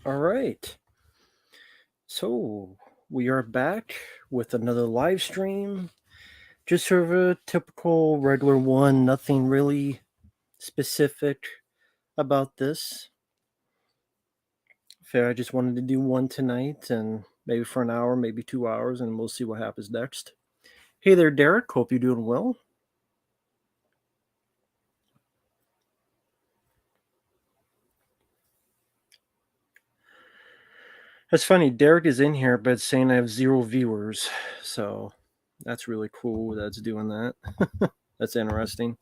All right. So we are back with another live stream. Just sort of a typical regular one, nothing really specific about this. Fair, I just wanted to do one tonight and maybe for an hour, maybe 2 hours, and we'll see what happens next. Hey there, Derek. Hope you're doing well. That's funny. Derek is in here, but it's saying I have 0 viewers. So that's really cool that's doing that. That's interesting.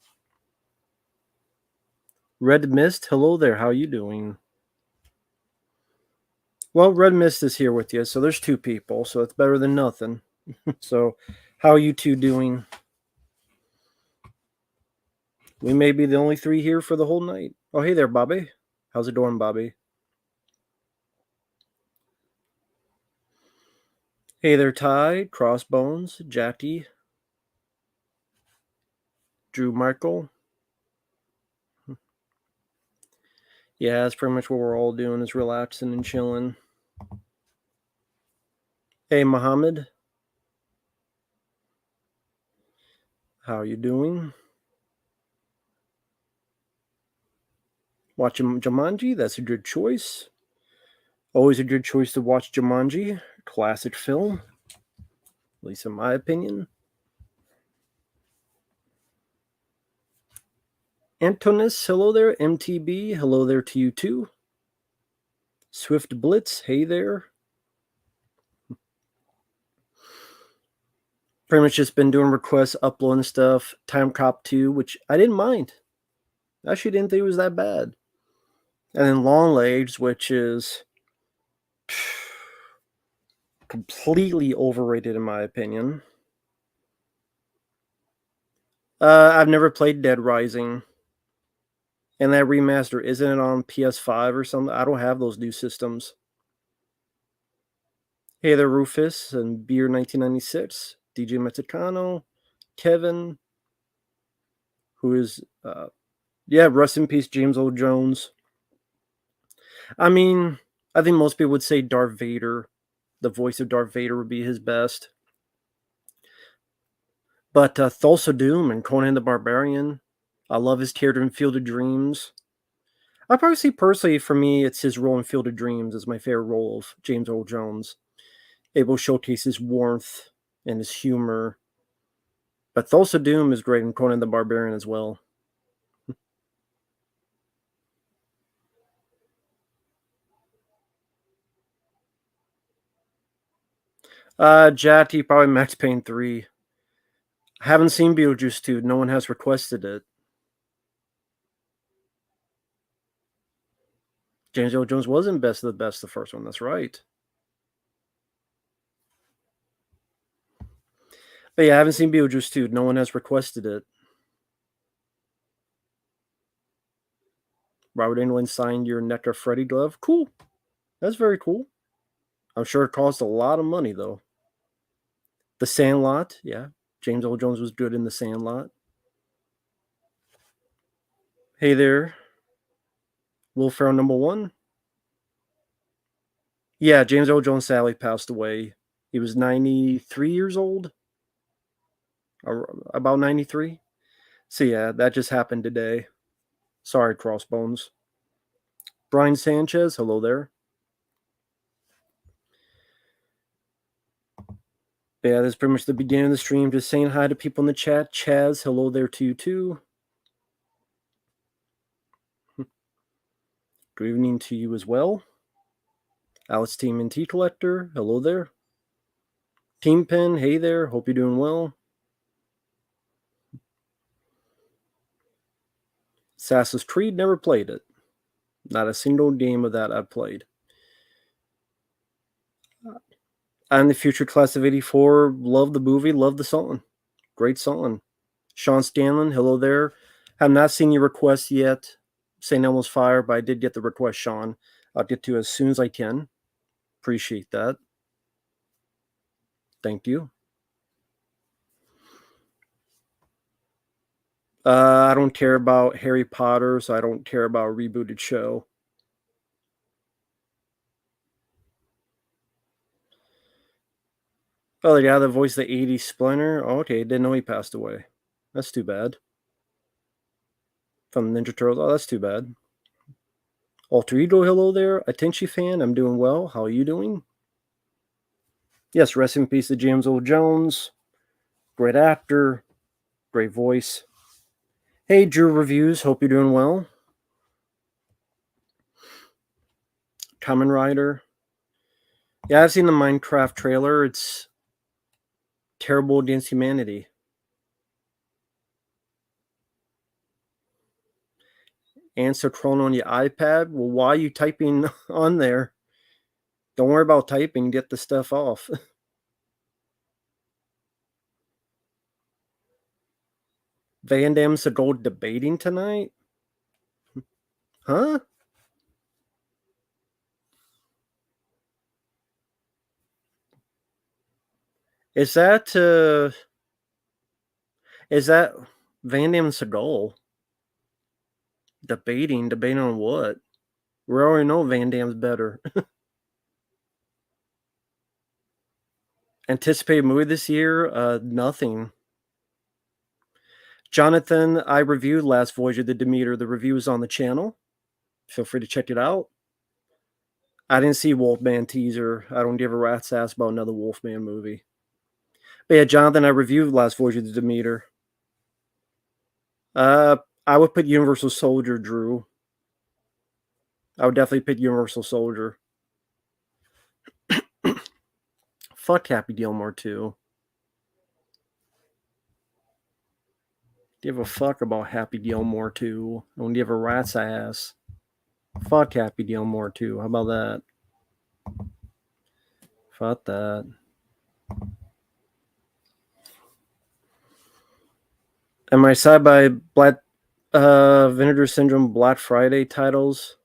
Red Mist, hello there. How you doing? Well, Red Mist is here with you, so there's 2 people, so it's better than nothing. So, how are you two doing? We may be the only 3 here for the whole night. Oh, hey there, Bobby. How's it going, Bobby? Hey there, Ty, Crossbones, Jackie, Drew Michael. Yeah, that's pretty much what we're all doing is relaxing and chilling. Hey, Mohammed. How are you doing? Watching Jumanji? That's a good choice. Always a good choice to watch Jumanji. Classic film, at least in my opinion. Antonis, hello there. MTB, hello there to you too. Swift Blitz, hey there. Pretty much just been doing requests, uploading stuff. Time Cop 2, which I didn't mind. I actually didn't think it was that bad. And then Longlegs, which is completely overrated in my opinion. I've never played Dead Rising. And that remaster, isn't it on PS5 or something? I don't have those new systems. Hey there, Rufus and Beer 1996, DJ Mexicano, Kevin, who is, rest in peace, James Earl Jones. I mean, I think most people would say Darth Vader. The voice of Darth Vader would be his best. But Thulsa Doom and Conan the Barbarian, I love his character in Field of Dreams. I probably say personally, for me, it's his role in Field of Dreams is my favorite role of James Earl Jones. Able to showcase his warmth and his humor. But Thulsa Doom is great in Conan the Barbarian as well. Jatty, probably Max Payne 3. I haven't seen Beetlejuice 2. No one has requested it. James Earl Jones wasn't best of the best, the first one. That's right. But yeah, I haven't seen Beetlejuice 2. No one has requested it. Robert Englund signed your NECA Freddy glove. Cool. That's very cool. I'm sure it cost a lot of money, though. The Sandlot. Yeah. James Earl Jones was good in The Sandlot. Hey there. Will Ferrell number 1. Yeah, James Earl Jones sadly passed away. He was 93 years old. Or about 93. So yeah, that just happened today. Sorry, Crossbones. Brian Sanchez, hello there. Yeah, that's pretty much the beginning of the stream. Just saying hi to people in the chat. Chaz, hello there to you too. Good evening to you as well. Alex Team and Tea Collector, hello there. Team Pen, hey there. Hope you're doing well. Assassin's Creed, never played it. Not a single game of that I've played. I'm the Future Class of 84. Love the movie, love the song. Great song. Sean Scanlon, hello there. Have not seen your request yet. St. Elmo's Fire, but I did get the request, Sean. I'll get to it as soon as I can. Appreciate that. Thank you. I don't care about Harry Potter, so I don't care about a rebooted show. Oh, the guy that voiced the '80s Splinter? Oh, okay, didn't know he passed away. That's too bad. From Ninja Turtles. Oh, that's too bad. Alter Ego, hello there. Attention fan, I'm doing well. How are you doing? Yes, rest in peace to James Earl Jones. Great actor, great voice. Hey, Drew Reviews, hope you're doing well. Kamen Rider. Yeah, I've seen the Minecraft trailer. It's terrible against humanity. Answer Chrome on your iPad. Well, why are you typing on there? Don't worry about typing. Get the stuff off. Van Damme's to go debating tonight? Huh? Is that is that Van Damme's Seagal debating on what? We already know Van Damme's better. Anticipated movie this year? Nothing. Jonathan, I reviewed Last Voyage of the Demeter. The review is on the channel. Feel free to check it out. I didn't see Wolfman teaser. I don't give a rat's ass about another Wolfman movie. But yeah, Jonathan, I reviewed Last Voyage of the Demeter. I would put Universal Soldier, Drew. I would definitely pick Universal Soldier. Fuck Happy Gilmore too. Give a fuck about Happy Gilmore too. Don't give a rat's ass. Fuck Happy Gilmore too. How about that? Fuck that. Am I side by Black Vinegar Syndrome Black Friday titles?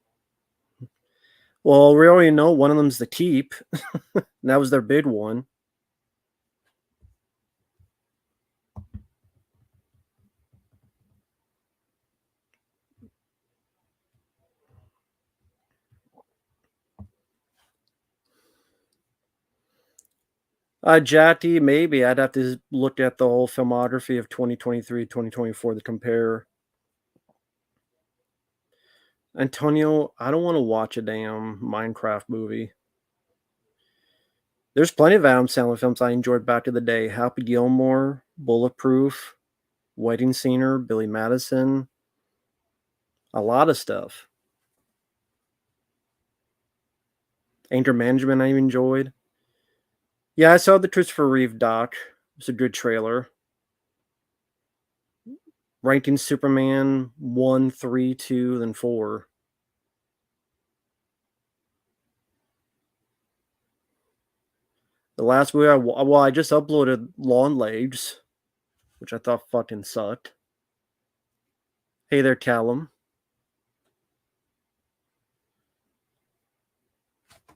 Well, we already know one of them's The Keep. That was their big one. Jati, maybe. I'd have to look at the whole filmography of 2023, 2024 to compare. Antonio, I don't want to watch a damn Minecraft movie. There's plenty of Adam Sandler films I enjoyed back in the day. Happy Gilmore, Bulletproof, Wedding Singer, Billy Madison. A lot of stuff. Anger Management I enjoyed. Yeah, I saw the Christopher Reeve doc. It was a good trailer. Ranking Superman 1, 3, 2, then 4. The last movie I just uploaded Longlegs, which I thought fucking sucked. Hey there, Callum.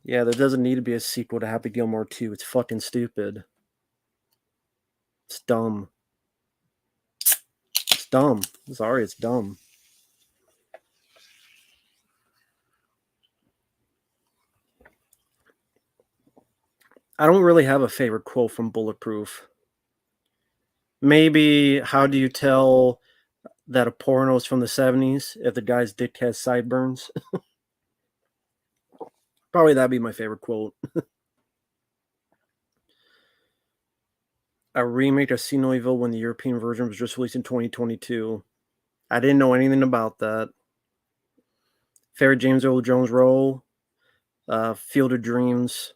Yeah, there doesn't need to be a sequel to Happy Gilmore 2. It's fucking stupid. It's dumb. It's dumb. Sorry, it's dumb. I don't really have a favorite quote from Bulletproof. Maybe, how do you tell that a porno is from the 70s if the guy's dick has sideburns? Probably that'd be my favorite quote. A remake of See No Evil when the European version was just released in 2022. I didn't know anything about that. Favorite James Earl Jones role? Field of Dreams.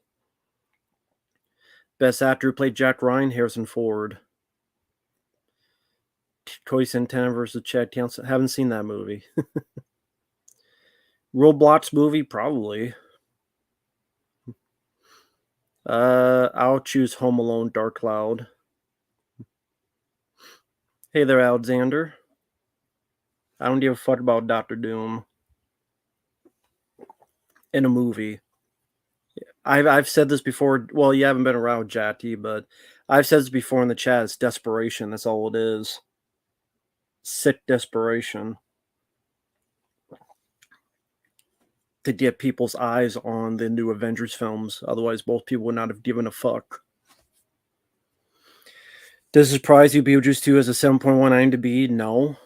Best actor who played Jack Ryan, Harrison Ford. Cody Santana versus Chad Townsend. Haven't seen that movie. Roblox movie, probably. I'll choose Home Alone, Dark Cloud. Hey there, Alexander. I don't give a fuck about Doctor Doom in a movie. I've said this before. Well, you haven't been around, Jatty, but I've said this before in the chat. It's desperation. That's all it is. Sick desperation to get people's eyes on the new Avengers films. Otherwise, both people would not have given a fuck. Does it surprise you Beetlejuice 2 has a 7.19 to be? No.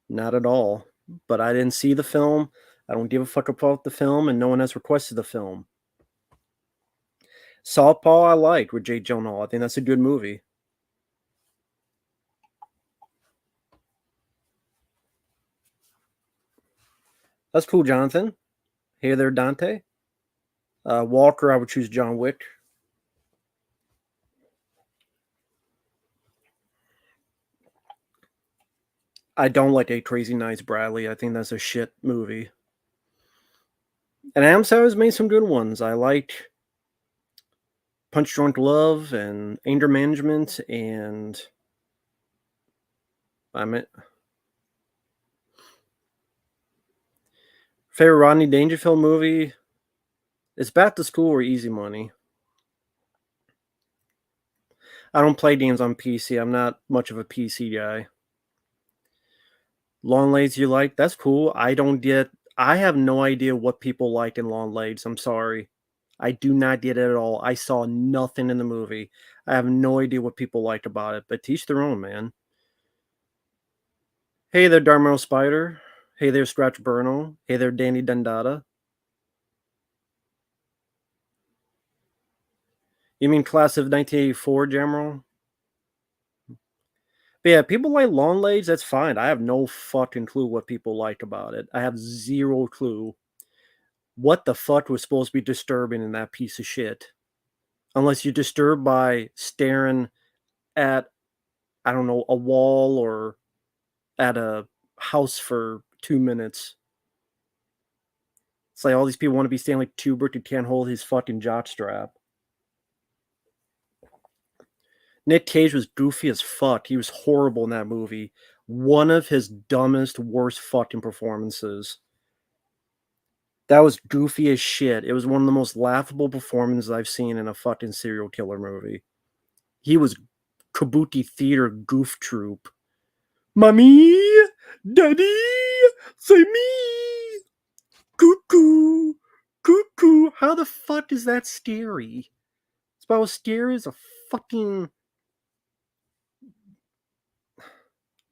Not at all. But I didn't see the film. I don't give a fuck about the film, and no one has requested the film. Southpaw I liked with Jake Gyllenhaal. I think that's a good movie. That's cool, Jonathan. Hey there, Dante. Walker, I would choose John Wick. I don't like Eight Crazy Nights, Bradley. I think that's a shit movie. And Adam Sandler's made some good ones. I like Punch Drunk Love and Anger Management, and favorite Rodney Dangerfield movie is Back to School or Easy Money. I don't play games on PC. I'm not much of a PC guy. Longlegs you like? That's cool. I have no idea what people like in Longlegs. I'm sorry. I do not get it at all. I saw nothing in the movie. I have no idea what people liked about it, but teach their own, man. Hey there, Darmel Spider. Hey there, Scratch Burno. Hey there, Danny Dundada. You mean class of 1984, Jamro? But yeah, people like Longlegs, that's fine. I have no fucking clue what people like about it. I have zero clue what the fuck was supposed to be disturbing in that piece of shit. Unless you're disturbed by staring at, I don't know, a wall or at a house for 2 minutes. It's like all these people want to be staying like Tubert who can't hold his fucking jockstrap. Nick Cage was goofy as fuck. He was horrible in that movie. One of his dumbest, worst fucking performances. That was goofy as shit. It was one of the most laughable performances I've seen in a fucking serial killer movie. He was Kabuki Theater goof troop. Mommy, Daddy, say me. Cuckoo, cuckoo. How the fuck is that scary? It's about as scary as a fucking.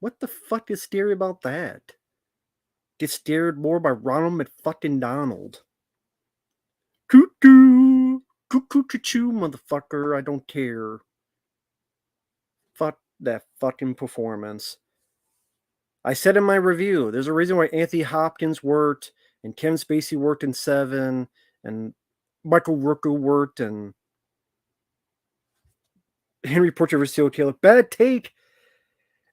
What the fuck is scary about that? Get scared more by Ronald McFucking Donald. Cuckoo, cuckoo, choo, motherfucker. I don't care. Fuck that fucking performance. I said in my review, there's a reason why Anthony Hopkins worked and Kevin Spacey worked in Seven and Michael Rooker worked and Henry Portrait of a Serial Killer. Bad take.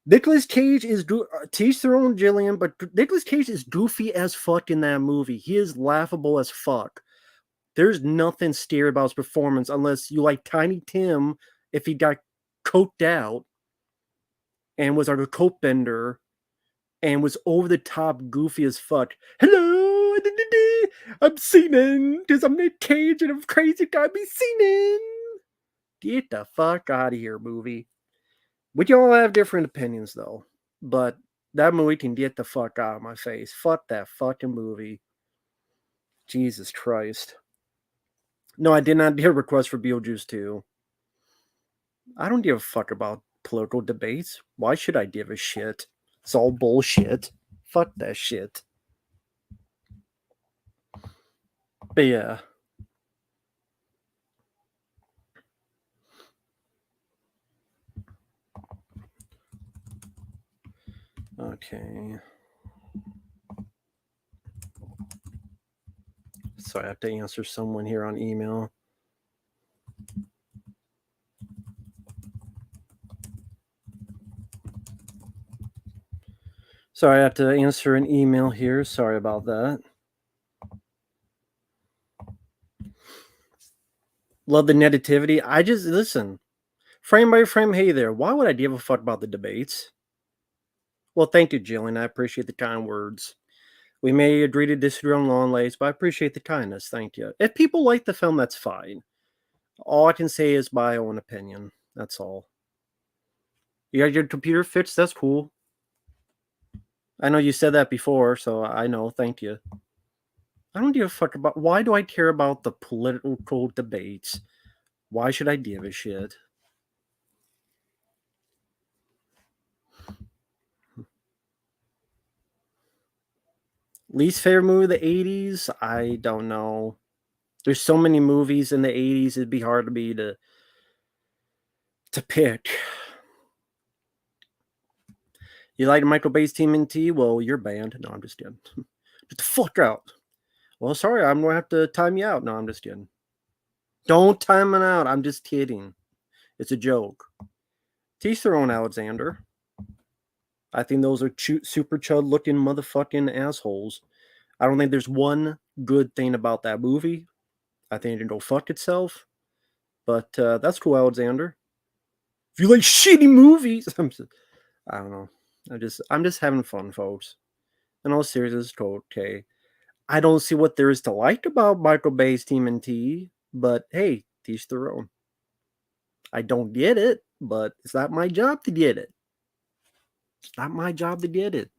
Nicolas Cage is teach their own, Jillian, but Nicolas Cage is goofy as fuck in that movie. He is laughable as fuck. There's nothing scary about his performance unless you like Tiny Tim if he got coked out and was our coke bender and was over the top goofy as fuck. Hello, I'm Seaman because I'm Nick Cage and I'm crazy. Gotta be Seaman. Get the fuck out of here, movie. We can all have different opinions though, but that movie can get the fuck out of my face. Fuck that fucking movie. Jesus Christ. No, I did not get a request for Beetlejuice 2. I don't give a fuck about political debates. Why should I give a shit? It's all bullshit. Fuck that shit. But yeah. Okay. So I have to answer someone here on email. Sorry, I have to answer an email here. Sorry about that. Love the negativity. I just listen. Frame by frame, hey there. Why would I give a fuck about the debates? Well, thank you, Jillian. I appreciate the kind words. We may agree to disagree on Longlegs, but I appreciate the kindness. Thank you. If people like the film, that's fine. All I can say is my own opinion. That's all. You got your computer fixed? That's cool. I know you said that before, so I know. Thank you. I don't give a fuck about. Why do I care about the political debates? Why should I give a shit? Least favorite movie of the 80s? I don't know. There's so many movies in the 80s, it'd be hard to me to pick. You like Michael Bay's TMNT? Well, you're banned. No, I'm just kidding. Get the fuck out. Well, sorry, I'm gonna have to time you out. No, I'm just kidding. Don't time it out. I'm just kidding. It's a joke. Teach their own, Alexander. I think those are super chud looking motherfucking assholes. I don't think there's one good thing about that movie. I think it can go fuck itself. But that's cool, Alexander. If you like shitty movies, I don't know. I'm just having fun, folks. In all seriousness, okay. I don't see what there is to like about Michael Bay's TMNT, but hey, teach their own. I don't get it, but it's not my job to get it. It's not my job to get it.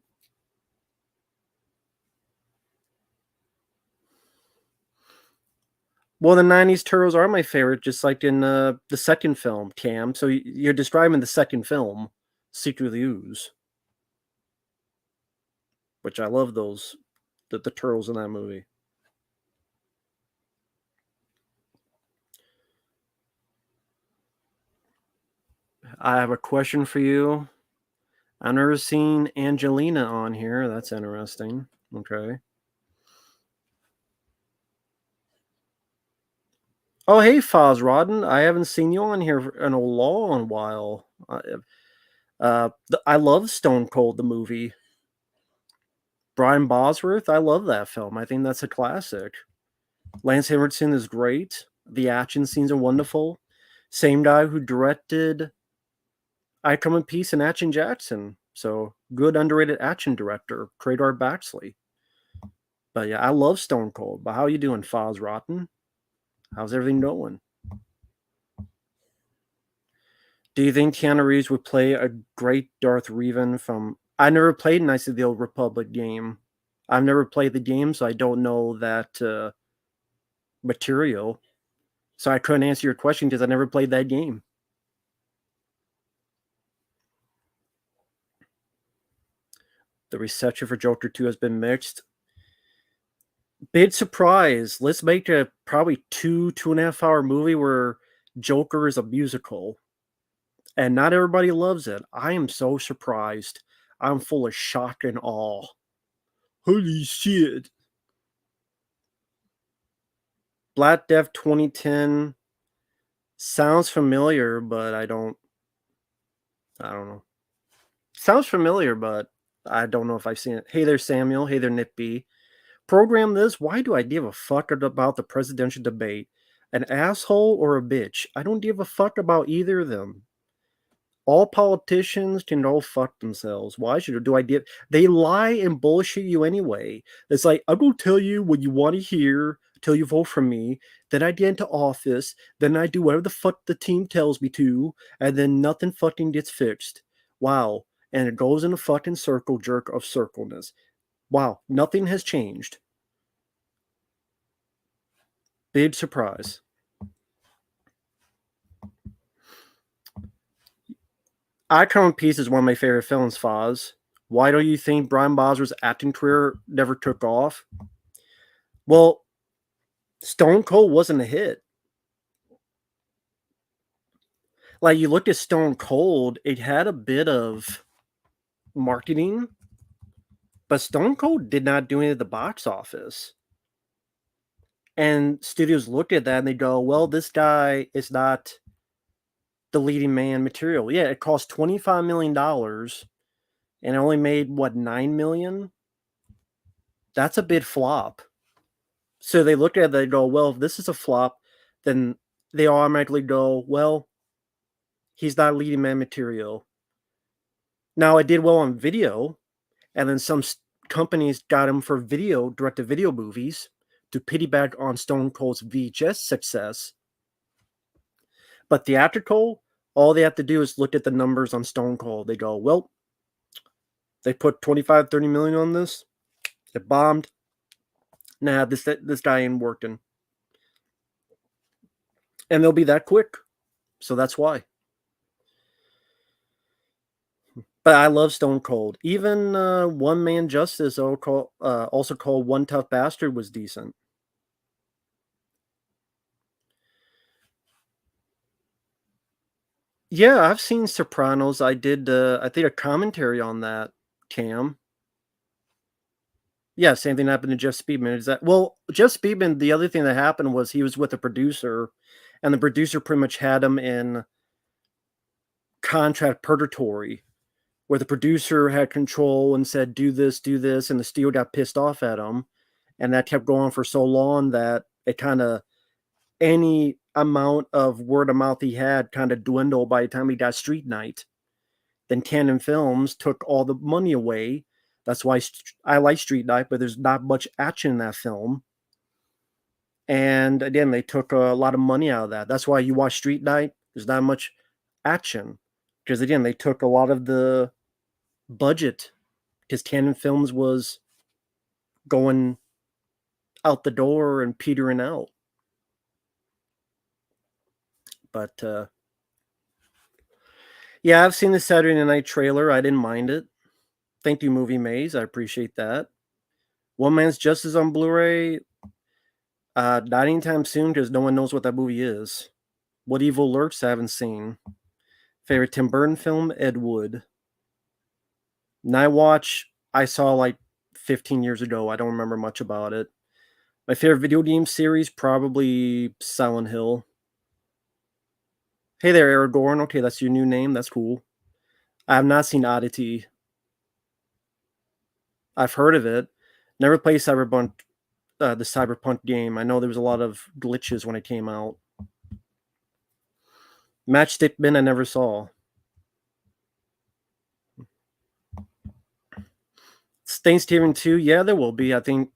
Well, the 90s Turtles are my favorite, just like in the second film, Cam. So you're describing the second film, Secret of the Ooze, which I love those, the Turtles in that movie. I have a question for you. I've never seen Angelina on here. That's interesting. Okay. Oh, hey, Foz Rodden. I haven't seen you on here in a long while. I love Stone Cold, the movie. Brian Bosworth, I love that film. I think that's a classic. Lance Henriksen is great. The action scenes are wonderful. Same guy who directed I Come in Peace and Action Jackson. So good underrated action director, Cradar Baxley. But yeah, I love Stone Cold. But how you doing, Foz Rotten? How's everything going? Do you think Keanu Reeves would play a great Darth Revan from? I never played Knights of the Old Republic game. I've never played the game, so I don't know that material. So I couldn't answer your question because I never played that game. The reception for Joker 2 has been mixed. Big surprise. Let's make a probably 2.5 hour movie where Joker is a musical. And not everybody loves it. I am so surprised. I'm full of shock and awe. Holy shit. Black Death 2010 sounds familiar, but I don't know. Sounds familiar, but I don't know if I've seen it. Hey there, Samuel. Hey there, Nip B. Program this. Why do I give a fuck about the presidential debate? An asshole or a bitch? I don't give a fuck about either of them. All politicians can all fuck themselves. Why should do I give? They lie and bullshit you anyway. It's like I'm gonna tell you what you want to hear till you vote for me. Then I get into office. Then I do whatever the fuck the team tells me to, and then nothing fucking gets fixed. Wow. And it goes in a fucking circle jerk of circleness. Wow, nothing has changed. Big surprise. I Come in Peace is one of my favorite films, Foz. Why don't you think Brian Bosworth's acting career never took off? Well, Stone Cold wasn't a hit. Like, you looked at Stone Cold, it had a bit of marketing, but Stone Cold did not do any at the box office. And studios looked at that and they go, well, this guy is not the leading man material. Yeah, it cost $25 million and it only made, what, $9 million? That's a big flop. So they look at it, they go, well, if this is a flop, then they automatically go, well, he's not leading man material. Now, it did well on video, and then some companies got him for video, direct-to-video movies to piggyback on Stone Cold's VHS success. But theatrical, all they have to do is look at the numbers on Stone Cold. They go, well, they put 25, 30 million on this. It bombed. Nah, this guy ain't working, and they'll be that quick. So that's why. But I love Stone Cold. Even One Man Justice, also called One Tough Bastard, was decent. Yeah, I've seen Sopranos. I did a commentary on that, Cam. Yeah, same thing happened to Jeff Speedman. Is that well, Jeff Speedman, the other thing that happened was he was with a producer, and the producer pretty much had him in contract purgatory, where the producer had control and said, do this, and the studio got pissed off at him. And that kept going for so long that it kind of any amount of word of mouth he had kind of dwindled by the time he got Street Night. Then Canon Films took all the money away. That's why I like Street Night, but there's not much action in that film. And again, they took a lot of money out of that. That's why you watch Street Night, there's not much action. Because again, they took a lot of the budget because Canon Films was going out the door and petering out. But yeah, I've seen the Saturday Night trailer. I didn't mind it. Thank you, Movie Maze. I appreciate that. One Man's Justice on Blu-ray. Not anytime soon because no one knows what that movie is. What Evil Lurks? I haven't seen. Favorite Tim Burton film? Ed Wood. Night Watch, I saw like 15 years ago. I don't remember much about it. My favorite video game series? Probably Silent Hill. Hey there, Aragorn. Okay, that's your new name. That's cool. I have not seen Oddity. I've heard of it. Never played the Cyberpunk game. I know there was a lot of glitches when it came out. Matchstick Men I never saw. Thanksgiving 2, yeah, there will be. I think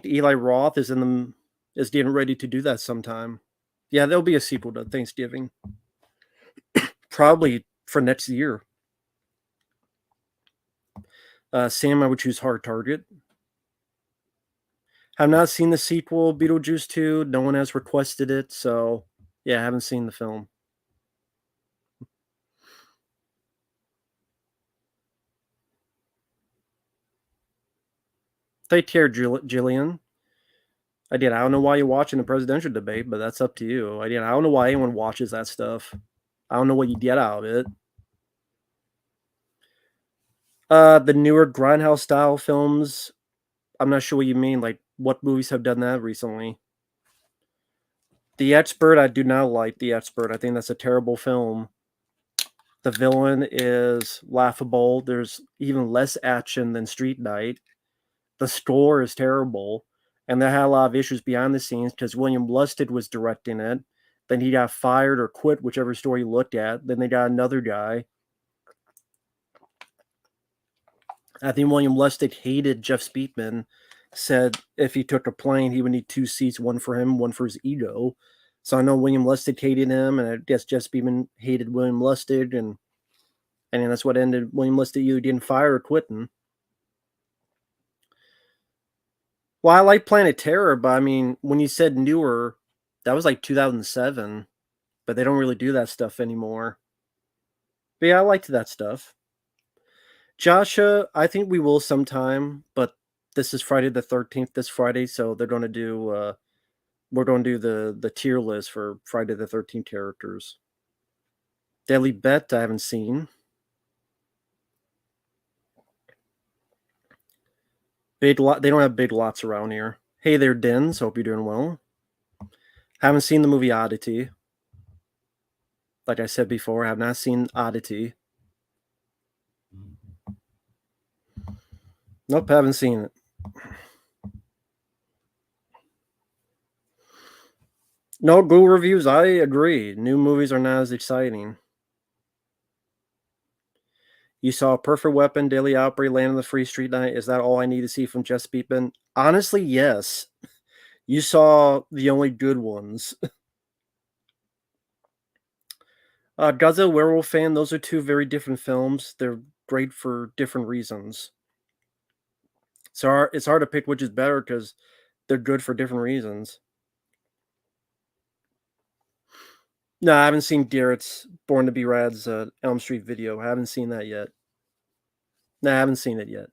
Eli Roth is getting ready to do that sometime. Yeah, there'll be a sequel to Thanksgiving. Probably for next year. Sam, I would choose Hard Target. Have not seen the sequel, Beetlejuice 2. No one has requested it, so yeah, I haven't seen the film. Take care, Jillian. I did. I don't know why you're watching the presidential debate, but that's up to you. I don't know why anyone watches that stuff. I don't know what you get out of it. The newer grindhouse style films. I'm not sure what you mean. Like, what movies have done that recently? The Expert. I do not like The Expert. I think that's a terrible film. The villain is laughable. There's even less action than Street Night. The score is terrible, and they had a lot of issues behind the scenes because William Lustig was directing it. Then he got fired or quit, whichever story you looked at. Then they got another guy. I think William Lustig hated Jeff Speakman. Said if he took a plane, he would need two seats, one for him, one for his ego. So I know William Lustig hated him, and I guess Jeff Speakman hated William Lustig, and that's what ended William Lustig either getting fired or quitting. Well, I like Planet Terror, but I mean, when you said newer, that was like 2007, but they don't really do that stuff anymore. But yeah, I liked that stuff. Joshua, I think we will sometime, but this is Friday the 13th this Friday, so they're going to do we're going to do the tier list for Friday the 13th characters. Deadly Bet I haven't seen. Big lot they don't have big lots around here. Hey there, Dens. Hope you're doing well. Haven't seen the movie Oddity. Like I said before, I have not seen Oddity. Nope, haven't seen it. No Google reviews. I agree. New movies are not as exciting. You saw Perfect Weapon, Daily Outbreak, Land of the Free, Street Night. Is that all I need to see from Jess Beepin? Honestly, yes. You saw the only good ones. Godzilla Werewolf Fan, those are two very different films. They're great for different reasons. It's hard to pick which is better because they're good for different reasons. No, I haven't seen Garrett's Born to Be Rad's, Elm Street video. I haven't seen that yet. No, I haven't seen it yet.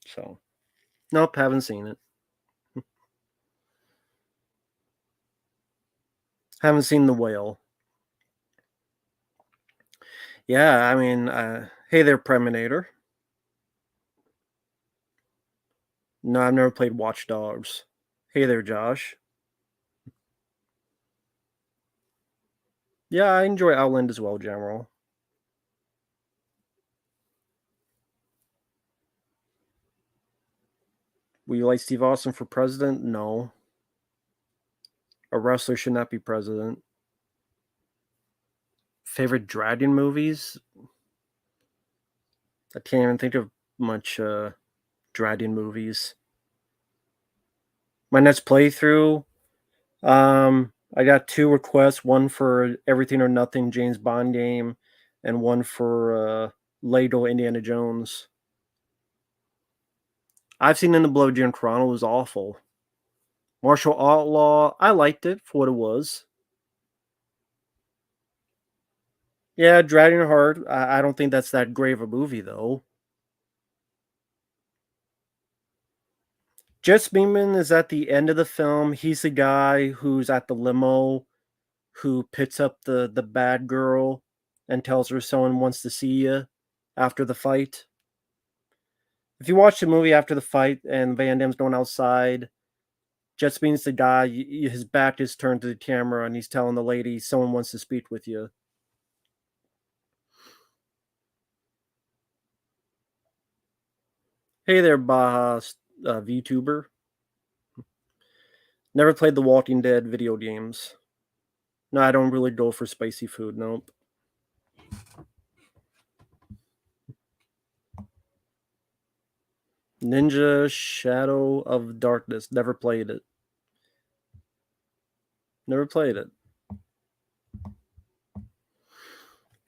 So, nope, haven't seen it. Haven't seen The Whale. Yeah, I mean, hey there, Preminator. No, I've never played Watch Dogs. Hey there, Josh. Yeah, I enjoy Outland as well, General. Will you like Steve Austin for president? No. A wrestler should not be president. Favorite Dragon movies? I can't even think of much Dragon movies. My next playthrough, I got two requests, one for Everything or Nothing James Bond game, and one for Lego Indiana Jones. I've seen In the Blood Jim Chrono was awful. Martial Outlaw, I liked it for what it was. Yeah, Dragon Heart. I don't think that's that great of a movie though. Jess Beeman is at the end of the film. He's the guy who's at the limo who picks up the bad girl and tells her someone wants to see you after the fight. If you watch the movie after the fight and Van Damme's going outside, Jess Beeman's the guy. His back is turned to the camera and he's telling the lady someone wants to speak with you. Hey there, Baja VTuber. Never played the Walking Dead video games. No, I don't really go for spicy food. Nope. Ninja Shadow of Darkness. Never played it. Never played it.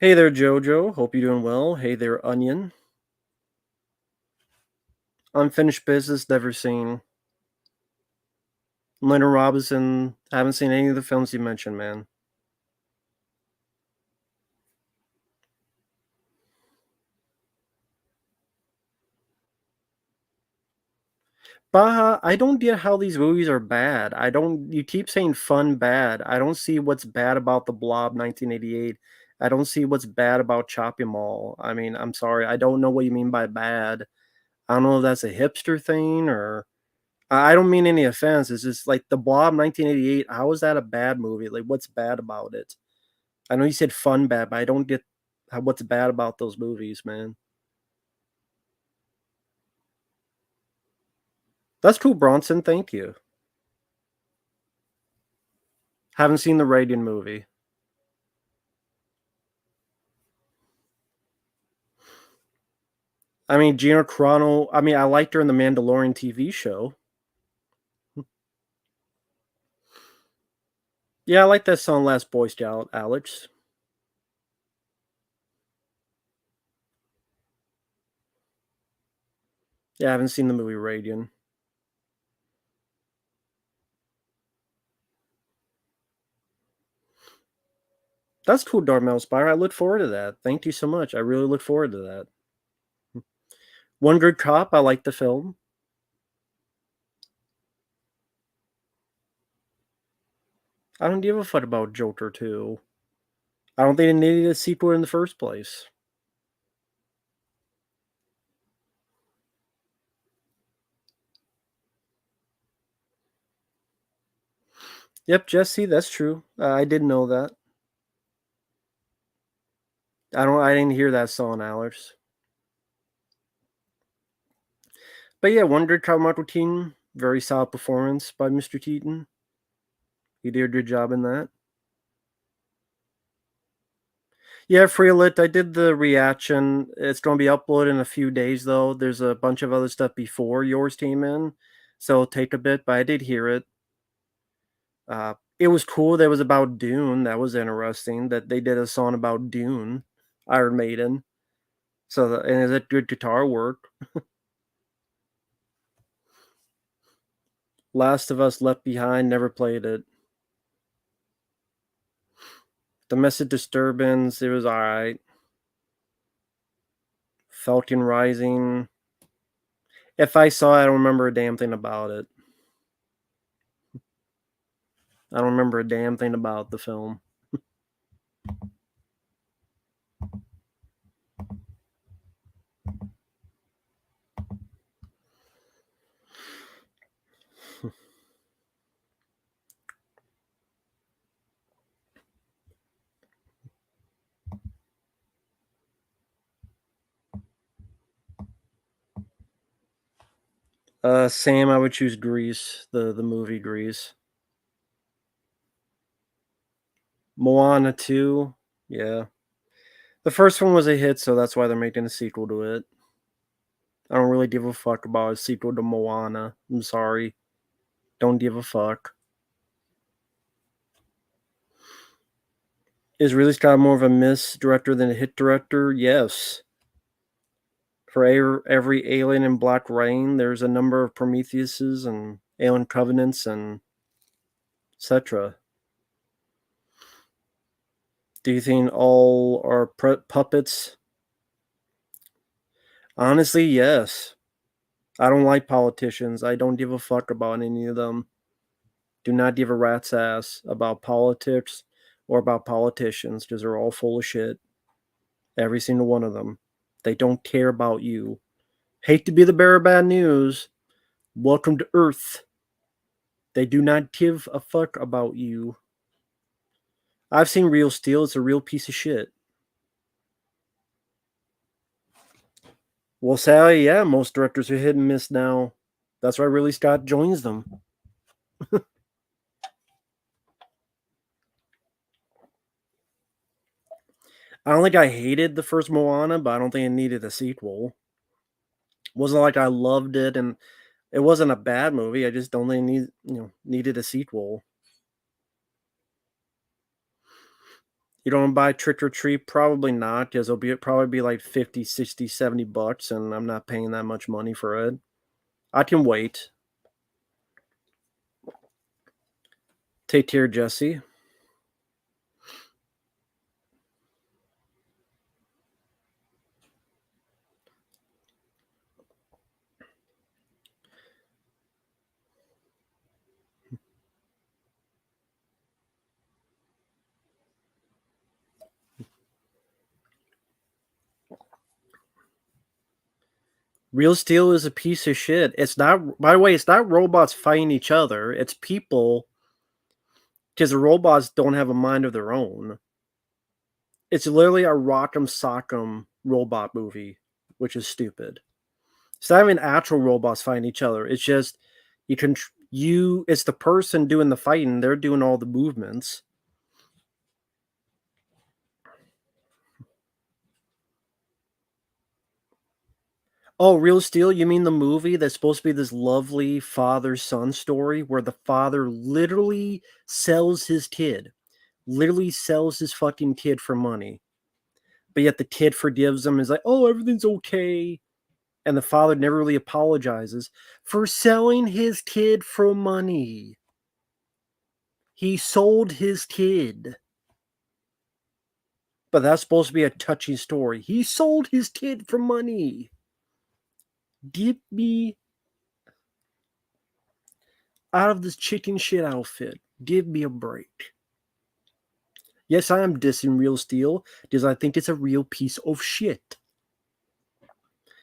Hey there, Jojo. Hope you're doing well. Hey there, Onion. Unfinished Business. Never seen. Leonard Robinson. Haven't seen any of the films you mentioned, man. Baja, I don't get how these movies are bad. I don't. You keep saying fun bad. I don't see what's bad about The Blob 1988. I don't see what's bad about Chopping Mall. I mean, I'm sorry. I don't know what you mean by bad. I don't know if that's a hipster thing or I don't mean any offense. It's just like The Blob 1988. How is that a bad movie? Like, what's bad about it? I know you said fun bad, but I don't get what's bad about those movies, man. That's cool, Bronson. Thank you. Haven't seen the Reagan movie. I mean, Gina Carano. I mean, I liked her in the Mandalorian TV show. Yeah, I like that song "Last Boy Scout," Alex. Yeah, I haven't seen the movie Reagan. That's cool, Darmel Spire. I look forward to that. Thank you so much. I really look forward to that. One Good Cop. I like the film. I don't give a fuck about Joker 2. I don't think it needed a sequel in the first place. Yep, Jesse, that's true. I did know that. I didn't hear that song, Alex. But yeah, One Good Cop Michael Keaton. Very solid performance by Mr. Keaton. He did a good job in that. Yeah, Freelit, I did the reaction. It's going to be uploaded in a few days, though. There's a bunch of other stuff before yours came in, so it'll take a bit, but I did hear it. It was cool that it was about Dune. That was interesting that they did a song about Dune, Iron Maiden. So, and is it good guitar work? Last of Us Left Behind, never played it. Domestic Disturbance, it was alright. Falcon Rising. If I saw it, I don't remember a damn thing about it. I don't remember a damn thing about the film. Same, I would choose Grease, the movie Grease. Moana 2, yeah. The first one was a hit, so that's why they're making a sequel to it. I don't really give a fuck about a sequel to Moana. I'm sorry. Don't give a fuck. Is Ridley Scott more of a miss director than a hit director? Yes. For every Alien and Black Rain, there's a number of Prometheuses and Alien Covenants and etc. Do you think all are puppets? Honestly, yes. I don't like politicians. I don't give a fuck about any of them. Do not give a rat's ass about politics or about politicians because they're all full of shit. Every single one of them. They don't care about you. Hate to be the bearer of bad news. Welcome to Earth. They do not give a fuck about you. I've seen Real Steel. It's a real piece of shit. Well, sadly, yeah, most directors are hit and miss now. That's why Ridley Scott joins them. I don't think I hated the first Moana, but I don't think it needed a sequel. It wasn't like I loved it, and it wasn't a bad movie. I just don't think it needed a sequel. You don't buy Trick or Treat? Probably not, because probably be like 50, 60, 70 bucks, and I'm not paying that much money for it. I can wait. Take care, Jesse. Real Steel is a piece of shit. It's not, by the way, it's not robots fighting each other. It's people, because the robots don't have a mind of their own. It's literally a rock'em sock'em robot movie, which is stupid. It's not even actual robots fighting each other. It's just it's the person doing the fighting. They're doing all the movements. Oh, Real Steel? You mean the movie that's supposed to be this lovely father-son story where the father literally sells his kid, literally sells his fucking kid for money, but yet the kid forgives him, is like, oh, everything's okay, and the father never really apologizes for selling his kid for money. He sold his kid. But that's supposed to be a touching story. He sold his kid for money. Get me out of this chicken shit outfit. Give me a break. Yes, I am dissing Real Steel because I think it's a real piece of shit.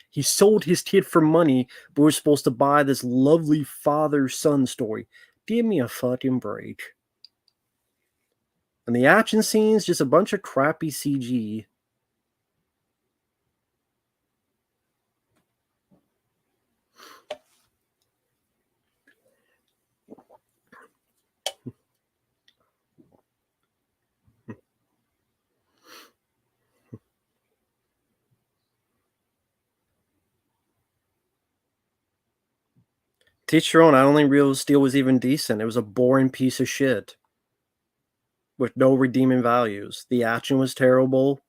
He sold his kid for money, but we're supposed to buy this lovely father-son story. Give me a fucking break. And the action scenes, just a bunch of crappy CG. Teach your own. I don't think Real Steel was even decent. It was a boring piece of shit with no redeeming values. The action was terrible.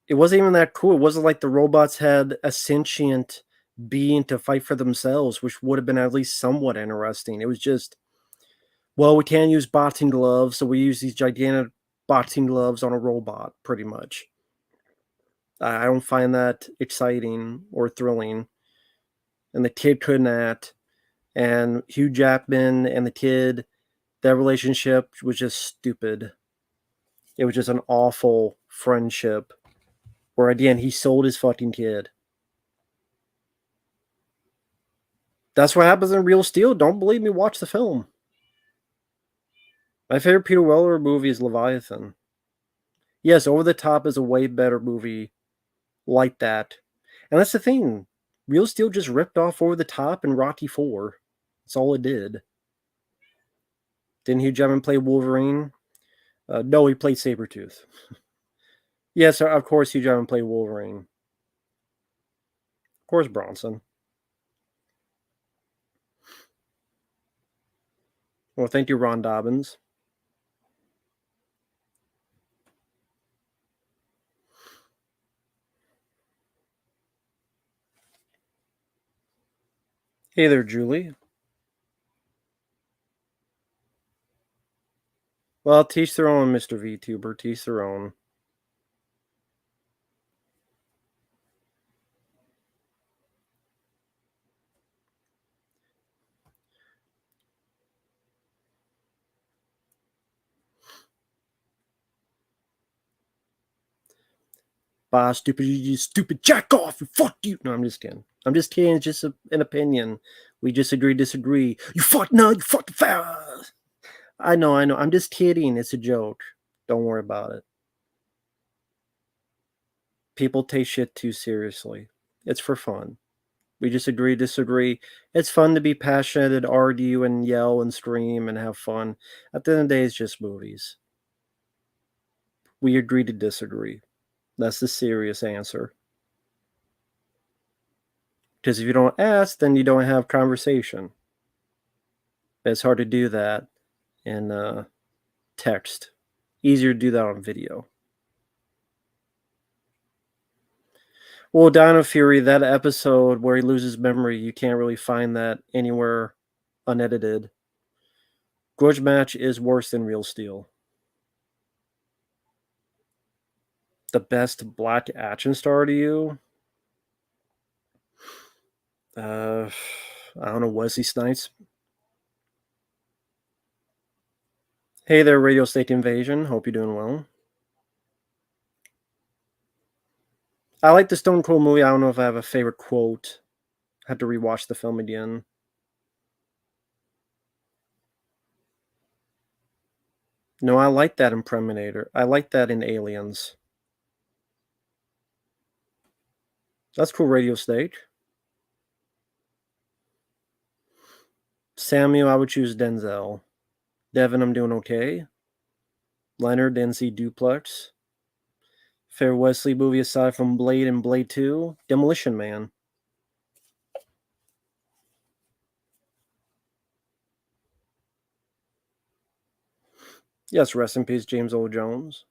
It wasn't even that cool. It wasn't like the robots had a sentient being to fight for themselves, which would have been at least somewhat interesting. It was just, well, we can't use boxing gloves, so we use these gigantic boxing gloves on a robot, pretty much. I don't find that exciting or thrilling. And the kid couldn't act. And Hugh Jackman and the kid, their relationship was just stupid. It was just an awful friendship where, again, he sold his fucking kid. That's what happens in Real Steel. Don't believe me? Watch the film. My favorite Peter Weller movie is Leviathan. Yes, Over the Top is a way better movie like that. And that's the thing. Real Steel just ripped off Over the Top and Rocky 4. That's all it did. Didn't Hugh Jackman play Wolverine? No, he played Sabretooth. Yes, of course Hugh Jackman played Wolverine. Of course Bronson. Well, thank you, Ron Dobbins. Hey there, Julie. Well, teach their own, Mr. VTuber. Teach their own. Bah, stupid, you stupid jack off, and fuck you. No, I'm just kidding. I'm just kidding. It's just an opinion. We disagree. You fuck no, you fuck fast. I know. I'm just kidding. It's a joke. Don't worry about it. People take shit too seriously. It's for fun. We disagree. It's fun to be passionate, argue, and yell and scream and have fun. At the end of the day, it's just movies. We agree to disagree. That's the serious answer. Because if you don't ask, then you don't have conversation. It's hard to do that in text. Easier to do that on video. Well, Dino Fury, that episode where he loses memory, you can't really find that anywhere unedited. Grudge Match is worse than Real Steel. The best black action star to you? I don't know, Wesley Snipes. Hey there, Radio State Invasion. Hope you're doing well. I like the Stone Cold movie. I don't know if I have a favorite quote. I have to rewatch the film again. No, I like that in Preminator. I like that in Aliens. That's cool, Radio State. Samuel, I would choose Denzel. Devin, I'm doing okay. Leonard, didn't see Duplex. Fair Wesley movie aside from Blade and Blade 2, Demolition Man. Yes, rest in peace, James Earl Jones.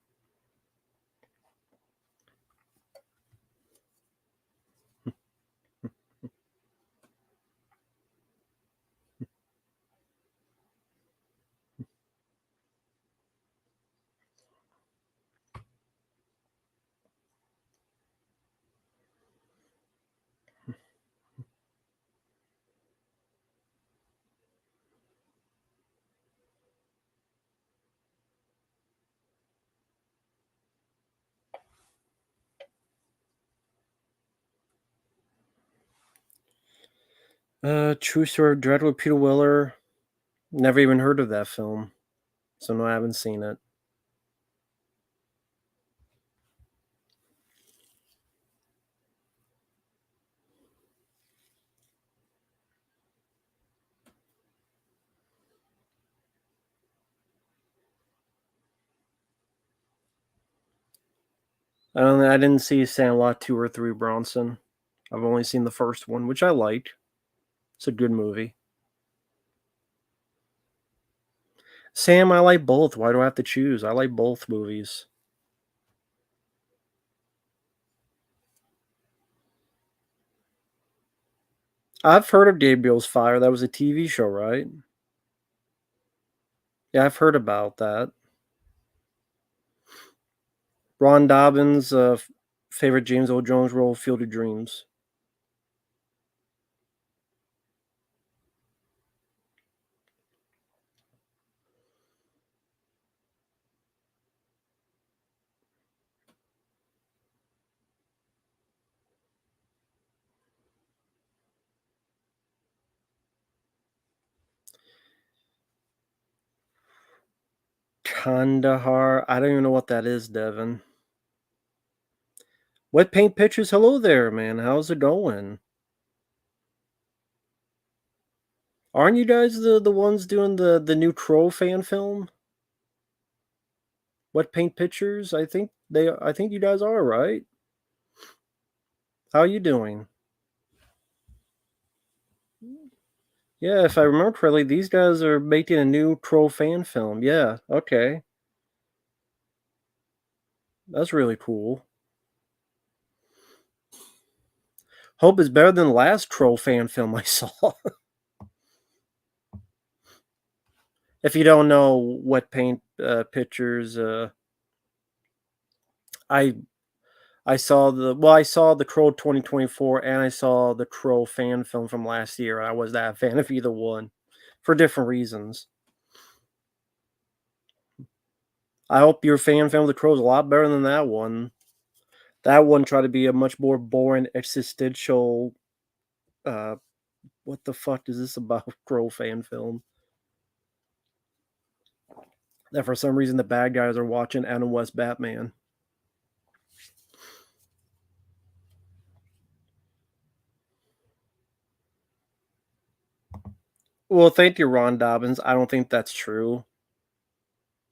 True Story of Dread with Peter Weller. Never even heard of that film. So no, I haven't seen it. I didn't see Sandlot 2 or 3, Bronson. I've only seen the first one, which I liked. It's a good movie. Sam, I like both. Why do I have to choose? I like both movies. I've heard of Gabriel's Fire. That was a TV show, right? Yeah, I've heard about that. Ron Dobbins' favorite James Earl Jones role, Field of Dreams. Kandahar. I don't even know what that is, Devin. Wet Paint Pictures. Hello there, man. How's it going? Aren't you guys the ones doing the new Crow fan film? Wet Paint Pictures? I think you guys are, right? How are you doing? Yeah, if I remember correctly, these guys are making a new Crow fan film. Yeah, okay. That's really cool. Hope it's better than the last Crow fan film I saw. If you don't know Wet Paint Pictures, I I saw the Crow 2024 and I saw the Crow fan film from last year. I was not a fan of either one for different reasons. I hope your fan film of the Crow is a lot better than that one. That one tried to be a much more boring existential. Uh, what the fuck is this about? Crow fan film that for some reason the bad guys are watching Adam West Batman. Well, thank you, Ron Dobbins. I don't think that's true.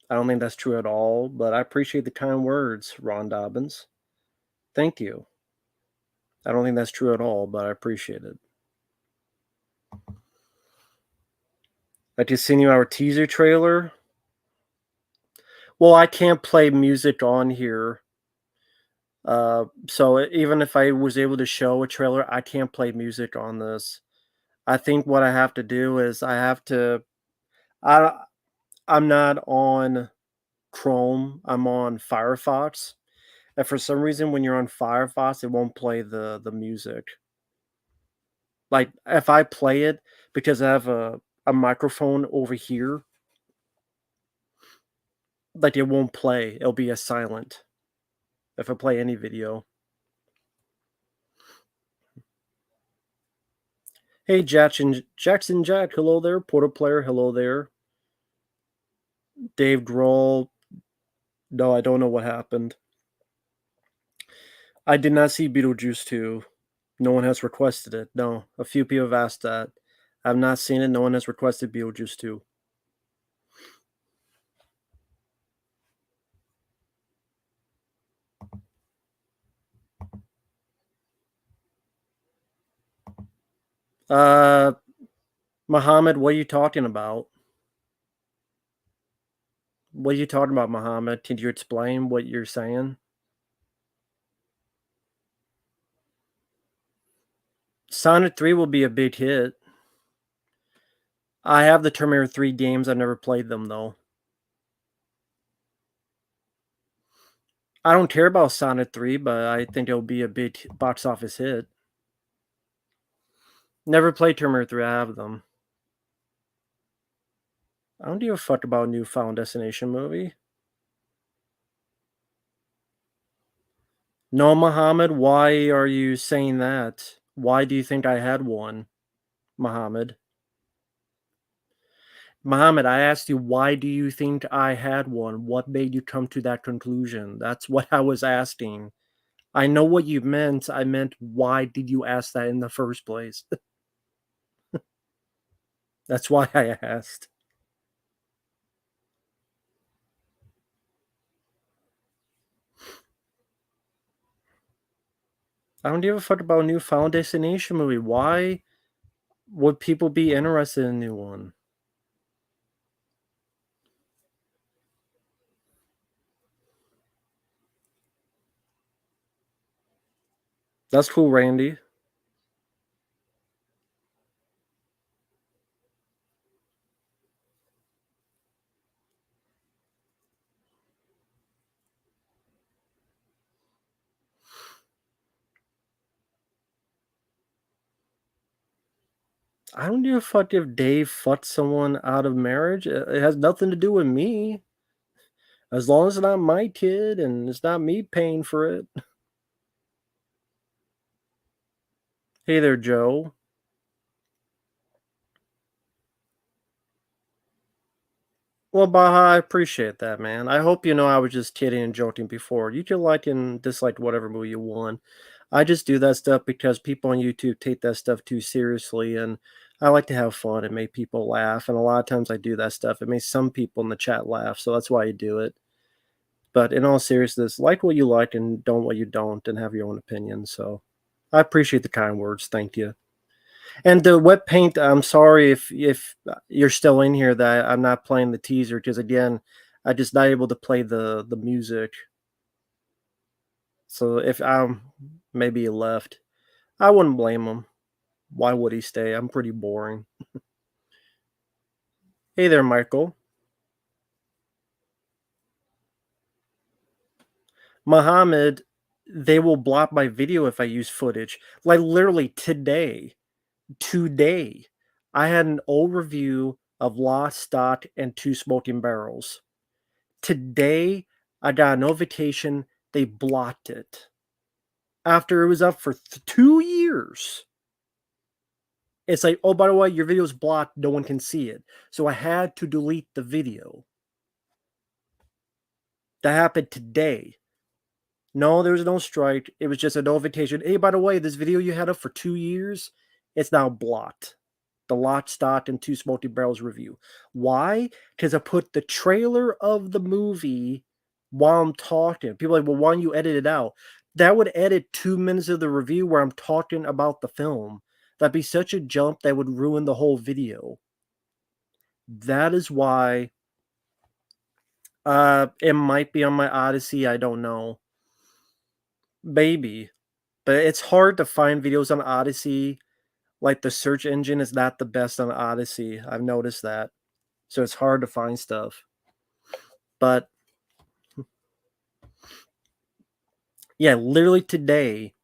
I don't think that's true at all. But I appreciate the kind words, Ron Dobbins. Thank you. I don't think that's true at all, but I appreciate it. I just seen you our teaser trailer. Well, I can't play music on here. So even if I was able to show a trailer, I can't play music on this. I think what I have to do is I have to. I I'm not on Chrome. I'm on Firefox, and for some reason, when you're on Firefox, it won't play the music. Like if I play it because I have a microphone over here, like it won't play. It'll be a silent if I play any video. Hey, Jackson Jack, hello there. Portal Player, hello there. Dave Grohl, no, I don't know what happened. I did not see Beetlejuice 2. No one has requested it. No, a few people have asked that. I've not seen it. No one has requested Beetlejuice 2. Uh, Muhammad, what are you talking about? What are you talking about, Muhammad? Can you explain what you're saying? Sonic 3 will be a big hit. I have the Terminator 3 games. I've never played them, though. I don't care about Sonic 3, but I think it'll be a big box office hit. Never played Terminator 3. I have them. I don't give a fuck about a new Final Destination movie. No, Muhammad, why are you saying that? Why do you think I had one, Muhammad? Muhammad, I asked you, why do you think I had one? What made you come to that conclusion? That's what I was asking. I know what you meant. I meant, why did you ask that in the first place? That's why I asked. I don't give a fuck about a new Final Destination movie. Why would people be interested in a new one? That's cool, Randy. I don't give a fuck if Dave fucked someone out of marriage. It has nothing to do with me. As long as it's not my kid and it's not me paying for it. Hey there, Joe. Well, Baha, I appreciate that, man. I hope you know I was just kidding and joking before. You can like and dislike whatever movie you want. I just do that stuff because people on YouTube take that stuff too seriously, and I like to have fun and make people laugh. And a lot of times I do that stuff. It makes some people in the chat laugh, so that's why I do it. But in all seriousness, like what you like and don't what you don't, and have your own opinion. So I appreciate the kind words. Thank you. And the wet paint, I'm sorry if you're still in here that I'm not playing the teaser because again, I just not able to play the music. So if maybe he left, I wouldn't blame him. Why would he stay? I'm pretty boring. Hey there, Michael. Mohammed, they will block my video if I use footage. Like literally today, I had an old review of Lost Stock and Two Smoking Barrels. Today, I got a notification they blocked it after it was up for 2 years. It's like, oh, by the way, your video is blocked. No one can see it. So I had to delete the video. That happened today. No, there was no strike. It was just a notification. Hey, by the way, this video you had up for 2 years, it's now blocked. The Lock, Stock, and Two Smoking Barrels review. Why? Because I put the trailer of the movie while I'm talking. People are like, well, why don't you edit it out? That would edit 2 minutes of the review where I'm talking about the film. That'd be such a jump that would ruin the whole video. That is why it might be on my Odyssey. I don't know. Maybe. But it's hard to find videos on Odyssey. Like the search engine is not the best on Odyssey. I've noticed that. So it's hard to find stuff. But yeah, literally today,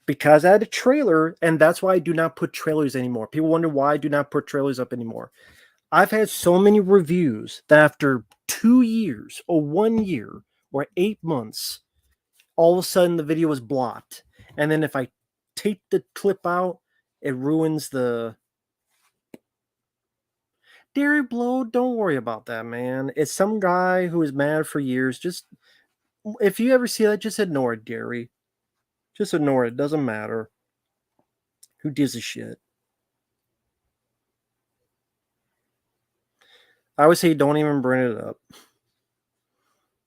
because I had a trailer, and that's why I do not put trailers anymore. People wonder why I do not put trailers up anymore. I've had so many reviews that after 2 years or 1 year or 8 months, all of a sudden the video is blocked. And then if I take the clip out, it ruins the Dairy Blow. Don't worry about that, man. It's some guy who is mad for years. Just if you ever see that, just ignore it, Gary. Just ignore it. Doesn't matter. Who gives a shit? I would say don't even bring it up.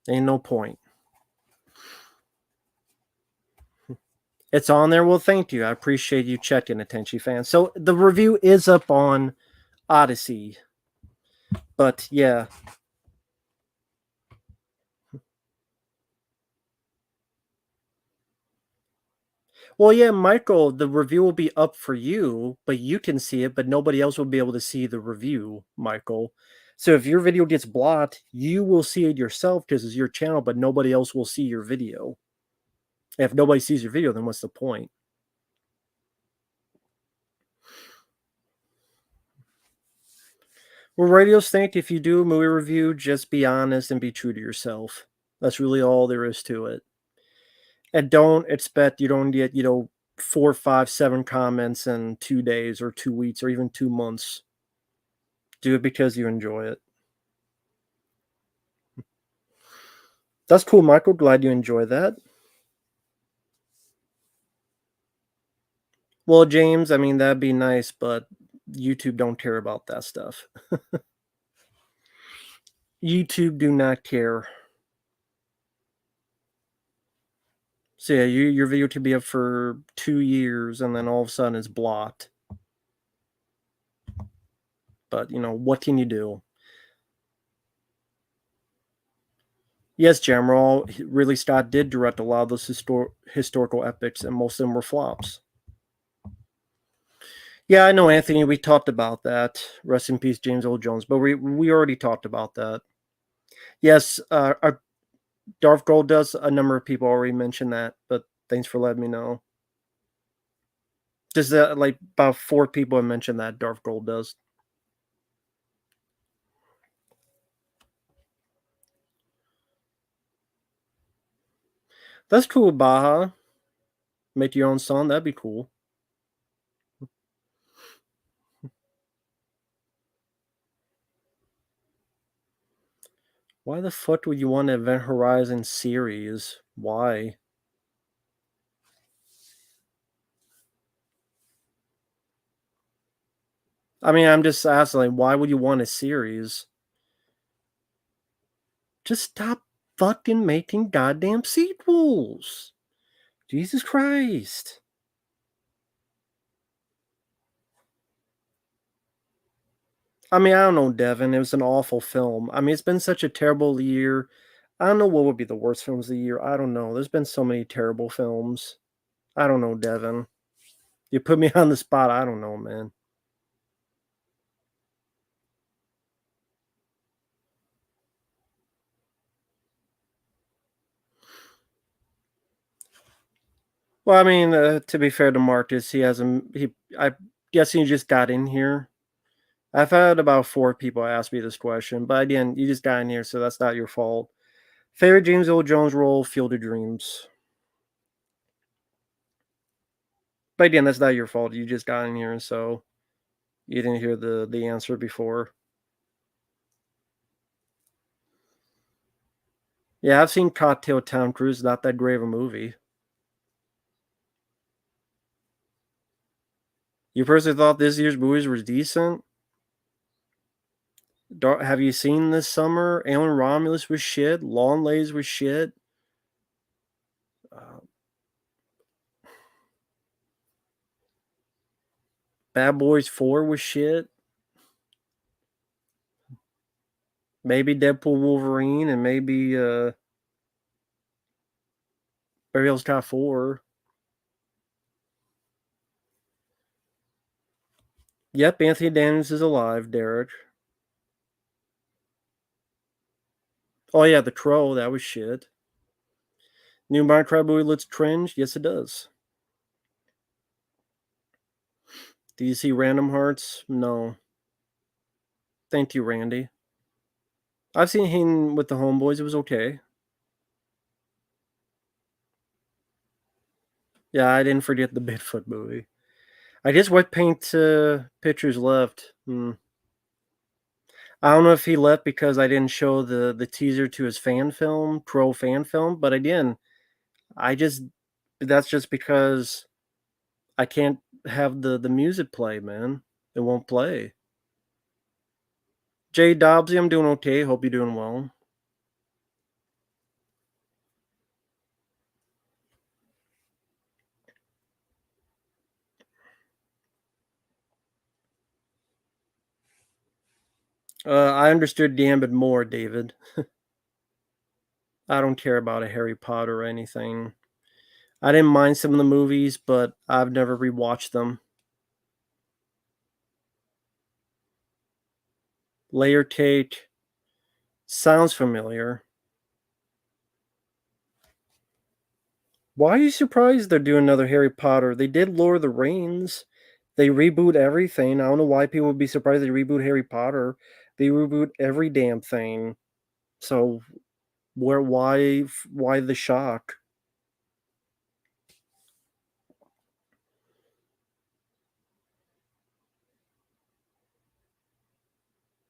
Ain't no point. It's on there. Well, thank you. I appreciate you checking, Attention fans. So the review is up on Odyssey. But yeah. Well, yeah, Michael, the review will be up for you, but you can see it, but nobody else will be able to see the review, Michael. So if your video gets blocked, you will see it yourself because it's your channel, but nobody else will see your video. If nobody sees your video, then what's the point? Well, Radio Stank, if you do a movie review, just be honest and be true to yourself. That's really all there is to it. And don't expect you don't get, 4, 5, 7 comments in 2 days or 2 weeks or even 2 months. Do it because you enjoy it. That's cool, Michael. Glad you enjoy that. Well, James, I mean, that'd be nice, but YouTube don't care about that stuff. YouTube do not care. So yeah, your video could be up for 2 years and then all of a sudden it's blocked. But what can you do? Yes, Jamroll, Ridley Scott did direct a lot of those historical epics, and most of them were flops. Yeah, I know, Anthony. We talked about that. Rest in peace, James Earl Jones. But we already talked about that. Yes, Darth Gold does. A number of people already mentioned that, but thanks for letting me know. Just that, like, about 4 people have mentioned that Darth Gold does. That's cool, Baja. Make your own song, that'd be cool. Why the fuck would you want an Event Horizon series? Why? I mean, I'm just asking, like, why would you want a series? Just stop fucking making goddamn sequels. Jesus Christ. I mean, I don't know, Devin. It was an awful film. I mean, it's been such a terrible year. I don't know what would be the worst films of the year. I don't know. There's been so many terrible films. I don't know, Devin. You put me on the spot. I don't know, man. Well, I mean, to be fair to Marcus, he hasn't. I guess he just got in here. I've had about 4 people ask me this question, but again, you just got in here, so that's not your fault. Favorite James Earl Jones role, Field of Dreams. But again, that's not your fault. You just got in here, so you didn't hear the answer before. Yeah, I've seen Cocktail Tom Cruise. Not that great of a movie. You personally thought this year's movies were decent? Have you seen this summer? Alan Romulus was shit. Longlegs was shit. Uh, Bad Boys 4 was shit. Maybe Deadpool Wolverine and maybe Beverly Hills Cop 4. Yep, Anthony Daniels is alive, Derek. Oh yeah, The Crow, that was shit. New Minecraft movie looks cringe? Yes, it does. Do you see Random Hearts? No. Thank you, Randy. I've seen him with the Homeboys. It was okay. Yeah, I didn't forget the Bigfoot movie. I guess what paint pictures left. I don't know if he left because I didn't show the teaser to his fan film, pro fan film. But again, I just that's just because I can't have the music play, man. It won't play. Jay Dobbsy, I'm doing okay. Hope you're doing well. I understood Gambit more, David. I don't care about a Harry Potter or anything. I didn't mind some of the movies, but I've never rewatched them. Layer Cake sounds familiar. Why are you surprised they're doing another Harry Potter? They did Lord of the Rings. They reboot everything. I don't know why people would be surprised they reboot Harry Potter. They reboot every damn thing. So why the shock?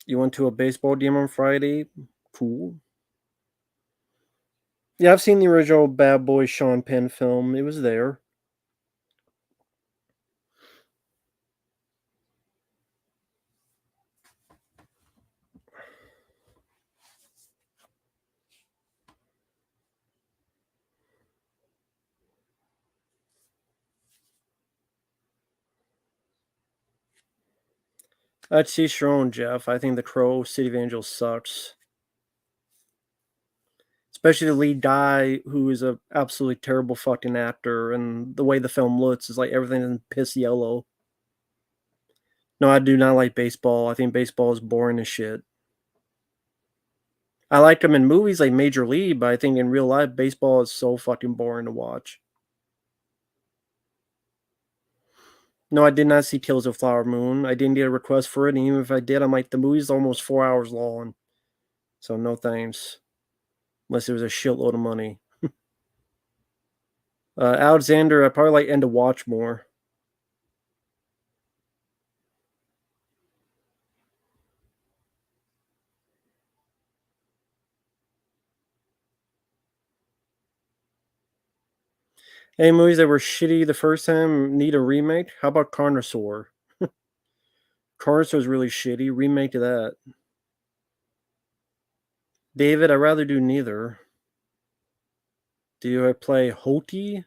You went to a baseball game on Friday? Cool. Yeah, I've seen the original Bad Boy Sean Penn film. It was there. That's each your own, Jeff. I think The Crow, City of Angels sucks. Especially the lead guy who is a absolutely terrible fucking actor, and the way the film looks is like everything in piss yellow. No, I do not like baseball. I think baseball is boring as shit. I like them in movies like Major League, but I think in real life, baseball is so fucking boring to watch. No, I did not see Tales of Flower Moon. I didn't get a request for it, and even if I did, the movie's almost 4 hours long, so no thanks, unless it was a shitload of money. Alexander, I probably like End of Watch more. Any movies that were shitty the first time need a remake? How about Carnosaur? Carnosaur's really shitty. Remake to that. David, I'd rather do neither. Do I play Hoti?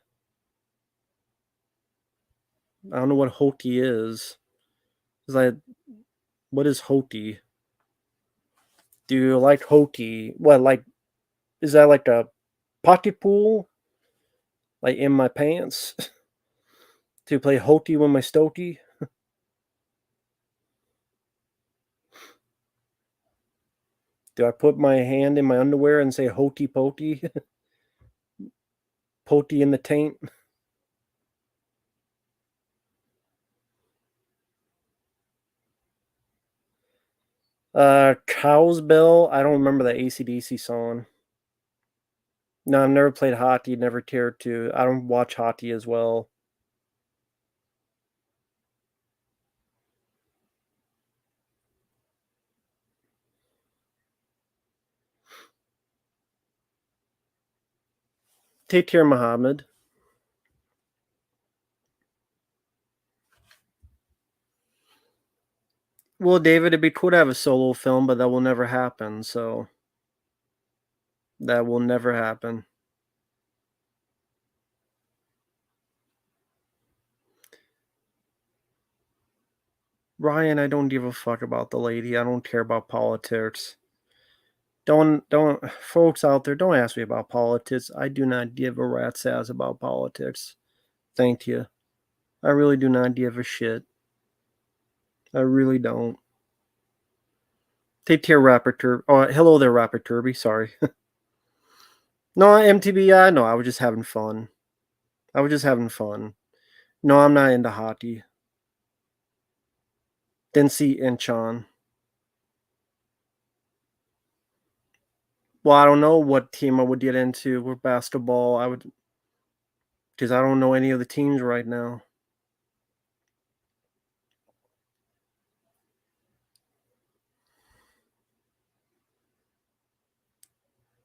I don't know what Hoti is. Is that what is Hoti? Do you like Hoti? What like is that like a pocket pool? Like in my pants? To play Hoti with my Stokey? Do I put my hand in my underwear and say Hoti Poti? Poti in the taint? Cow's Bell. I don't remember the AC/DC song. No, I've never played hockey, never cared to. I don't watch hockey as well. Take care, Muhammad. Well, David, it'd be cool to have a solo film, but that will never happen, so that will never happen. Ryan, I don't give a fuck about the lady. I don't care about politics. Don't folks out there, don't ask me about politics. I do not give a rat's ass about politics. Thank you. I really do not give a shit. I really don't. Take care, Rapper Turby. Oh, hello there, Rapper Turby. Sorry. No, MTBI. No, I was just having fun. I was just having fun. No, I'm not into hockey. Didn't see Incheon. Well, I don't know what team I would get into with basketball. I would, because I don't know any of the teams right now.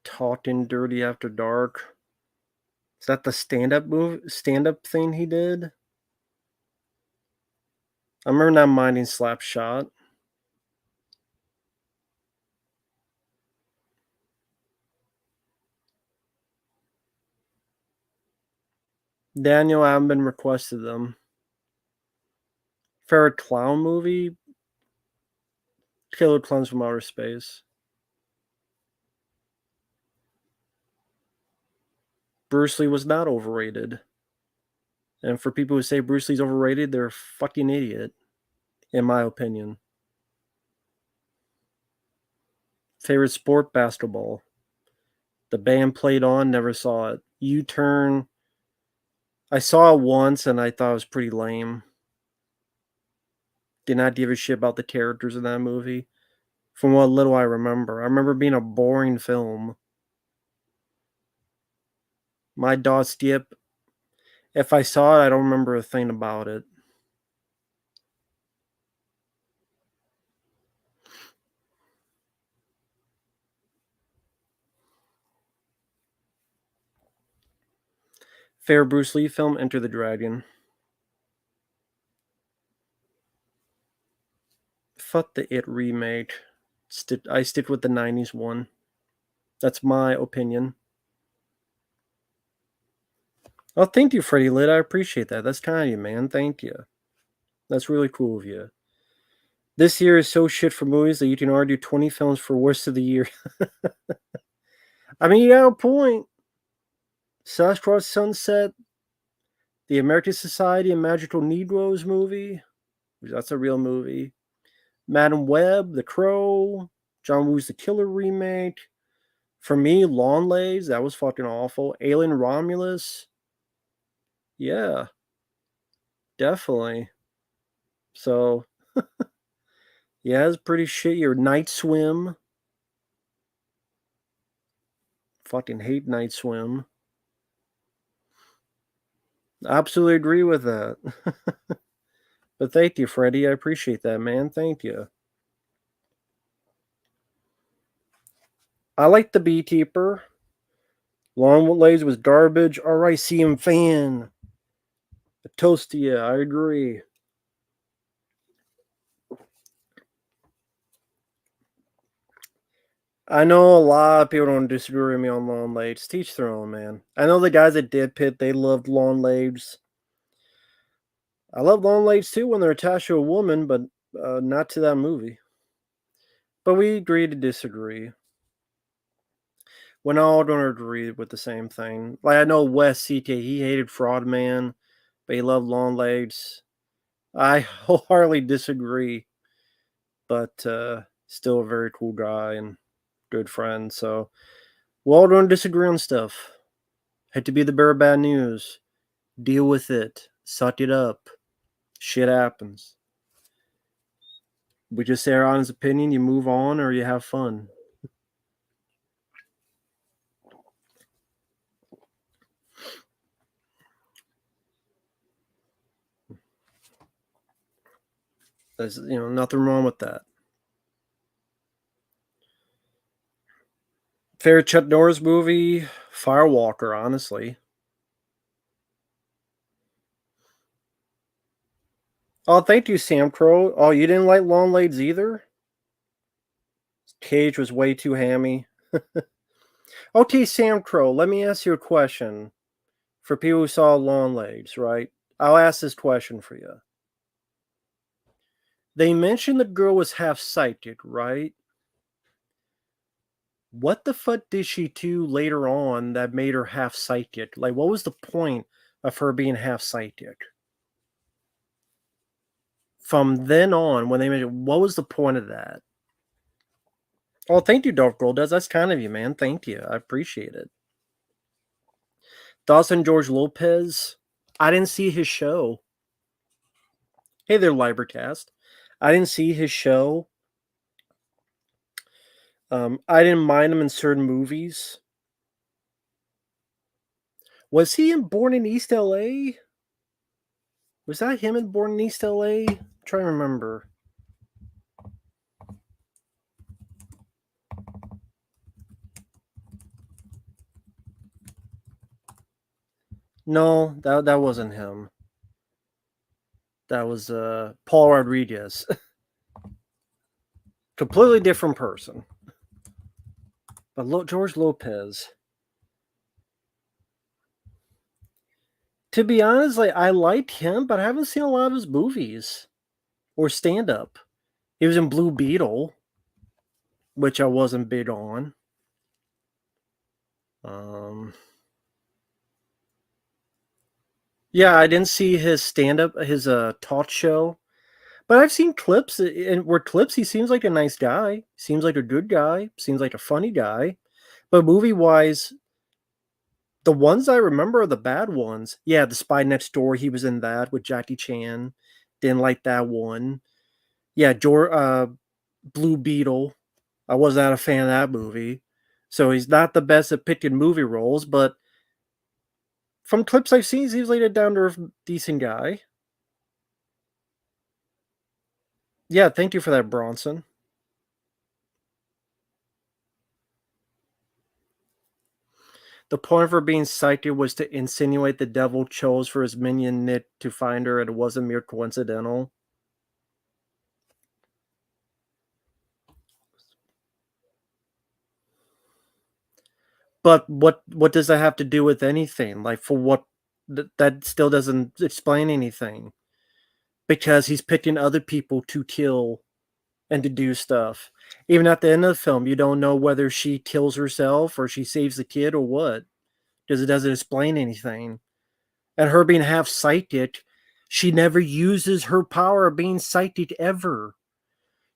Talking Dirty After Dark. Is that the stand-up thing he did? I remember not minding Slapshot. Daniel, I haven't been requested them. Favorite clown movie? Killer Clowns from Outer Space. Bruce Lee was not overrated. And for people who say Bruce Lee's overrated, they're a fucking idiot, in my opinion. Favorite sport? Basketball. The band played on, never saw it. U-Turn. I saw it once and I thought it was pretty lame. Did not give a shit about the characters in that movie. From what little I remember being a boring film. My dog Skip. If I saw it, I don't remember a thing about it. Fair Bruce Lee film, Enter the Dragon. Fuck the It remake. I stick with the 90s one. That's my opinion. Oh, thank you, Freddy Lit. I appreciate that. That's kind of you, man. Thank you. That's really cool of you. This year is so shit for movies that you can argue 20 films for worst of the year. I mean, you got a point. Sasquatch Sunset, the American Society of Magical Negroes movie. That's a real movie. Madam Web, The Crow, John Woo's The Killer remake. For me, Longlegs, that was fucking awful. Alien Romulus. Yeah, definitely. So, yeah, it's pretty shit. Your night swim. Fucking hate night swim. Absolutely agree with that. But thank you, Freddy. I appreciate that, man. Thank you. I like the Beekeeper. Longlegs was garbage. RICM fan. A toast to you. I agree. I know a lot of people don't disagree with me on Longlegs. Teach their own, man. I know the guys at Dead Pit, they loved Longlegs. I love Longlegs too when they're attached to a woman, but not to that movie. But we agree to disagree. When all don't agree with the same thing. Like I know Wes CK, he hated Fraud Man, but he loved Longlegs. I wholeheartedly disagree, but still a very cool guy and good friend. So we all don't disagree on stuff. Had to be the bearer of bad news. Deal with it. Suck it up. Shit happens. We just say our honest opinion, you move on or you have fun. There's nothing wrong with that. Favorite Chuck Norris movie? Firewalker, honestly. Oh, thank you, Sam Crow. Oh, you didn't like Longlegs either? Cage was way too hammy. Okay, Sam Crow, let me ask you a question. For people who saw Longlegs, right? I'll ask this question for you. They mentioned the girl was half psychic, right? What the fuck did she do later on that made her half psychic? Like, what was the point of her being half psychic? From then on, when they made it, what was the point of that? Oh, thank you, Dark Girl. That's kind of you, man. Thank you. I appreciate it. Dawson George Lopez. I didn't see his show. Hey there, Libercast. I didn't see his show. I didn't mind him in certain movies. Was he in Born in East LA? Was that him in Born in East LA? I'm trying to remember. No, that wasn't him. That was Paul Rodriguez. Completely different person. But George Lopez. To be honest, like I liked him, but I haven't seen a lot of his movies or stand up. He was in Blue Beetle, which I wasn't big on. Yeah, I didn't see his stand up, his talk show, but I've seen clips, and where clips he seems like a nice guy, seems like a good guy, seems like a funny guy. But movie wise, the ones I remember are the bad ones. Yeah, The Spy Next Door, he was in that with Jackie Chan. Didn't like that one. Yeah, Blue Beetle. I was not a fan of that movie. So he's not the best at picking movie roles, but from clips I've seen, he seems like a down to earth, decent guy. Yeah, thank you for that, Bronson. The point of her being psychic was to insinuate the devil chose for his minion Nick to find her, and it wasn't mere coincidental. But what does that have to do with anything? Like for what? That still doesn't explain anything. Because he's picking other people to kill and to do stuff. Even at the end of the film, you don't know whether she kills herself or she saves the kid or what, because it doesn't explain anything. And her being half psychic, she never uses her power of being psychic ever.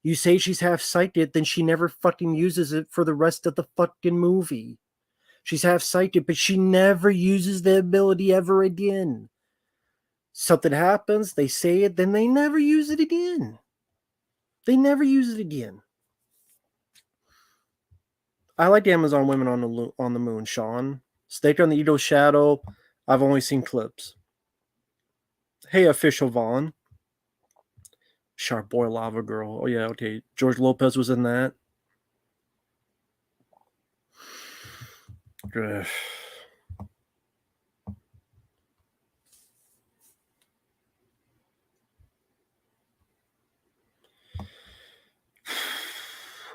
You say she's half psychic, then she never fucking uses it for the rest of the fucking movie. She's half psychic, but she never uses the ability ever again. Something happens, they say it, then they never use it again. They never use it again. I like Amazon Women on the Moon, Sean. Snake on the Edo Shadow. I've only seen clips. Hey, official Vaughn. Sharp Boy Lava Girl. Oh yeah, okay. George Lopez was in that. Ugh.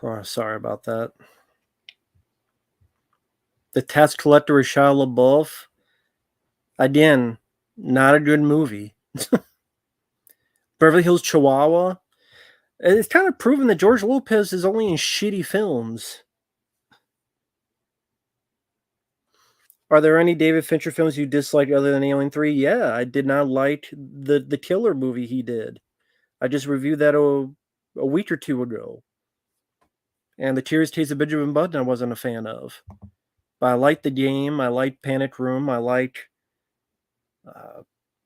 Oh, sorry about that. The Tax Collector is Shia LaBeouf. Again, not a good movie. Beverly Hills Chihuahua. It's kind of proven that George Lopez is only in shitty films. Are there any David Fincher films you dislike other than Alien 3? Yeah, I did not like the Killer movie he did. I just reviewed that a week or two ago. And The Curious Case of Benjamin Button I wasn't a fan of. But I liked The Game, I liked Panic Room, I liked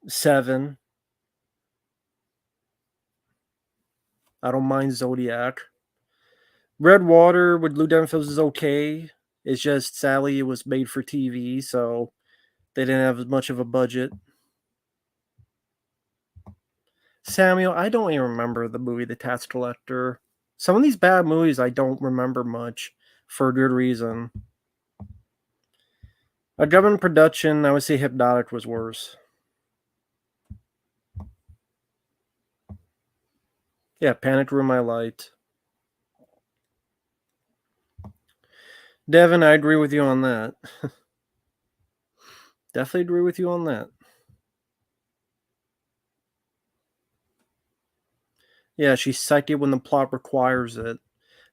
Seven. I don't mind Zodiac. Red Water with Lou Diamond is okay. It's just sadly it was made for TV, so they didn't have as much of a budget. Samuel, I don't even remember the movie The Tax Collector. Some of these bad movies I don't remember much for a good reason. A government production, I would say Hypnotic was worse. Yeah, Panic Room I liked. Devin, I agree with you on that. Definitely agree with you on that. Yeah, she's psychic when the plot requires it.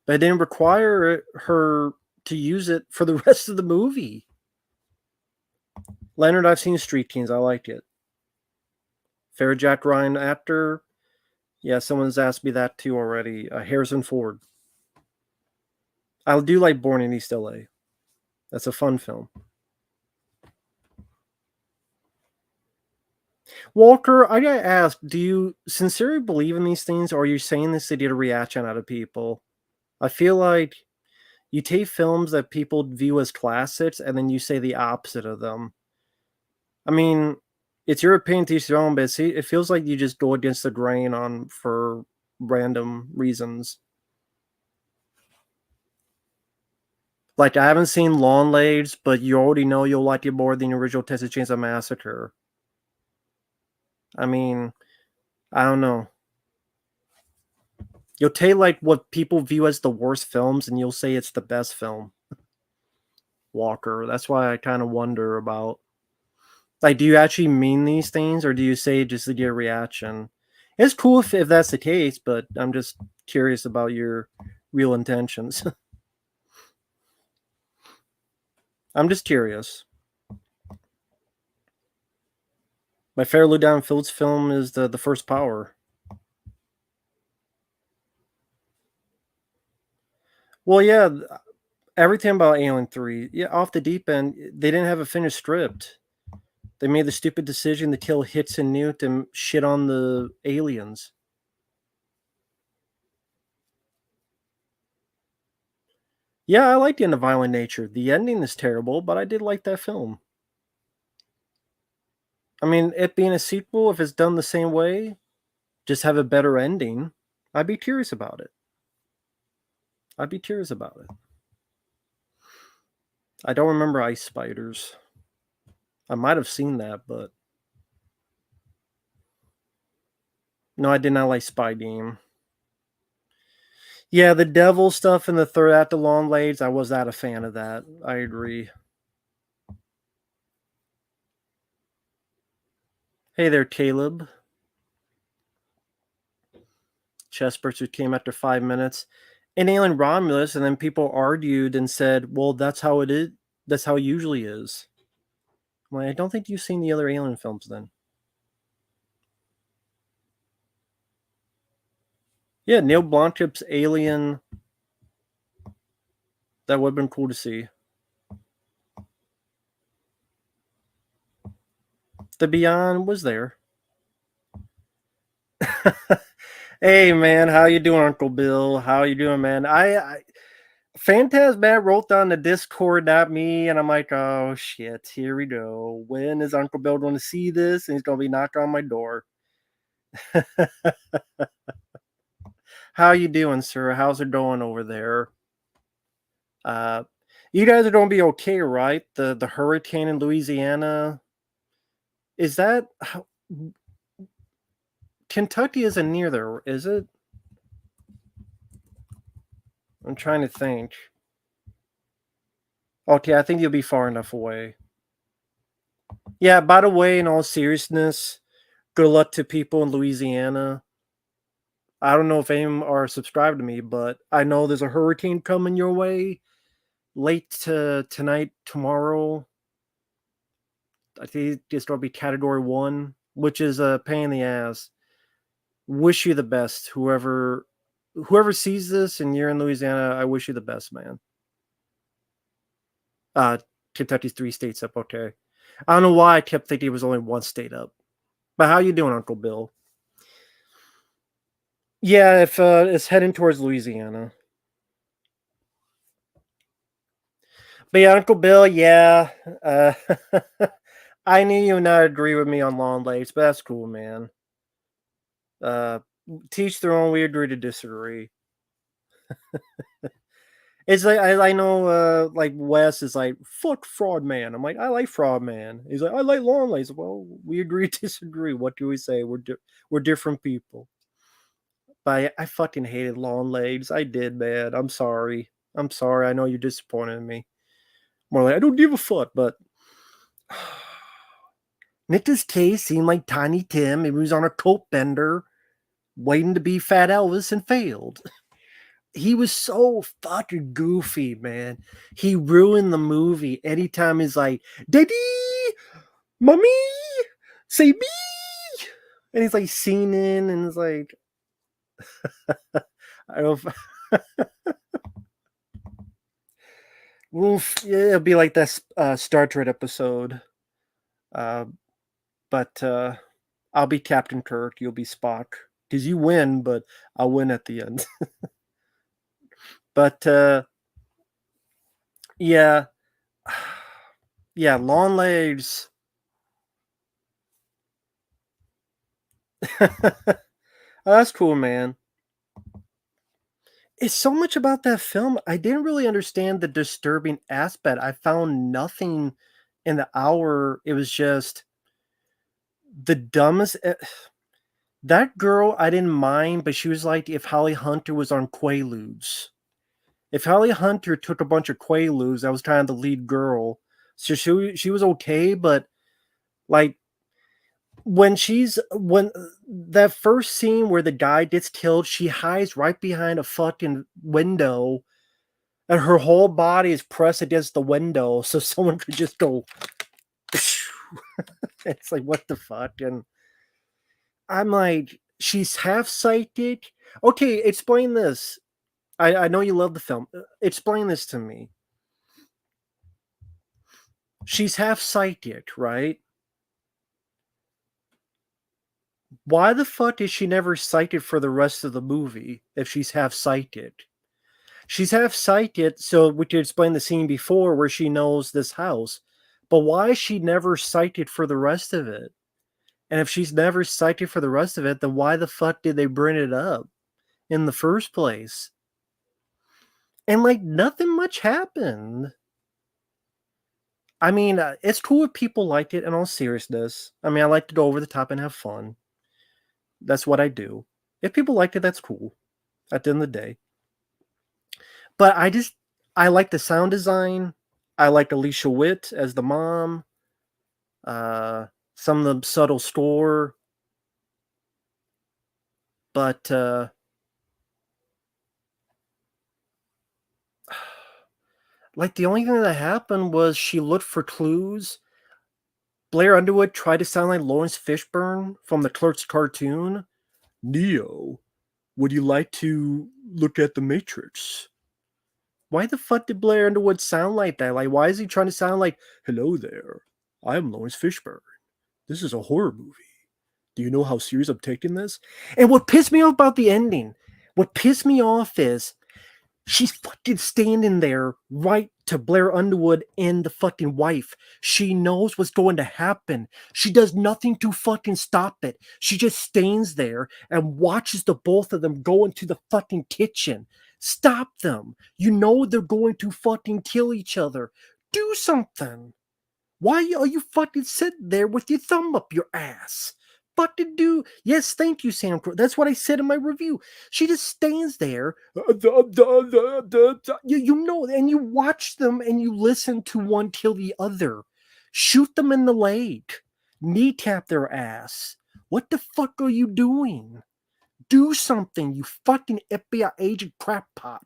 But it didn't require her to use it for the rest of the movie. Leonard, I've seen Street Kings. I like it. Fair Jack Ryan actor. Yeah, someone's asked me that too already. Harrison Ford. I do like Born in East LA. That's a fun film. Walker, I gotta ask, do you sincerely believe in these things, or are you saying this to get a reaction out of people? I feel like you take films that people view as classics and then you say the opposite of them. I mean, it's your opinion to each their own, but it feels like you just go against the grain on for random reasons. Like I haven't seen Longlegs, but you already know you'll like it more than the original Texas Chainsaw Massacre. I mean, I don't know. You'll take like what people view as the worst films, and you'll say it's the best film. Walker. That's why I kind of wonder about. Like, do you actually mean these things, or do you say it just to get a reaction? It's cool if that's the case, but I'm just curious about your real intentions. I'm just curious. My favorite Lou Down Fields film is the First Power. Well, yeah, everything about Alien 3, yeah, off the deep end, they didn't have a finished script. They made the stupid decision to kill Hits and Newt and shit on the aliens. Yeah, I like the end of Violent Nature. The ending is terrible, but I did like that film. I mean, it being a sequel, if it's done the same way, just have a better ending, I'd be curious about it. I'd be curious about it. I don't remember Ice Spiders. I might have seen that, but no, I did not like Spy Game. Yeah, the devil stuff in the third act of Longlegs, I was not a fan of that. I agree. Hey there, Caleb. Chessburst who came after 5 minutes. And Alien Romulus, and then people argued and said, well, that's how it is. That's how it usually is. Well, I don't think you've seen the other Alien films then. Yeah, Neil Blomkamp's Alien. That would have been cool to see. The Beyond was there. Hey man, how you doing, Uncle Bill? How you doing, man? I Phantasmat wrote down the Discord, not me, and I'm like, oh shit, here we go. When is Uncle Bill going to see this? And he's going to be knocking on my door. How you doing, sir? How's it going over there? Uh, you guys are going to be okay, right? The hurricane in Louisiana, is that Kentucky isn't near there, is it? I'm trying to think. Okay, I think you'll be far enough away. Yeah, by the way, in all seriousness, good luck to people in Louisiana. I don't know if any of them are subscribed to me, but I know there's a hurricane coming your way late to tonight, tomorrow. I think it's going to be category 1, which is a pain in the ass. Wish you the best, whoever sees this and you're in Louisiana. I wish you the best, man. Uh, Kentucky's 3 states up. Okay, I don't know why I kept thinking it was only 1 state up. But how you doing, Uncle Bill? Yeah, if it's heading towards Louisiana. But yeah, Uncle Bill, yeah. Uh, I knew you would not agree with me on Longlegs, but that's cool, man. Uh, teach their own. We agree to disagree. It's like I know, like Wes is like fuck Fraud Man. I'm like I like Fraud Man. He's like I like Longlegs. Well, we agree to disagree. What do we say? We're different people. But I fucking hated Longlegs. I did, man. I'm sorry. I'm sorry. I know you're disappointed in me. More like I don't give a fuck, but Nicolas Cage seemed like Tiny Tim. He was on a coat bender, waiting to be Fat Elvis and failed. He was so fucking goofy, man. He ruined the movie. Anytime he's like, Daddy, Mommy, say me. And he's like singing and it's like, I don't know if, oof, yeah, it'll be like that Star Trek episode. Uh, but I'll be Captain Kirk. You'll be Spock. Because you win, but I'll win at the end. But yeah, yeah, Longlegs. That's cool, man. It's so much about that film. I didn't really understand the disturbing aspect. I found nothing in the hour. It was just the dumbest. That girl, I didn't mind, but she was like if Holly Hunter was on Quaaludes. If Holly Hunter took a bunch of Quaaludes, that was kind of the lead girl. So she was okay, but like when that first scene where the guy gets killed, she hides right behind a fucking window, and her whole body is pressed against the window, so someone could just go. It's like what the fuck, and I'm like, she's half psychic. Okay, explain this. I know you love the film. Explain this to me. She's half psychic, right? Why the fuck is she never sighted for the rest of the movie if she's half sighted? She's half sighted, so we could explain the scene before where she knows this house. But why is she never sighted for the rest of it? And if she's never sighted for the rest of it, then why the fuck did they bring it up in the first place? And like nothing much happened. I mean, it's cool if people liked it in all seriousness. I mean, I like to go over the top and have fun. That's what I do. If people liked it, that's cool at the end of the day. But I like the sound design. I like Alicia Witt as the mom. Uh, some of the subtle score. But like the only thing that happened was she looked for clues. Blair Underwood tried to sound like Lawrence Fishburne from the Clerks cartoon. Neo, would you like to look at the Matrix? Why the fuck did Blair Underwood sound like that? Like, why is he trying to sound like, hello there, I'm Lawrence Fishburne. This is a horror movie. Do you know how serious I'm taking this? And what pissed me off about the ending, what pissed me off is she's fucking standing there right to Blair Underwood and the fucking wife. She knows what's going to happen. She does nothing to fucking stop it. She just stands there and watches the both of them go into the fucking kitchen. Stop them. You know they're going to fucking kill each other. Do something. Why are you fucking sitting there with your thumb up your ass? Fucking do. Yes, thank you, Sam. That's what I said in my review. She just stands there. You know, and you watch them and you listen to one kill the other. Shoot them in the leg. Kneecap their ass. What the fuck are you doing? Do something, you fucking FBI agent crackpot.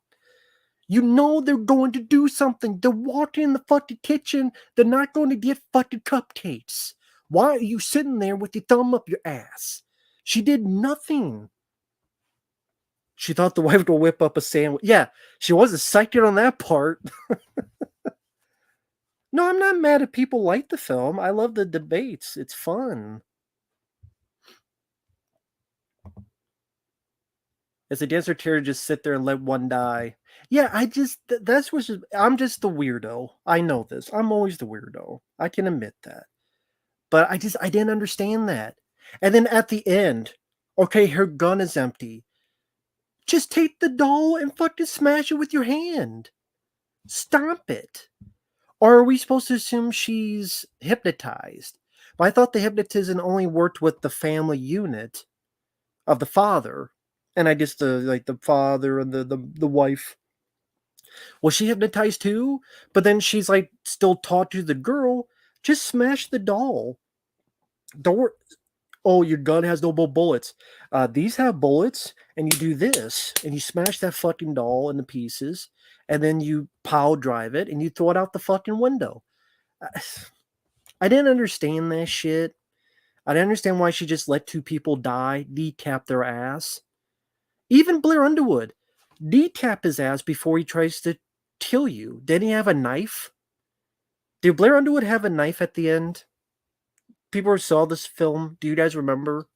You know they're going to do something. They're walking in the fucking kitchen. They're not going to get fucking cupcakes. Why are you sitting there with your thumb up your ass? She did nothing. She thought the wife would whip up a sandwich. Yeah, she wasn't psyched on that part. No, I'm not mad at people like the film. I love the debates. It's fun. As a dancer to just sit there and let one die. Yeah, that's what's just, I'm just the weirdo. I know this. I'm always the weirdo. I can admit that. But I didn't understand that. And then at the end, okay, her gun is empty. Just take the doll and fucking smash it with your hand. Stomp it. Or are we supposed to assume she's hypnotized? But I thought the hypnotism only worked with the family unit of the father. And I just like the father and the wife. Was she hypnotized too? But then she's like still taught to the girl, just smash the doll. Don't. Oh, your gun has no more bullets. These have bullets, and you do this, and you smash that fucking doll into pieces, and then you pile drive it, and you throw it out the fucking window. I didn't understand that shit. I didn't understand why she just let two people die, decap their ass. Even Blair Underwood, decap his ass before he tries to kill you. Didn't he have a knife? Did Blair Underwood have a knife at the end? People who saw this film, do you guys remember?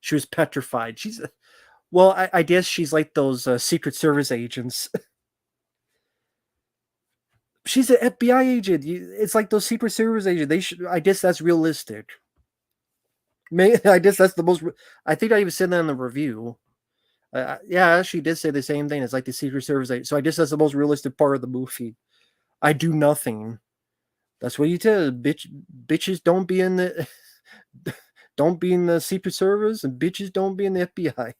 She was petrified. Well, I guess she's like those Secret Service agents. She's an FBI agent. It's like those Secret Service agents. I guess that's realistic. I guess that's the most. I think I even said that in the review. Yeah, she did say the same thing. It's like the Secret Service agent. So I guess that's the most realistic part of the movie. I do nothing. That's what you tell bitches don't be in the don't be in the Secret Service, and bitches don't be in the FBI.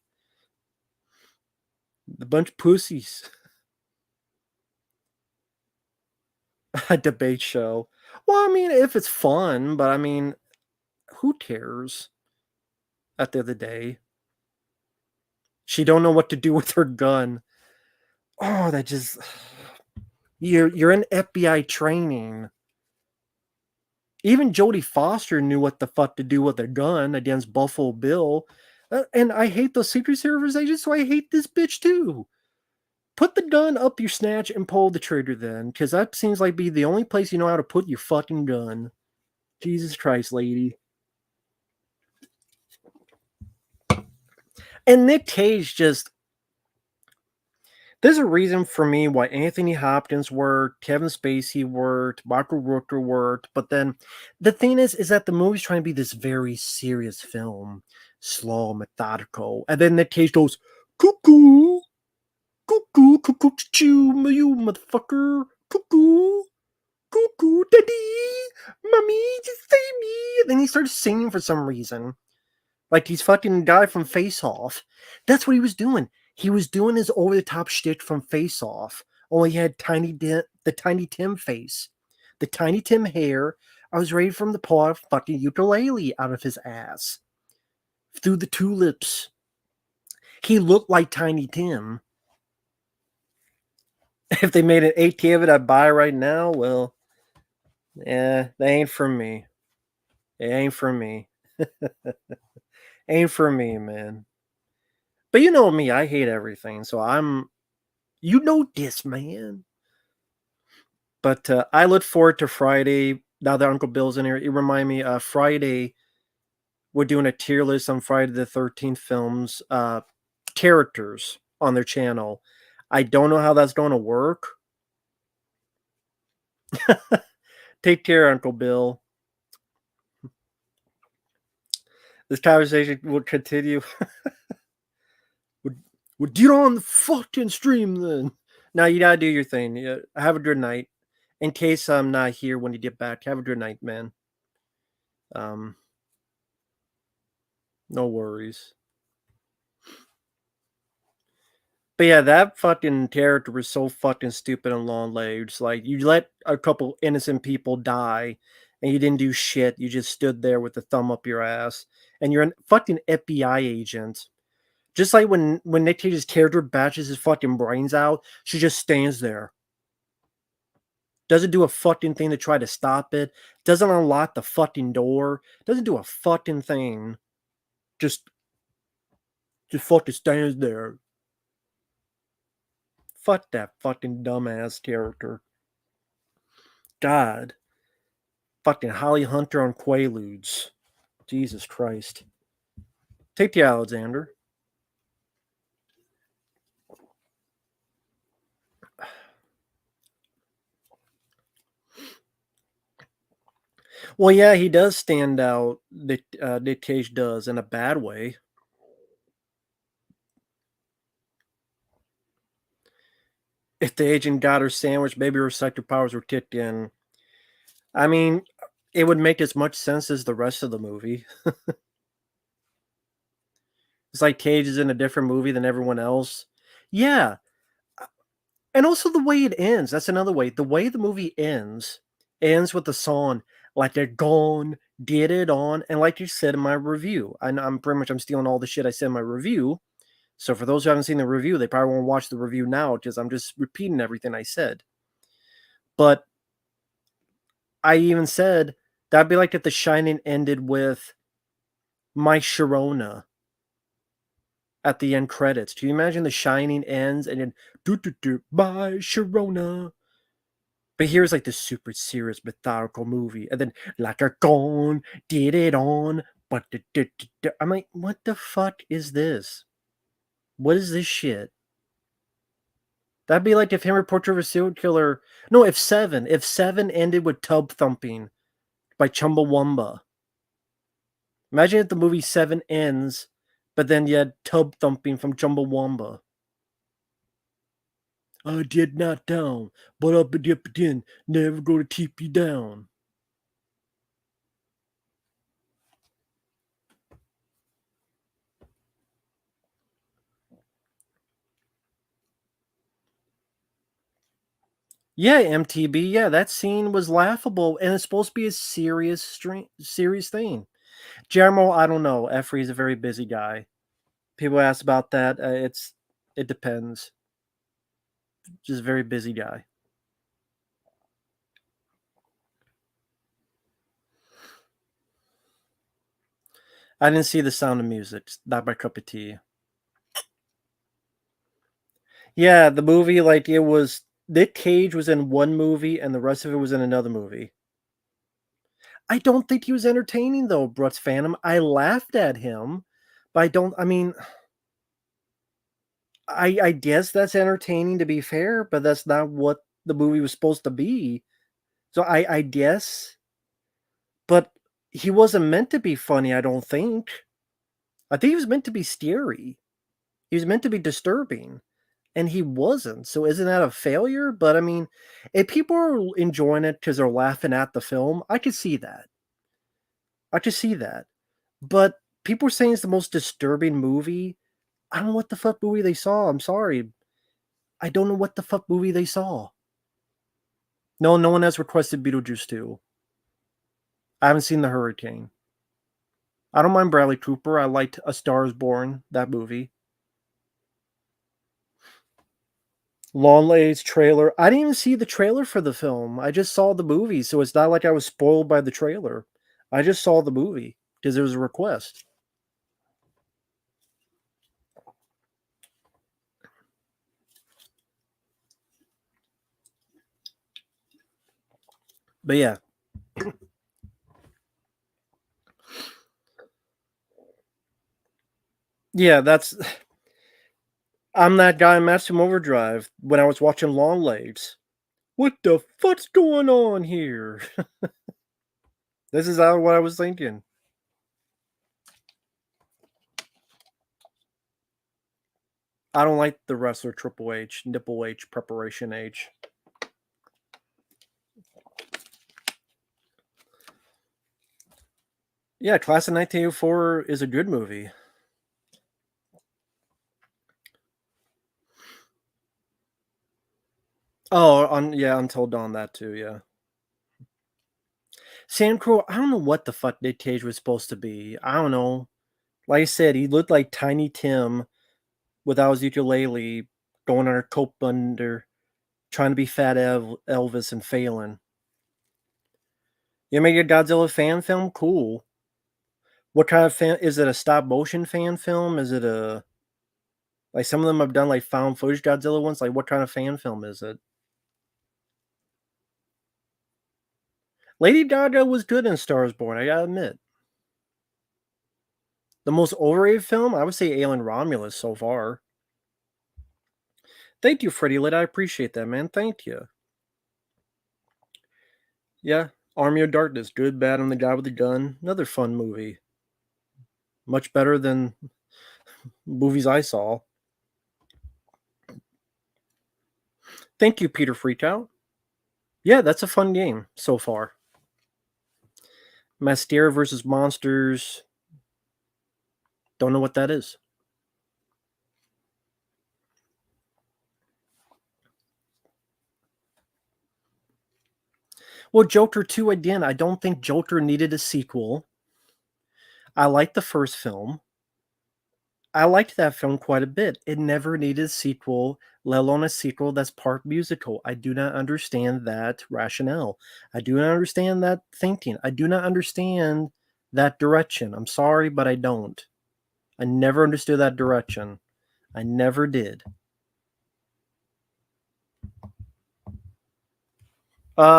A bunch of pussies. A debate show. Well, I mean, if it's fun, but I mean, who cares? At the end of the day, she don't know what to do with her gun. Oh, that just you're in FBI training. Even Jodie Foster knew what the fuck to do with a gun against Buffalo Bill. And I hate those Secret Service agents, so I hate this bitch too. Put the gun up your snatch and pull the trigger then, because that seems like be the only place you know how to put your fucking gun. Jesus Christ, lady. And Nick Cage just... There's a reason for me why Anthony Hopkins worked, Kevin Spacey worked, Michael Rooker worked, but then the thing is that the movie's trying to be this very serious film, slow, methodical, and then Nick Cage goes, cuckoo, cuckoo, cuckoo, choo, you motherfucker, cuckoo, cuckoo, daddy, mommy, just save me, and then he starts singing for some reason, like he's fucking guy from Face Off. That's what he was doing. He was doing his over-the-top shtick from Face Off, only he had the Tiny Tim face, the Tiny Tim hair. I was ready for him to pull a fucking ukulele out of his ass. Through the tulips. He looked like Tiny Tim. If they made an 8K of it, I'd buy it right now. Well, yeah, they ain't for me. It ain't for me. Ain't for me, man. But you know me, I hate everything, so you know this, man. But I look forward to Friday. Now that Uncle Bill's in here, it remind me, Friday, we're doing a tier list on Friday the 13th films, characters on their channel. I don't know how that's going to work. Take care, Uncle Bill. This conversation will continue. We'll get on the fucking stream then. Now you gotta do your thing. Yeah, have a good night. In case I'm not here when you get back, have a good night, man. Um, no worries. But yeah, that fucking character was so fucking stupid and Longlegs. Like, you let a couple innocent people die, and you didn't do shit. You just stood there with the thumb up your ass, and you're a fucking FBI agent. Just like when Nick Cage's character bashes his fucking brains out, she just stands there. Doesn't do a fucking thing to try to stop it. Doesn't unlock the fucking door. Doesn't do a fucking thing. Just fucking stands there. Fuck that fucking dumbass character. God. Fucking Holly Hunter on Quaaludes. Jesus Christ. Take the Alexander. Well, yeah, he does stand out. Nick Cage does in a bad way. If the agent got her sandwich, maybe her psychic powers were kicked in. I mean, it would make as much sense as the rest of the movie. It's like Cage is in a different movie than everyone else. Yeah. And also the way it ends. That's another way. The way the movie ends with the song like they're gone, get it on, and like you said in my review. I'm pretty much I'm stealing all the shit I said in my review. So for those who haven't seen the review, they probably won't watch the review now because I'm just repeating everything I said. But I even said that'd be like if The Shining ended with My Sharona at the end credits. Do you imagine The Shining ends and then by Sharona? But here's like this super serious methodical movie, and then like a gone, did it on, but I'm like, what the fuck is this? What is this shit? That'd be like if Henry Portrait of a Serial Killer. No, if Seven ended with Tub Thumping by Chumbawamba. Imagine if the movie Seven ends, but then you had Tub Thumping from Chumbawamba. I did not down, but up again, never gonna keep you down. Yeah, MTB. Yeah, that scene was laughable, and it's supposed to be a serious thing. Jeremo, I don't know. Effrey's a very busy guy. People ask about that. It depends. Just a very busy guy. I didn't see The Sound of Music. Not my cup of tea. Yeah, the movie, like, it was Nick Cage was in one movie and the rest of it was in another movie. I don't think he was entertaining though, Brooks Phantom. I laughed at him, but I mean, I guess that's entertaining to be fair, but that's not what the movie was supposed to be. So I guess, but he wasn't meant to be funny, I don't think. I think he was meant to be scary. He was meant to be disturbing, and he wasn't. So isn't that a failure? But I mean, if people are enjoying it because they're laughing at the film, I could see that. I could see that. But people are saying it's the most disturbing movie. I don't know what the fuck movie they saw. I'm sorry. I don't know what the fuck movie they saw. No, no one has requested Beetlejuice 2. I haven't seen The Hurricane. I don't mind Bradley Cooper. I liked A Star Is Born, that movie. Longlegs trailer. I didn't even see the trailer for the film. I just saw the movie, so it's not like I was spoiled by the trailer. I just saw the movie because there was a request. But yeah, Yeah, that's I'm that guy in Maximum Overdrive when I was watching Longlegs. What the fuck's going on here? This is how what I was thinking. I don't like the wrestler Triple H, Nipple H, Preparation H. Yeah, Class of 1984 is a good movie. Oh, yeah, Until Dawn, that too, yeah. Sam Crow, I don't know what the fuck Nick Cage was supposed to be. I don't know. Like I said, he looked like Tiny Tim without his ukulele, going on a coke bender, trying to be Fat Elvis and failing. You make a Godzilla fan film? Cool. What kind of fan is it? A stop motion fan film? Is it a like some of them have done like found footage Godzilla ones? Like what kind of fan film is it? Lady Gaga was good in Stars Born, I gotta admit. The most overrated film? I would say Alien Romulus so far. Thank you, Freddy Lit. I appreciate that, man. Thank you. Yeah. Army of Darkness, Good, Bad, and the Guy with the Gun. Another fun movie. Much better than movies I saw. Thank you, Peter Freakout. Yeah, that's a fun game so far. Mascara versus Monsters. Don't know what that is. Well, Joker 2, again, I don't think Joker needed a sequel. I liked the first film. I liked that film quite a bit. It never needed a sequel, let alone a sequel that's part musical. I do not understand that rationale. I do not understand that thinking. I do not understand that direction. I'm sorry, but I don't. I never understood that direction. I never did.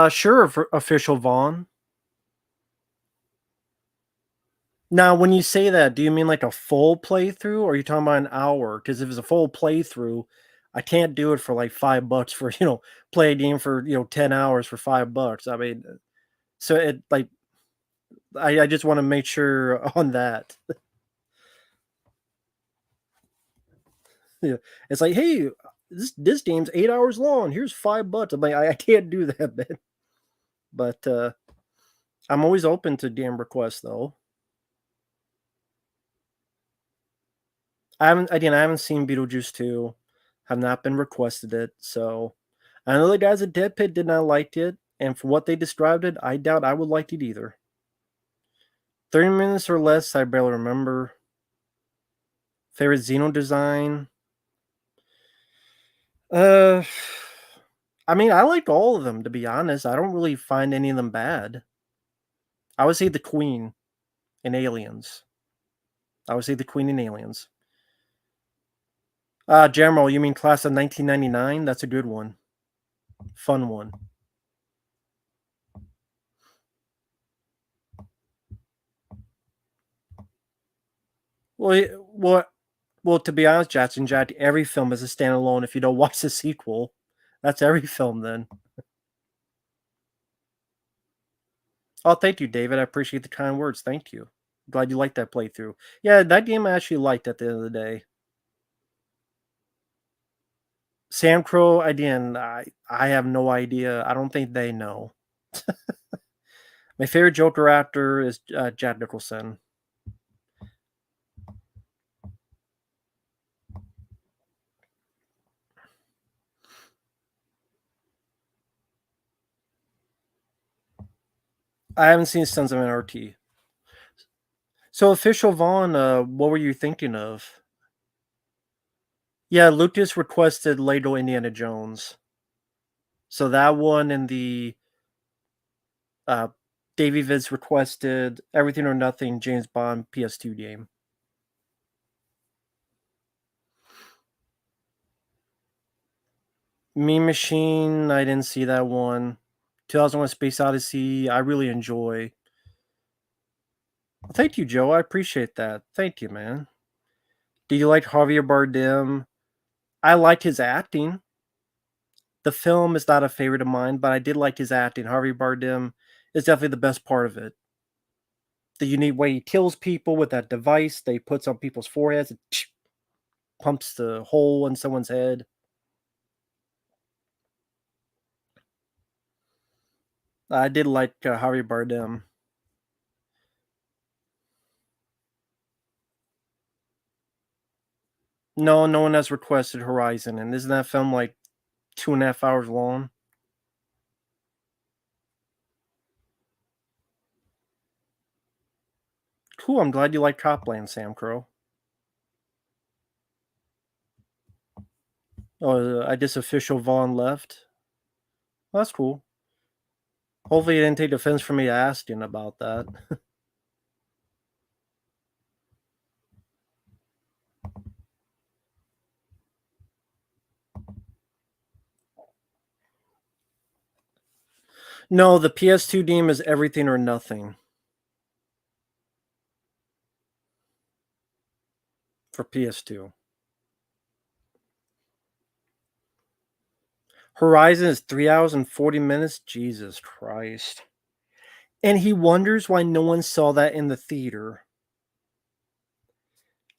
Sure, for official Vaughn. Now, when you say that, do you mean like a full playthrough, or are you talking about an hour? Because if it's a full playthrough, I can't do it for like $5 for play a game for 10 hours for $5. I mean, so it like I just want to make sure on that. Yeah, it's like, hey, this game's 8 hours long. Here's $5. I'm like, I can't do that, man. But I'm always open to game requests, though. I haven't seen Beetlejuice 2. Have not been requested it, so I know the guys at Dead Pit did not like it, and for what they described it, I doubt I would like it either. 30 minutes or less, I barely remember. Favorite Xeno design? Uh, I mean, I like all of them, to be honest. I don't really find any of them bad. I would say the Queen in Aliens. I would say the Queen in Aliens. General, you mean Class of 1999? That's a good one. Fun one. Well, well, to be honest, Jackson Jack, every film is a standalone if you don't watch the sequel. That's every film then. Oh, thank you, David. I appreciate the kind words. Thank you. Glad you liked that playthrough. Yeah, that game I actually liked at the end of the day. Sam Crow, again, I have no idea. I don't think they know. My favorite Joker actor is Jack Nicholson. I haven't seen Sons of Anarchy. So, official Vaughn, what were you thinking of? Yeah, Lucas requested Lego Indiana Jones. So that one and the uh, Davey Viz requested Everything or Nothing James Bond PS2 game. Mean Machine, I didn't see that one. 2001 Space Odyssey, I really enjoy. Well, thank you, Joe. I appreciate that. Thank you, man. Do you like Javier Bardem? I liked his acting. The film is not a favorite of mine, but I did like his acting. Javier Bardem is definitely the best part of it. The unique way he kills people with that device they puts on people's foreheads, and pumps the hole in someone's head. I did like Javier Bardem. No, no one has requested Horizon, and isn't that film like 2.5 hours long? Cool. I'm glad you like Copland, Sam Crow. Oh, I guess official Vaughn left. Well, that's cool. Hopefully, you didn't take offense for me asking about that. No, the PS2 game is everything or nothing for PS2. Horizon is 3 hours and 40 minutes. Jesus Christ. And he wonders why no one saw that in the theater.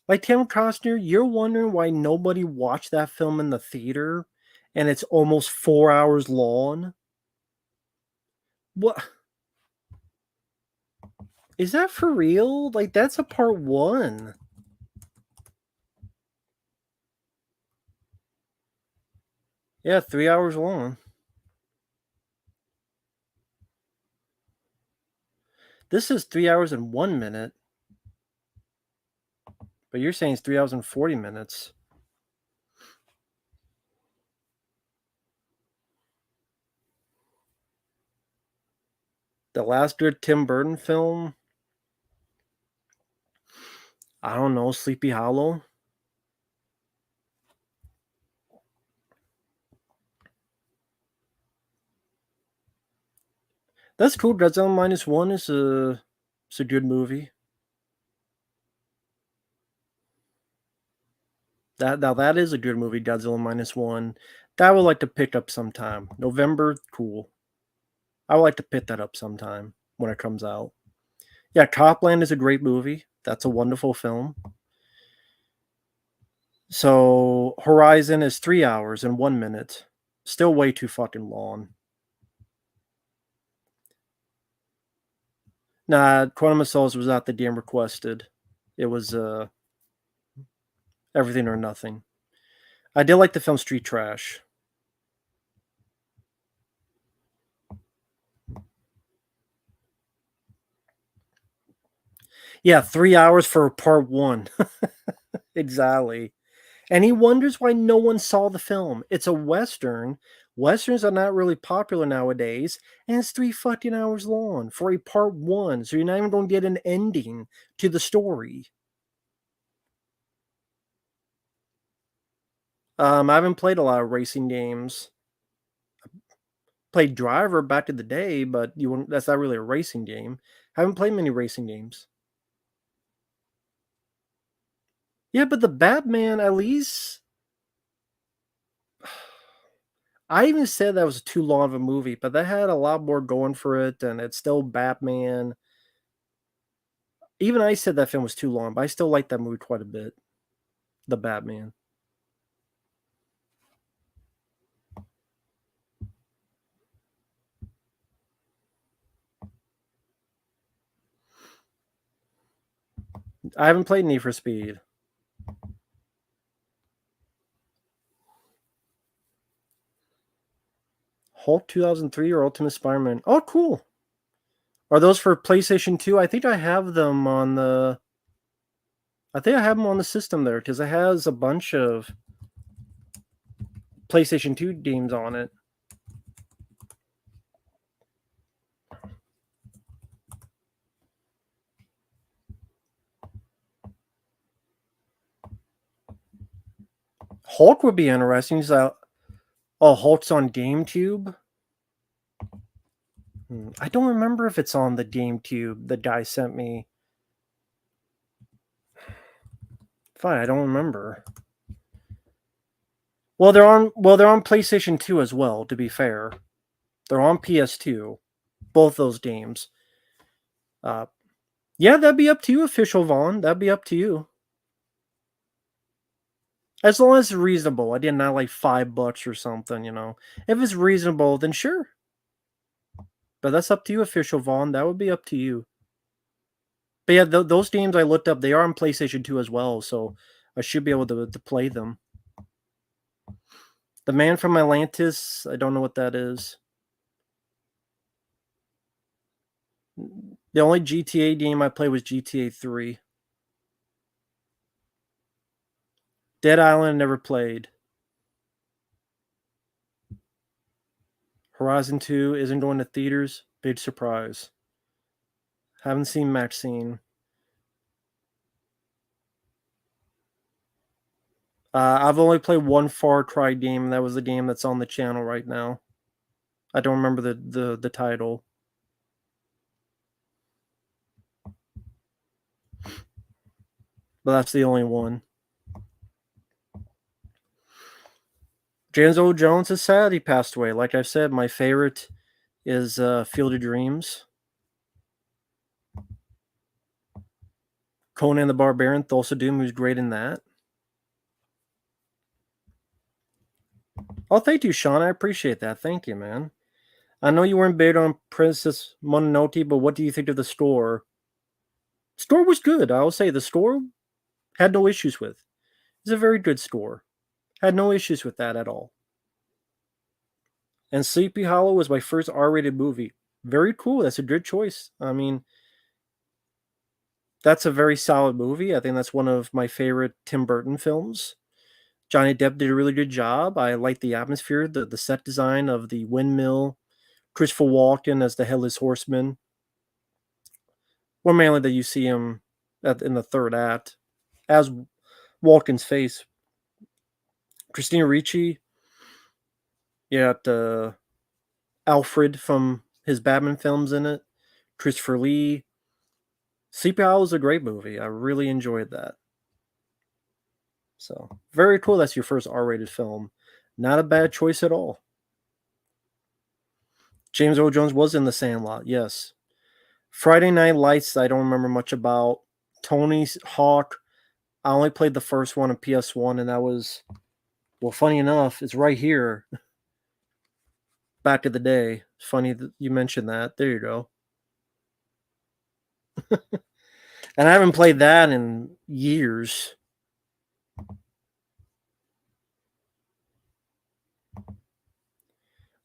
Like Tim Costner, you're wondering why nobody watched that film in the theater and it's almost 4 hours long? What? Is that for real? Like, that's a part 1. Yeah, 3 hours long. This is 3 hours and 1 minute, but you're saying it's 3 hours and 40 minutes. The last good Tim Burton film? I don't know, Sleepy Hollow? That's cool. Godzilla Minus One is a good movie. That is a good movie, Godzilla Minus One. That I would like to pick up sometime. November, cool. I would like to pick that up sometime when it comes out. Yeah, Copland is a great movie. That's a wonderful film. So Horizon is 3 hours and 1 minute. Still way too fucking long. Nah, Quantum of Solace was not the game requested. It was Everything or Nothing. I did like the film Street Trash. Yeah, 3 hours for part 1. Exactly. And he wonders why no one saw the film. It's a Western. Westerns are not really popular nowadays, and it's 3 fucking hours long for a part 1, so you're not even gonna get an ending to the story. I haven't played a lot of racing games. Played Driver back in the day, but you wouldn't that's not really a racing game. Haven't played many racing games. Yeah, but the Batman, at least I even said that was too long of a movie, but that had a lot more going for it, and it's still Batman. Even I said that film was too long, but I still like that movie quite a bit. The Batman. I haven't played Need for Speed. Hulk 2003 or Ultimate Spider-Man. Oh, cool. Are those for PlayStation 2? I think I have them on the. I think I have them on the system there because it has a bunch of PlayStation 2 games on it. Hulk would be interesting. So, oh, Hulk's on GameCube. I don't remember if it's on the GameCube the guy sent me. Fine, I don't remember. Well, they're on PlayStation 2 as well, to be fair. They're on PS2. Both those games. Uh yeah, that'd be up to you, official Vaughn. That'd be up to you. As long as it's reasonable. I did not like $5 or something, you know. If it's reasonable, then sure. But that's up to you, official Vaughn. That would be up to you. But yeah, those games I looked up, they are on PlayStation 2 as well, so I should be able to play them. The Man from Atlantis, I don't know what that is. The only GTA game I played was GTA 3. Dead Island never played. Horizon 2 isn't going to theaters. Big surprise. Haven't seen Maxine. I've only played one Far Cry game, and that was the game that's on the channel right now. I don't remember the title. But that's the only one. James Earl Jones is sad he passed away. Like I've said, my favorite is Field of Dreams. Conan the Barbarian, Thulsa Doom, who's great in that. Oh, thank you, Sean. I appreciate that. Thank you, man. I know you weren't big on Princess Mononoke, but what do you think of the store? Store was good. I will say the store had no issues with. It's a very good store. Had no issues with that at all. And Sleepy Hollow was my first R-rated movie. Very cool. That's a good choice. I mean, that's a very solid movie. I think that's one of my favorite Tim Burton films. Johnny Depp did a really good job. I like the atmosphere, the set design of the windmill, Christopher Walken as the Headless Horseman. Well, mainly that you see him in the third act as Walken's face. Christina Ricci, you got Alfred from his Batman films in it. Christopher Lee. Sleepy Hollow is a great movie. I really enjoyed that. So very cool. That's your first R-rated film. Not a bad choice at all. James Earl Jones was in The Sandlot. Yes. Friday Night Lights. I don't remember much about. Tony Hawk. I only played the first one on PS1, and that was, well, funny enough, it's right here. Back in the day. It's funny that you mentioned that. There you go. And I haven't played that in years.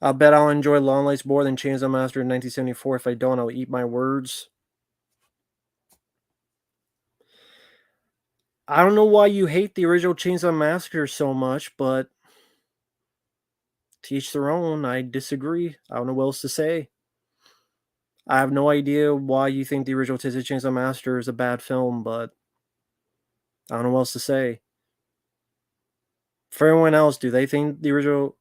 I'll bet I'll enjoy Longlegs more than Chainsaw Master in 1974. If I don't, I'll eat my words. I don't know why you hate the original Chainsaw Massacre so much, but to each their own. I disagree. I don't know what else to say. I have no idea why you think the original Texas Chainsaw Massacre is a bad film, but I don't know what else to say. For everyone else, do they think the original?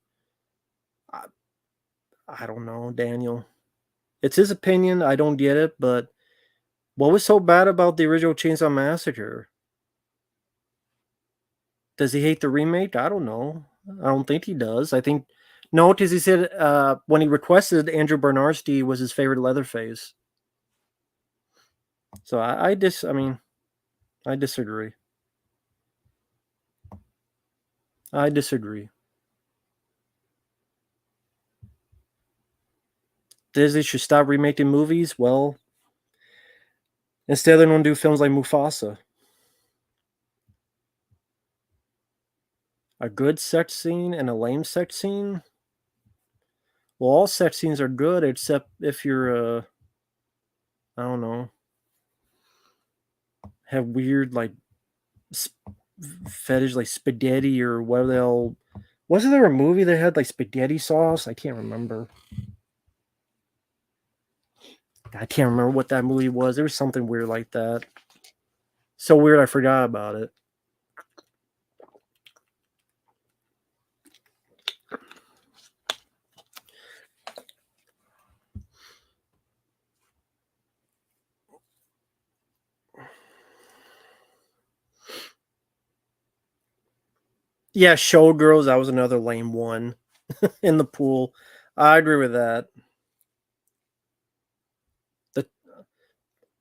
I don't know, Daniel. It's his opinion. I don't get it, but what was so bad about the original Chainsaw Massacre? Does he hate the remake? I don't know. I don't think he does. I think no, because he said when he requested Andrew Bernarski was his favorite Leatherface. So I disagree. I disagree. Disney should stop remaking movies. Well, instead they're going to do films like Mufasa. A good sex scene and a lame sex scene. Well, all sex scenes are good except if you're I don't know, have weird like fetish like spaghetti or whatever the hell. Wasn't there a movie that had like spaghetti sauce? I can't remember. I can't remember what that movie was. There was something weird like that. So weird I forgot about it. Yeah, Showgirls, that was another lame one in the pool. I agree with that. The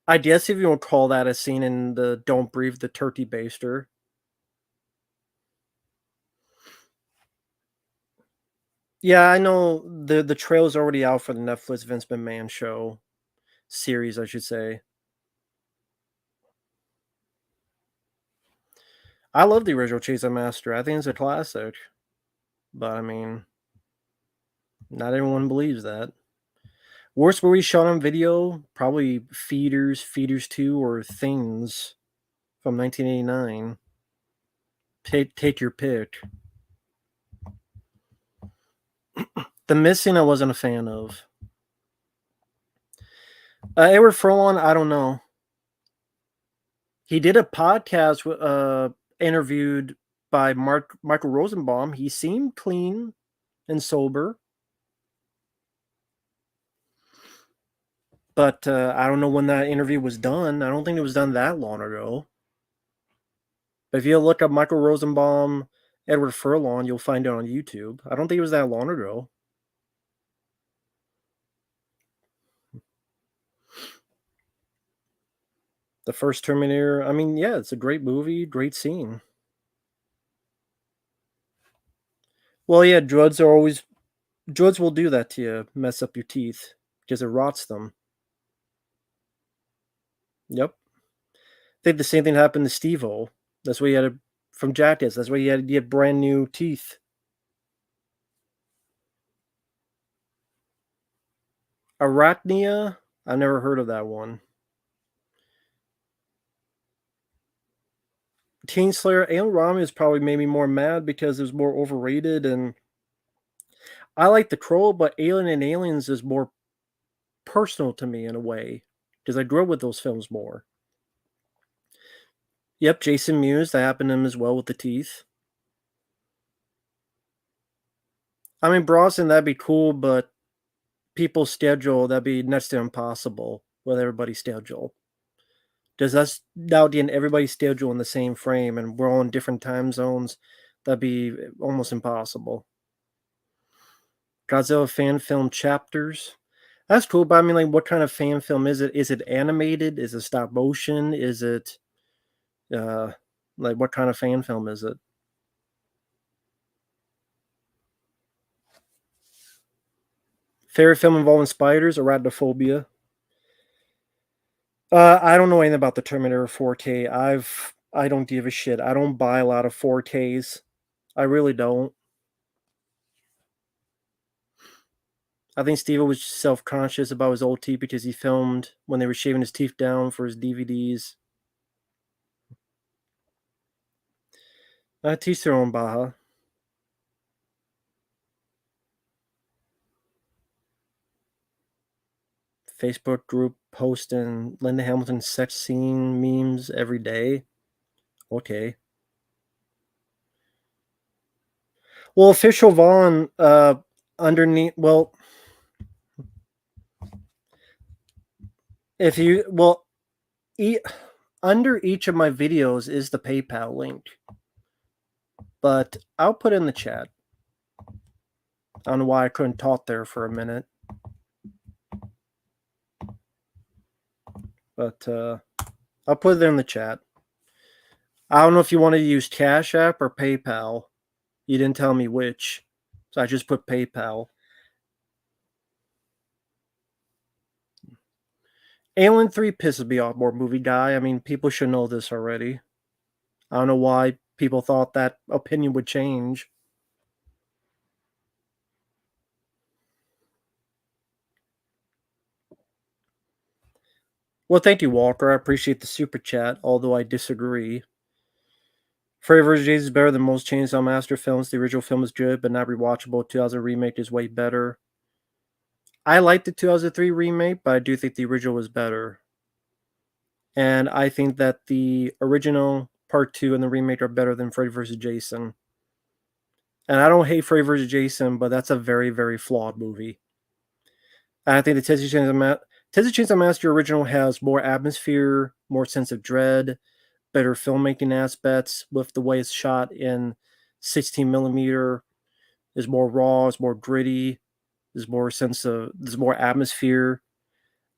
I guess if you would call that a scene in the Don't Breathe the Turkey Baster. Yeah, I know the trailer's already out for the Netflix Vince McMahon show series, I should say. I love the original Chainsaw Master. I think it's a classic, but I mean, not everyone believes that. Worst movie shot on video, probably Feeders, Feeders 2, or Things from 1989. Take your pick. The Missing, I wasn't a fan of. Edward Furlong, I don't know. He did a podcast, interviewed by Michael Rosenbaum. He seemed clean and sober, but I don't know when that interview was done. I don't think it was done that long ago. But if you look up Michael Rosenbaum, Edward Furlong, you'll find it on YouTube. I don't think it was that long ago. The first Terminator, I mean, yeah, it's a great movie, great scene. Well, yeah, drugs will do that to you, mess up your teeth because it rots them. Yep. I think the same thing happened to Steve-O. That's why he had from Jackass. That's why he had to get brand new teeth. Arachnia, I've never heard of that one. Teen Slayer, Alien Romulus probably made me more mad because it was more overrated, and I like The Crow, but Alien and Aliens is more personal to me in a way because I grew up with those films more. Yep, Jason Mewes, that happened to him as well with the teeth. I mean, Bronson, that'd be cool, but people's schedule, that'd be next to impossible with everybody's schedule. Does us now getting everybody's schedule in the same frame and we're all in different time zones, that'd be almost impossible. Godzilla fan film chapters. That's cool, but I mean, like, what kind of fan film is it? Is it animated? Is it stop motion? Is it, uh, like, what kind of fan film is it? Favorite film involving spiders, arachnophobia. I don't know anything about the Terminator 4K. I don't give a shit. I don't buy a lot of 4Ks. I really don't. I think Steve was self conscious about his old teeth because he filmed when they were shaving his teeth down for his DVDs. Teach their own, Baja. Facebook group posting Linda Hamilton's sex scene memes every day. Okay. Well, official Vaughn, underneath. Well, if you well, e- under each of my videos is the PayPal link, but I'll put it in the chat. I don't know why I couldn't talk there for a minute, but I'll put it in the chat. I don't know if you want to use Cash App or PayPal. You didn't tell me which, so I just put PayPal. Alien 3 pisses me off more, movie guy. I mean, people should know this already. I don't know why people thought that opinion would change. Well, thank you, Walker. I appreciate the super chat, although I disagree. Freddy vs. Jason is better than most Chainsaw Master films. The original film is good, but not rewatchable. 2000 remake is way better. I like the 2003 remake, but I do think the original was better. And I think that the original part 2 and the remake are better than Freddy vs. Jason. And I don't hate Freddy vs. Jason, but that's a very, very flawed movie. And I think the Texas Chainsaw Massacre original has more atmosphere, more sense of dread, better filmmaking aspects with the way it's shot in 16 millimeter is more raw, it's more gritty, there's more atmosphere.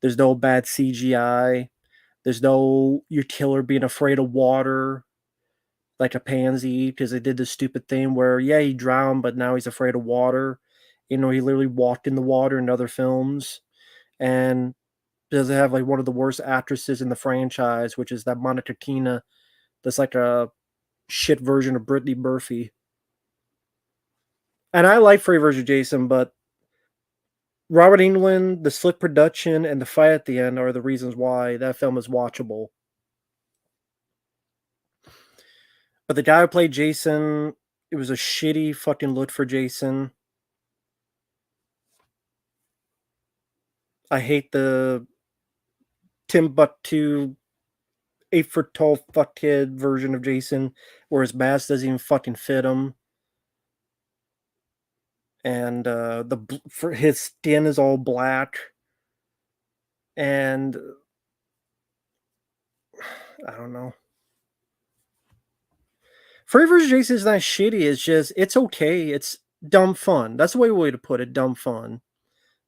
There's no bad CGI. There's no your killer being afraid of water like a pansy because they did this stupid thing where yeah he drowned but now he's afraid of water. You know he literally walked in the water in other films and does have like one of the worst actresses in the franchise, which is that Monica Keena. That's like a shit version of Brittany Murphy. And I like Freddy vs. Jason, but Robert Englund, the slick production, and the fight at the end are the reasons why that film is watchable. But the guy who played Jason, it was a shitty fucking look for Jason. I hate the Timbuktu 8 foot tall fuckhead version of Jason where his mask doesn't even fucking fit him. And for his skin is all black. And I don't know. Freddy vs. Jason is not shitty. It's just it's okay. It's dumb fun. That's the way to put it. Dumb fun,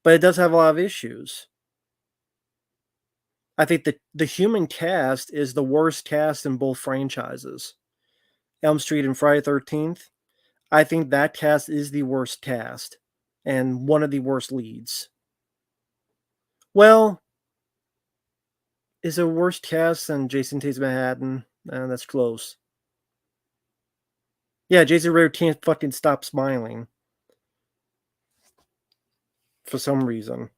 but it does have a lot of issues. I think the human cast is the worst cast in both franchises. Elm Street and Friday 13th. I think that cast is the worst cast and one of the worst leads. Well, is it worse cast than Jason Takes Manhattan? That's close. Yeah, Jason Ritter can't fucking stop smiling. For some reason.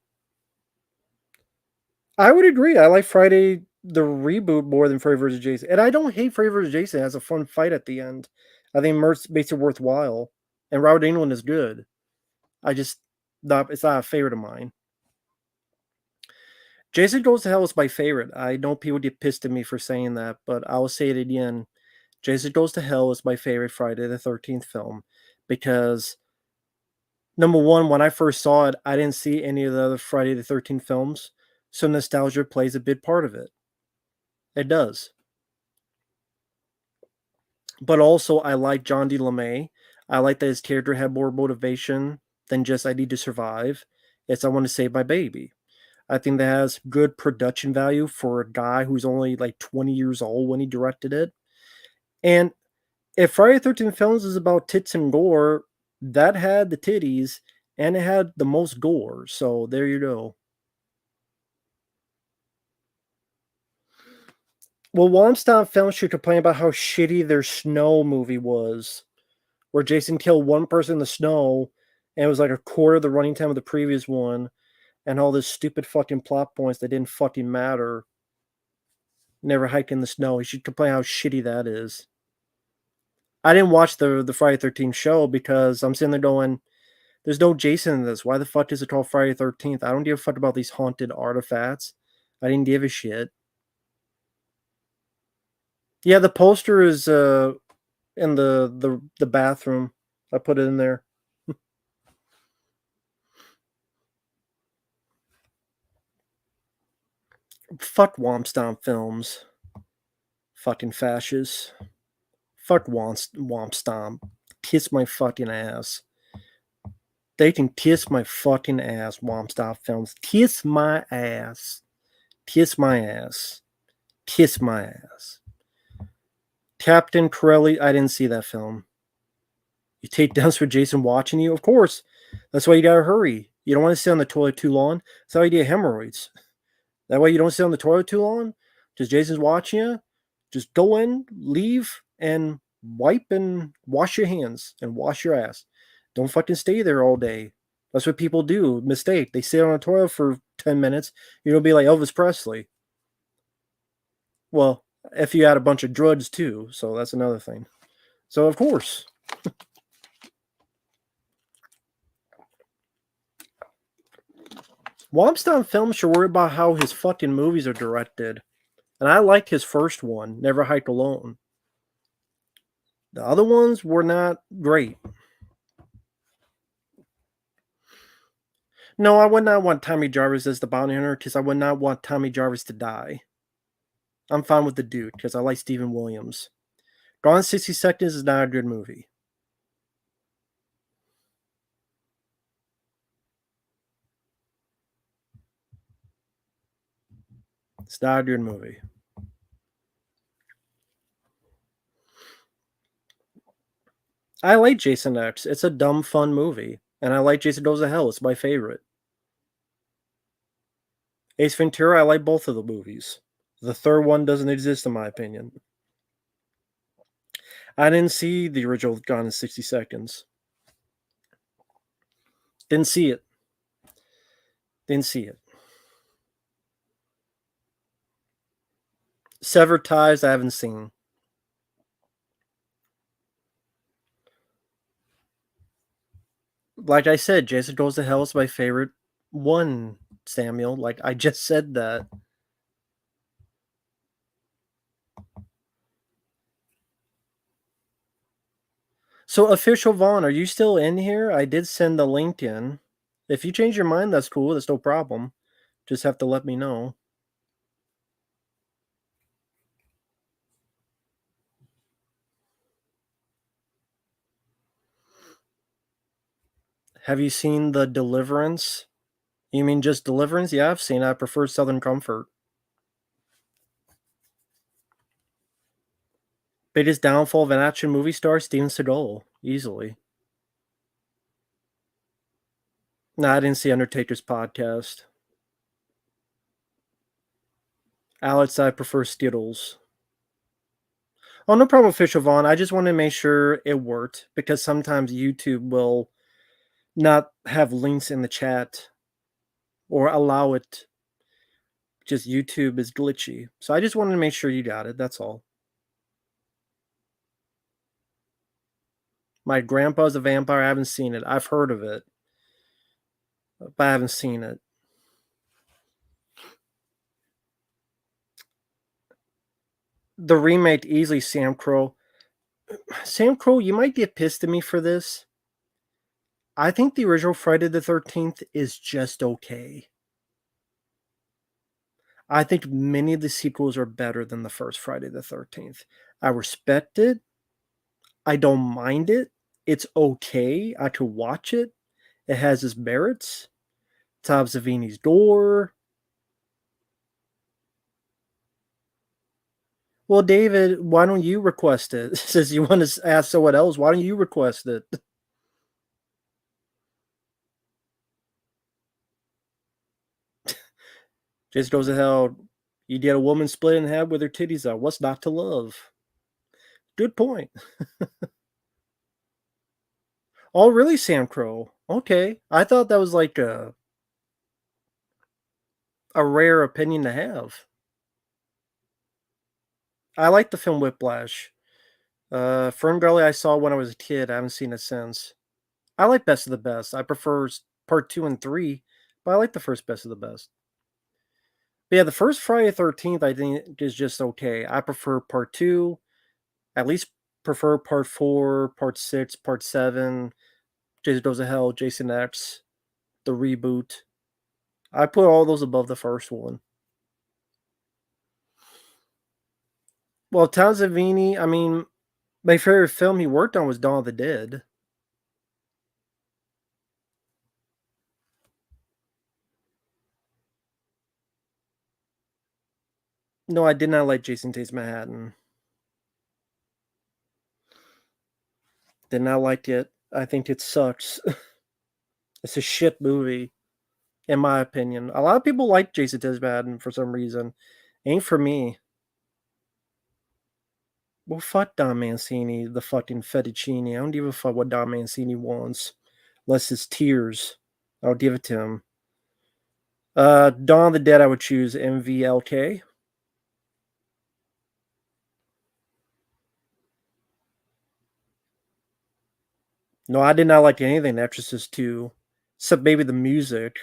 I would agree. I like Friday the reboot more than Freddy vs. Jason. And I don't hate Freddy vs. Jason. It has a fun fight at the end. I think Mertz makes it worthwhile. And Robert Englund is good. It's not a favorite of mine. Jason Goes to Hell is my favorite. I know people get pissed at me for saying that, but I'll say it again. Jason Goes to Hell is my favorite Friday the 13th film because number one, when I first saw it, I didn't see any of the other Friday the 13th films, so nostalgia plays a big part of it. It does. But also, I like John D. LeMay. I like that his character had more motivation than just I need to survive. It's I want to save my baby. I think that has good production value for a guy who's only like 20 years old when he directed it. And if Friday the 13th Films is about tits and gore, that had the titties and it had the most gore. So there you go. Well, Wonstop Films should complain about how shitty their snow movie was, where Jason killed one person in the snow and it was like a quarter of the running time of the previous one, and all this stupid fucking plot points that didn't fucking matter. Never hike in the snow. He should complain how shitty that is. I didn't watch the Friday 13th show because I'm sitting there going, there's no Jason in this. Why the fuck is it called Friday 13th? I don't give a fuck about these haunted artifacts. I didn't give a shit. Yeah, the poster is in the bathroom. I put it in there. Fuck Wompstomp Films. Fucking fascists. Fuck Wompstomp. Kiss my fucking ass. They can kiss my fucking ass, Wompstomp Films. Kiss my ass. Kiss my ass. Kiss my ass. Captain Corelli, I didn't see that film. You take downs for Jason watching you? Of course. That's why you gotta hurry. You don't want to sit on the toilet too long. That's how you get hemorrhoids. That way you don't sit on the toilet too long. Just Jason's watching you. Just go in, leave, and wipe and wash your hands and wash your ass. Don't fucking stay there all day. That's what people do. Mistake. They sit on a toilet for 10 minutes. You're going to be like Elvis Presley. Well, if you had a bunch of drugs too. So that's another thing. So, of course. Wompstomp Films should worry about how his fucking movies are directed. And I liked his first one, Never Hike Alone. The other ones were not great. No, I would not want Tommy Jarvis as the bounty hunter because I would not want Tommy Jarvis to die. I'm fine with the dude because I like Stephen Williams. Gone in 60 Seconds is not a good movie. It's not a good movie. I like Jason X. It's a dumb, fun movie. And I like Jason Goes to Hell. It's my favorite. Ace Ventura, I like both of the movies. The third one doesn't exist, in my opinion. I didn't see the original Gone in 60 Seconds. Didn't see it. Didn't see it. Severed Ties, I haven't seen. Like I said, Jason Goes to Hell is my favorite one, Samuel. Like I just said that. So, official Vaughn, are you still in here? I did send the link in. If you change your mind, that's cool. That's no problem. Just have to let me know. Have you seen the Deliverance? You mean just Deliverance? Yeah, I've seen it. I prefer Southern Comfort. Biggest downfall of an action movie star? Steven Seagal. Easily. No, I didn't see Undertaker's podcast. Alex, I prefer Skittles. Oh, no problem, Official Vaughn. I just want to make sure it worked because sometimes YouTube will not have links in the chat or allow it. Just YouTube is glitchy. So I just wanted to make sure you got it. That's all. My Grandpa's a Vampire. I haven't seen it. I've heard of it, but I haven't seen it. The remake easily Sam Crow. Sam Crow, you might get pissed at me for this. I think the original Friday the 13th is just okay. I think many of the sequels are better than the first Friday the 13th. I respect it. I don't mind it. It's okay. I could watch it. It has its merits. Tom Savini's Door. Well, David, why don't you request it? Since you want to ask someone else, why don't you request it? Just goes to hell. You get a woman split in half with her titties out. What's not to love? Good point. Oh, really, Sam Crow? Okay. I thought that was like a rare opinion to have. I like the film Whiplash. Ferngully I saw when I was a kid. I haven't seen it since. I like Best of the Best. I prefer part 2 and 3, but I like the first Best of the Best. But yeah, the first Friday the 13th I think is just okay. I prefer part 2. At least prefer part 4, part 6, part 7, Jason Goes to Hell, Jason X, the reboot. I put all those above the first one. Well, Tom Savini, I mean, my favorite film he worked on was Dawn of the Dead. No, I did not like Jason Takes Manhattan. Did not like it. I think it sucks. It's a shit movie, in my opinion. A lot of people like Jason Takes Manhattan for some reason. Ain't for me. Well, fuck Don Mancini, the fucking fettuccine. I don't give a fuck what Don Mancini wants. Unless it's tears. I'll give it to him. Dawn of the Dead, I would choose MVLK. No, I did not like anything Exorcist 2, except maybe the music.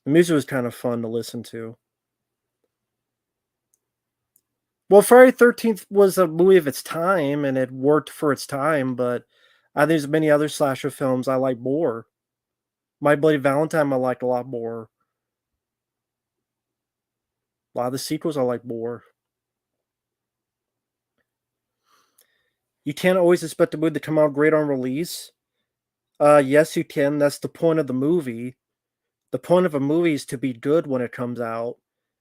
The music was kind of fun to listen to. Well, Friday the 13th was a movie of its time, and it worked for its time, but I think there's many other slasher films I like more. My Bloody Valentine I like a lot more. A lot of the sequels I like more. You can't always expect a movie to come out great on release. Yes, you can. That's the point of the movie. The point of a movie is to be good when it comes out.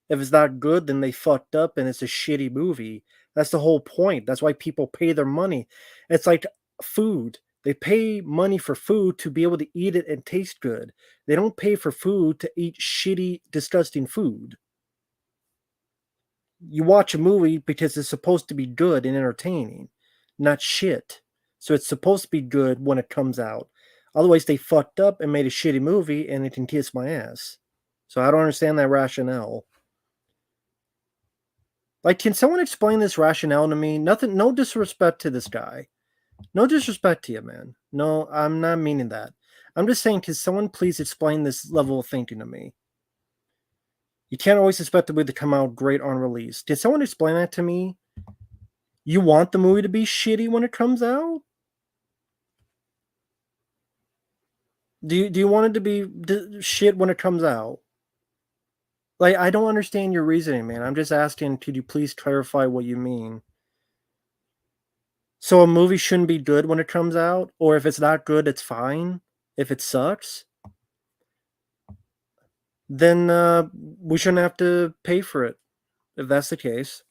If it's not good, then they fucked up and it's a shitty movie. That's the whole point. That's why people pay their money. It's like food. They pay money for food to be able to eat it and taste good. They don't pay for food to eat shitty, disgusting food. You watch a movie because it's supposed to be good and entertaining, not shit. So it's supposed to be good when it comes out. Otherwise, they fucked up and made a shitty movie and it can kiss my ass. So I don't understand that rationale. Like, can someone explain this rationale to me? Nothing, no disrespect to this guy. No disrespect to you, man. No, I'm not meaning that. I'm just saying, can someone please explain this level of thinking to me? You can't always expect the movie to come out great on release. Did someone explain that to me? You want the movie to be shitty when it comes out? Do you want it to be shit when it comes out? Like, I don't understand your reasoning, man. I'm just asking, could you please clarify what you mean? So a movie shouldn't be good when it comes out, or if it's not good, it's fine. If it sucks, then we shouldn't have to pay for it. If that's the case,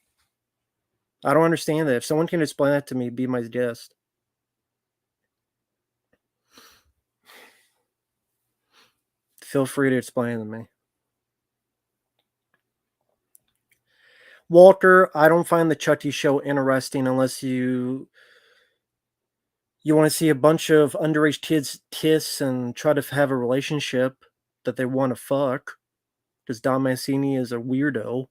I don't understand that. If someone can explain that to me, be my guest. Feel free to explain it to me. Walter, I don't find the Chucky show interesting unless you want to see a bunch of underage kids kiss and try to have a relationship that they want to fuck. Because Don Mancini is a weirdo.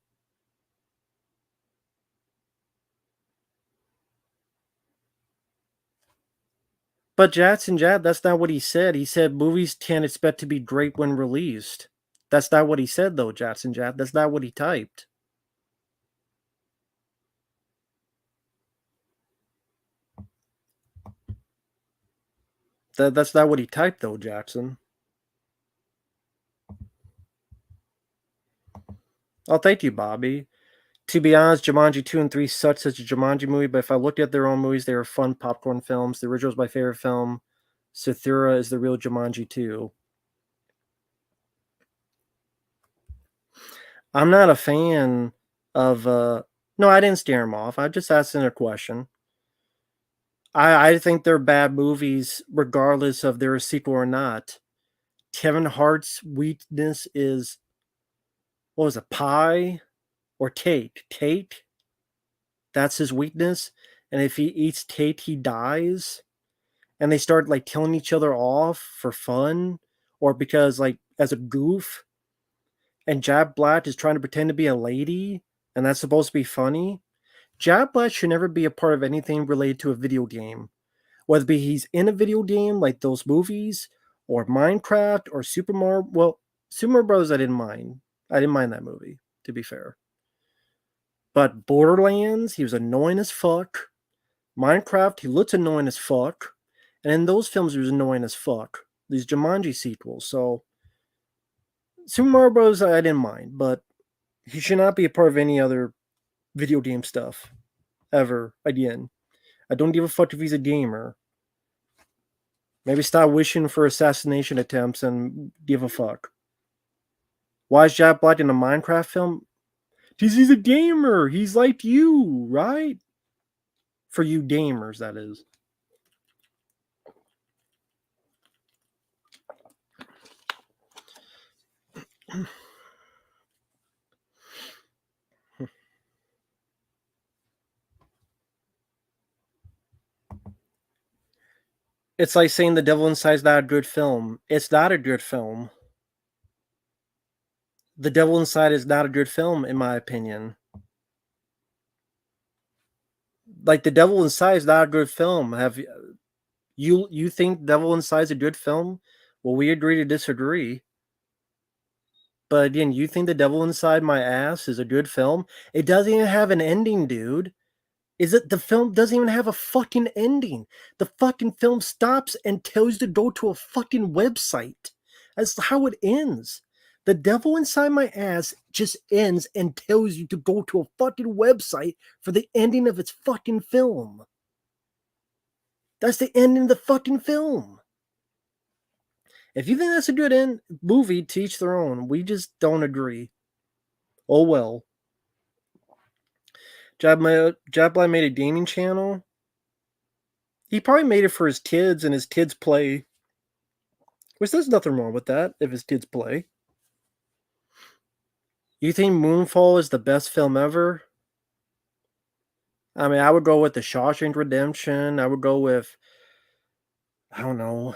But Jackson Jad, that's not what he said. He said movies can't expect to be great when released. That's not what he said, though, Jackson Jad. That's not what he typed. That's not what he typed, though, Jackson. Oh, thank you, Bobby. To be honest, Jumanji 2 and 3 such as a Jumanji movie, but if I looked at their own movies, they were fun popcorn films. The original is my favorite film. Sathura is the real Jumanji 2. I'm not a fan of no, I didn't scare him off. I just asking a question. I think they're bad movies regardless of their sequel or not. Kevin Hart's weakness is what was it, pie or cake? Cake? That's his weakness. And if he eats cake, he dies. And they start like killing each other off for fun or because like as a goof. And Jab Black is trying to pretend to be a lady, and that's supposed to be funny. Jab Black should never be a part of anything related to a video game. Whether it be he's in a video game like those movies, or Minecraft, or Super Mario. Well, Super Mario Bros. I didn't mind. I didn't mind that movie, to be fair. But Borderlands, he was annoying as fuck. Minecraft, he looks annoying as fuck. And in those films, he was annoying as fuck. These Jumanji sequels. So, Super Mario Bros. I didn't mind, but he should not be a part of any other video game stuff ever again. I don't give a fuck if he's a gamer. Maybe stop wishing for assassination attempts and give a fuck. Why is Jack Black in a Minecraft film? Because he's a gamer. He's like you, right? For you gamers, that is. It's like saying The Devil Inside is not a good film. It's not a good film. The Devil Inside is not a good film, in my opinion. Like The Devil Inside is not a good film. Have you think Devil Inside is a good film? Well, we agree to disagree. But again, you think The Devil Inside My Ass is a good film? It doesn't even have an ending, dude. Is it the film doesn't even have a fucking ending? The fucking film stops and tells you to go to a fucking website. That's how it ends. The Devil Inside My Ass just ends and tells you to go to a fucking website for the ending of its fucking film. That's the ending of the fucking film. If you think that's a good movie, to each their own. We just don't agree. Oh well. Jabla made a gaming channel. He probably made it for his kids and his kids play. Which there's nothing wrong with that if his kids play. You think Moonfall is the best film ever? I mean, I would go with The Shawshank Redemption. I would go with, I don't know,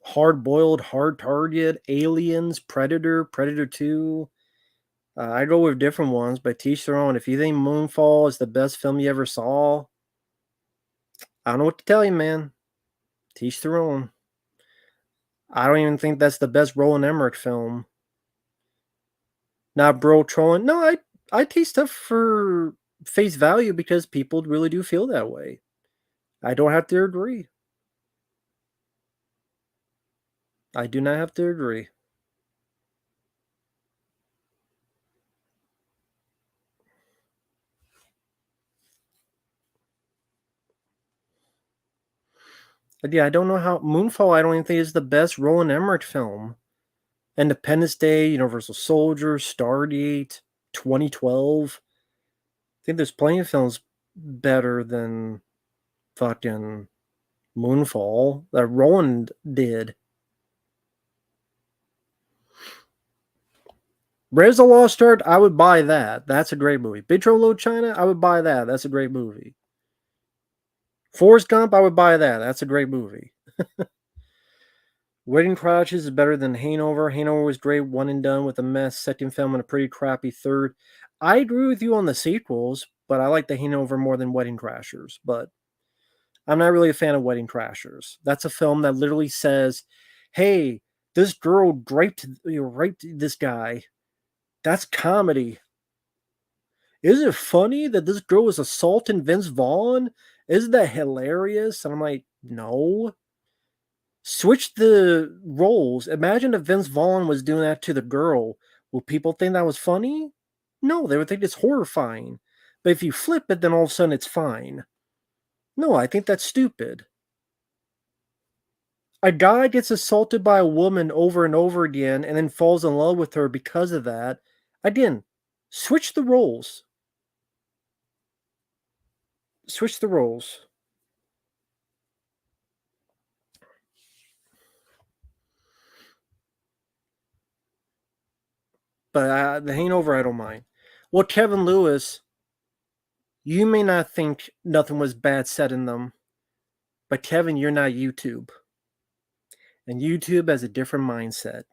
Hard Boiled, Hard Target, Aliens, Predator, Predator 2. I go with different ones, but teach their own. If you think Moonfall is the best film you ever saw, I don't know what to tell you, man. Teach their own. I don't even think that's the best Roland Emmerich film. Not bro trolling. No, I take stuff for face value because people really do feel that way. I don't have to agree. I do not have to agree. But yeah, I don't know how Moonfall. I don't even think is the best Roland Emmerich film. Independence Day, Universal Soldier, Stardate, 2012. I think there's plenty of films better than fucking Moonfall that Roland did. Raiders of the Lost Ark, I would buy that. That's a great movie. Big Trouble in Little China, I would buy that. That's a great movie. Forrest Gump, I would buy that. That's a great movie. Wedding Crashes is better than Hanover. Hanover was great, one and done with a mess. Second film and a pretty crappy third. I agree with you on the sequels, but I like the Hanover more than Wedding Crashers. But I'm not really a fan of Wedding Crashers. That's a film that literally says, "Hey, this girl raped this guy." That's comedy. Is it funny that this girl was assaulting Vince Vaughn? Isn't that hilarious? And I'm like, no. Switch the roles. Imagine if Vince Vaughn was doing that to the girl. Would people think that was funny? No, they would think it's horrifying. But if you flip it, then all of a sudden it's fine. No, I think that's stupid. A guy gets assaulted by a woman over and over again and then falls in love with her because of that. Again, switch the roles. Switch the roles. But the Hangover, I don't mind. Well, Kevin Lewis, you may not think nothing was bad said in them, but Kevin, you're not YouTube. And YouTube has a different mindset.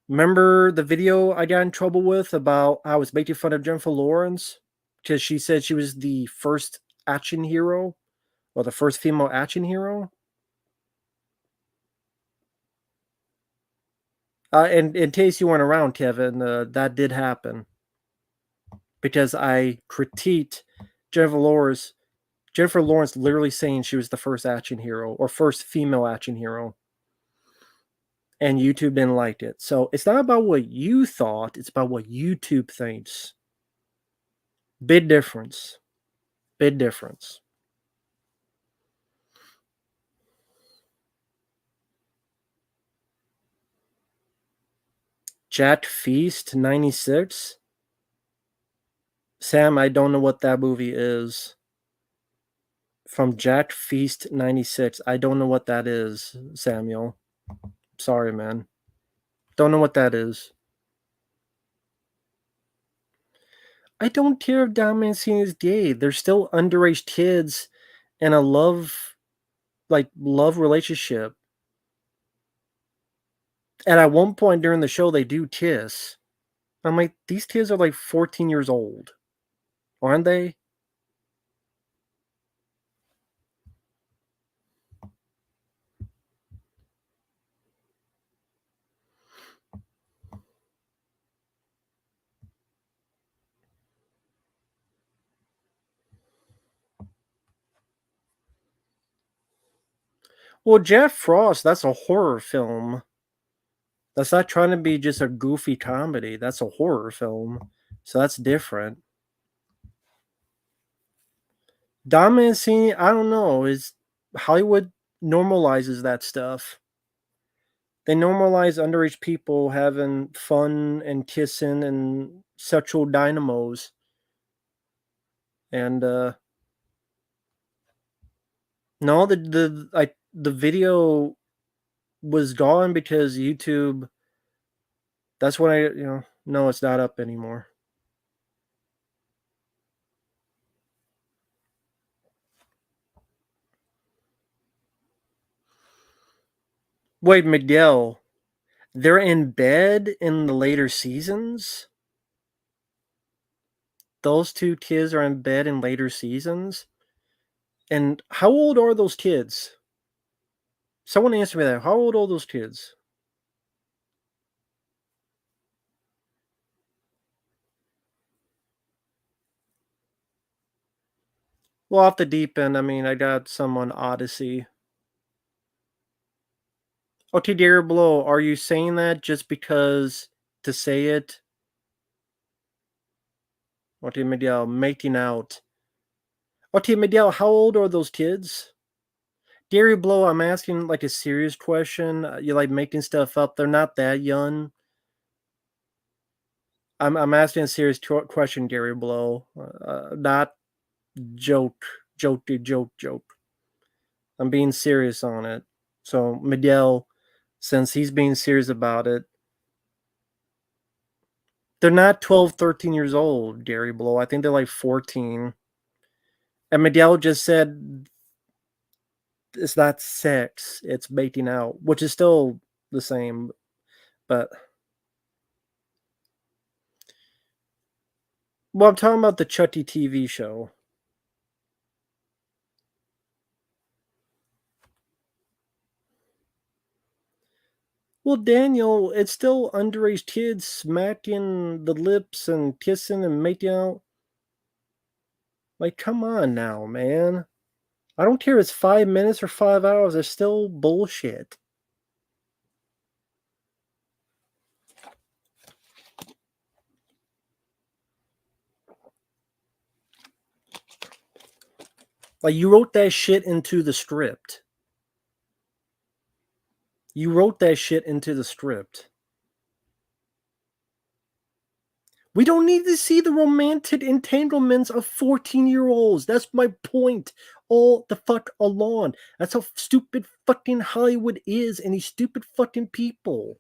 Remember the video I got in trouble with about I was making fun of Jennifer Lawrence? Because she said she was the first action hero, or the first female action hero? And in case you weren't around, Kevin, that did happen. Because I critiqued Jennifer Lawrence. Jennifer Lawrence literally saying she was the first action hero or first female action hero. And YouTube didn't like it. So it's not about what you thought, it's about what YouTube thinks. Big difference. Big difference. Jack Feast 96. Sam, I don't know what that movie is. From Jack Feast 96. I don't know what that is, Samuel. Sorry, man. Don't know what that is. I don't care if Dom Mancini is gay. They're still underage kids in a love relationship. And at one point during the show, they do kiss. I'm like, these kids are like 14 years old, aren't they? Well, Jeff Frost, that's a horror film. That's not trying to be just a goofy comedy. That's a horror film. So that's different. Dom Mancini, I don't know, is Hollywood normalizes that stuff. They normalize underage people having fun and kissing and sexual dynamos. And no, the video was gone because YouTube. That's when no, it's not up anymore. Wait, Miguel, they're in bed in the later seasons? Those two kids are in bed in later seasons? And how old are those kids? Someone answer me that. How old are those kids? Well, off the deep end, I mean, I got some on Odyssey. Okay, dear Blow, are you saying that just because to say it? Okay, Miguel, making out. Okay, Miguel, how old are those kids? Gary Blow, I'm asking like a serious question. You like making stuff up. They're not that young. I'm asking a serious question, Gary Blow. Not joke, joke. I'm being serious on it. So Miguel, since he's being serious about it, they're not 12, 13 years old, Gary Blow. I think they're like 14. And Miguel just said it's not sex, it's making out, which is still the same. But well, I'm talking about the Chucky TV show. Well, Daniel, it's still underage kids smacking the lips and kissing and making out. Like, come on now, man. I don't care if it's 5 minutes or 5 hours, it's still bullshit. Like, you wrote that shit into the script. You wrote that shit into the script. We don't need to see the romantic entanglements of 14-year-olds. That's my point all the fuck along. That's how stupid fucking Hollywood is and these stupid fucking people.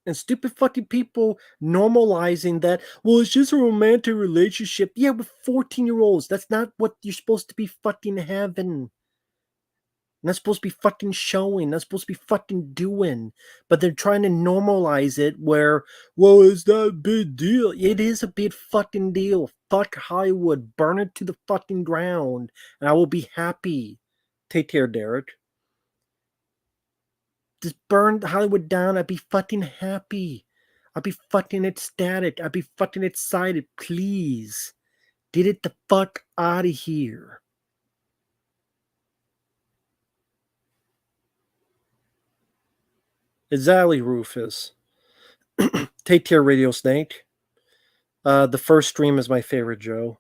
And stupid fucking people normalizing that, well, it's just a romantic relationship. Yeah, with 14-year-olds. That's not what you're supposed to be fucking having. Not supposed to be fucking showing. Not supposed to be fucking doing. But they're trying to normalize it where, well, it's not a big deal. It is a big fucking deal. Fuck Hollywood. Burn it to the fucking ground. And I will be happy. Take care, Derek. Just burn Hollywood down. I'd be fucking happy. I'd be fucking ecstatic. I'd be fucking excited. Please. Get it the fuck out of here. Exactly, Rufus. Take care, Radio Snake. The first stream is my favorite, Joe.